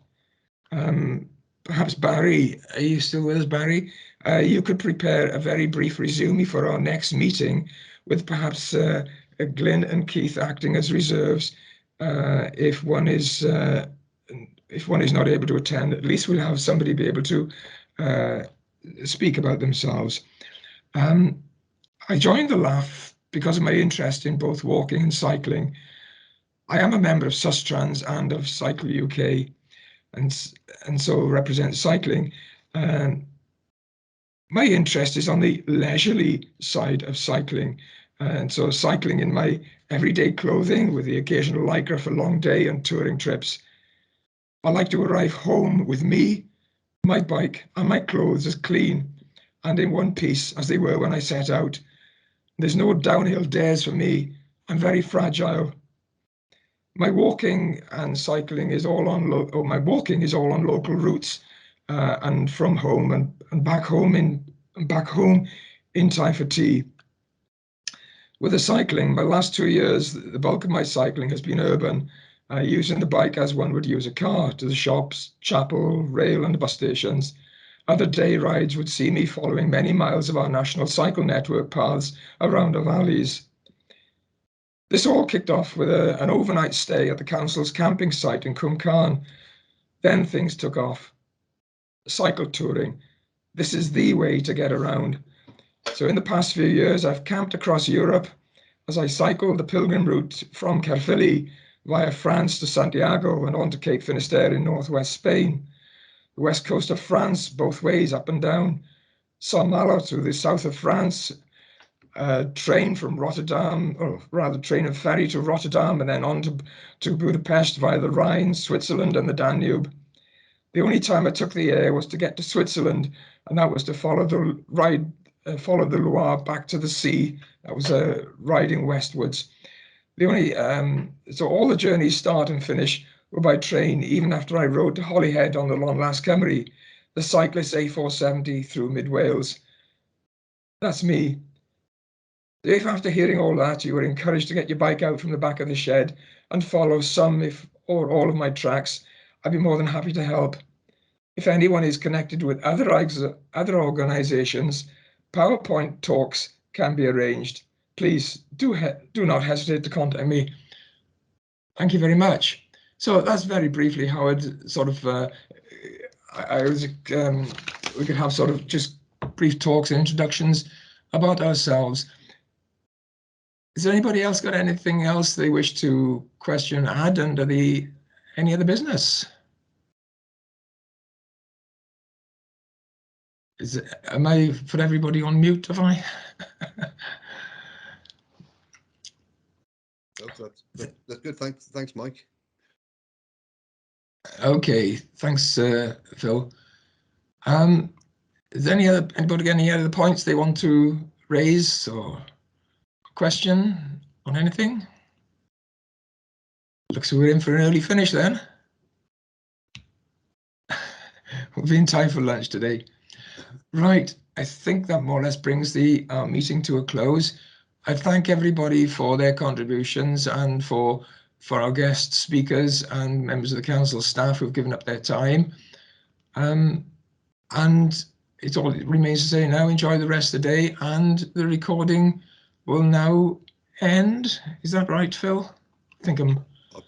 Perhaps Barry, are you still with us, Barry? You could prepare a very brief resume for our next meeting, with perhaps Glyn and Keith acting as reserves. If one is not able to attend, at least we'll have somebody be able to speak about themselves. I joined the laugh because of my interest in both walking and cycling. I am a member of Sustrans and of Cycle UK, and so represent cycling. My interest is on the leisurely side of cycling, and so cycling in my everyday clothing with the occasional lycra for long day and touring trips. I like to arrive home with me, my bike and my clothes as clean and in one piece as they were when I set out. There's no downhill dares for me. I'm very fragile. My walking and cycling is all on local routes, and from home and back home in time for tea. With the cycling, my last 2 years, the bulk of my cycling has been urban, using the bike as one would use a car to the shops, chapel, rail and bus stations. Other day rides would see me following many miles of our national cycle network paths around the valleys. This all kicked off with an overnight stay at the council's camping site in Cwmcarn. Then things took off. Cycle touring. This is the way to get around. So in the past few years, I've camped across Europe as I cycled the pilgrim route from Caerphilly via France to Santiago and on to Cape Finisterre in northwest Spain. The west coast of France, both ways, up and down. Saint-Malo to the south of France, train from Rotterdam, or rather train and ferry to Rotterdam, and then on to Budapest via the Rhine, Switzerland and the Danube. The only time I took the air was to get to Switzerland, and that was to follow the Loire back to the sea. That was riding westwards. So all the journeys start and finish were by train, even after I rode to Holyhead on the Long Cymru, the cyclist A470 through mid-Wales. That's me. If after hearing all that, you were encouraged to get your bike out from the back of the shed and follow some or all of my tracks, I'd be more than happy to help. If anyone is connected with other organisations, PowerPoint talks can be arranged. Please do not hesitate to contact me. Thank you very much. So that's very briefly how I'd sort of, we could have sort of just brief talks and introductions about ourselves. Has anybody else got anything else they wish to question, add under any other business? Am I put everybody on mute? Have I? That's good. Thanks, Mike. Okay, thanks, Phil. Is anybody got any other points they want to raise or question on anything? Looks like we're in for an early finish then. We'll be in time for lunch today. Right, I think that more or less brings the meeting to a close. I thank everybody for their contributions and for our guest speakers and members of the council staff who've given up their time. And it remains to say now, enjoy the rest of the day, and the recording will now end. Is that right, Phil? I think I'm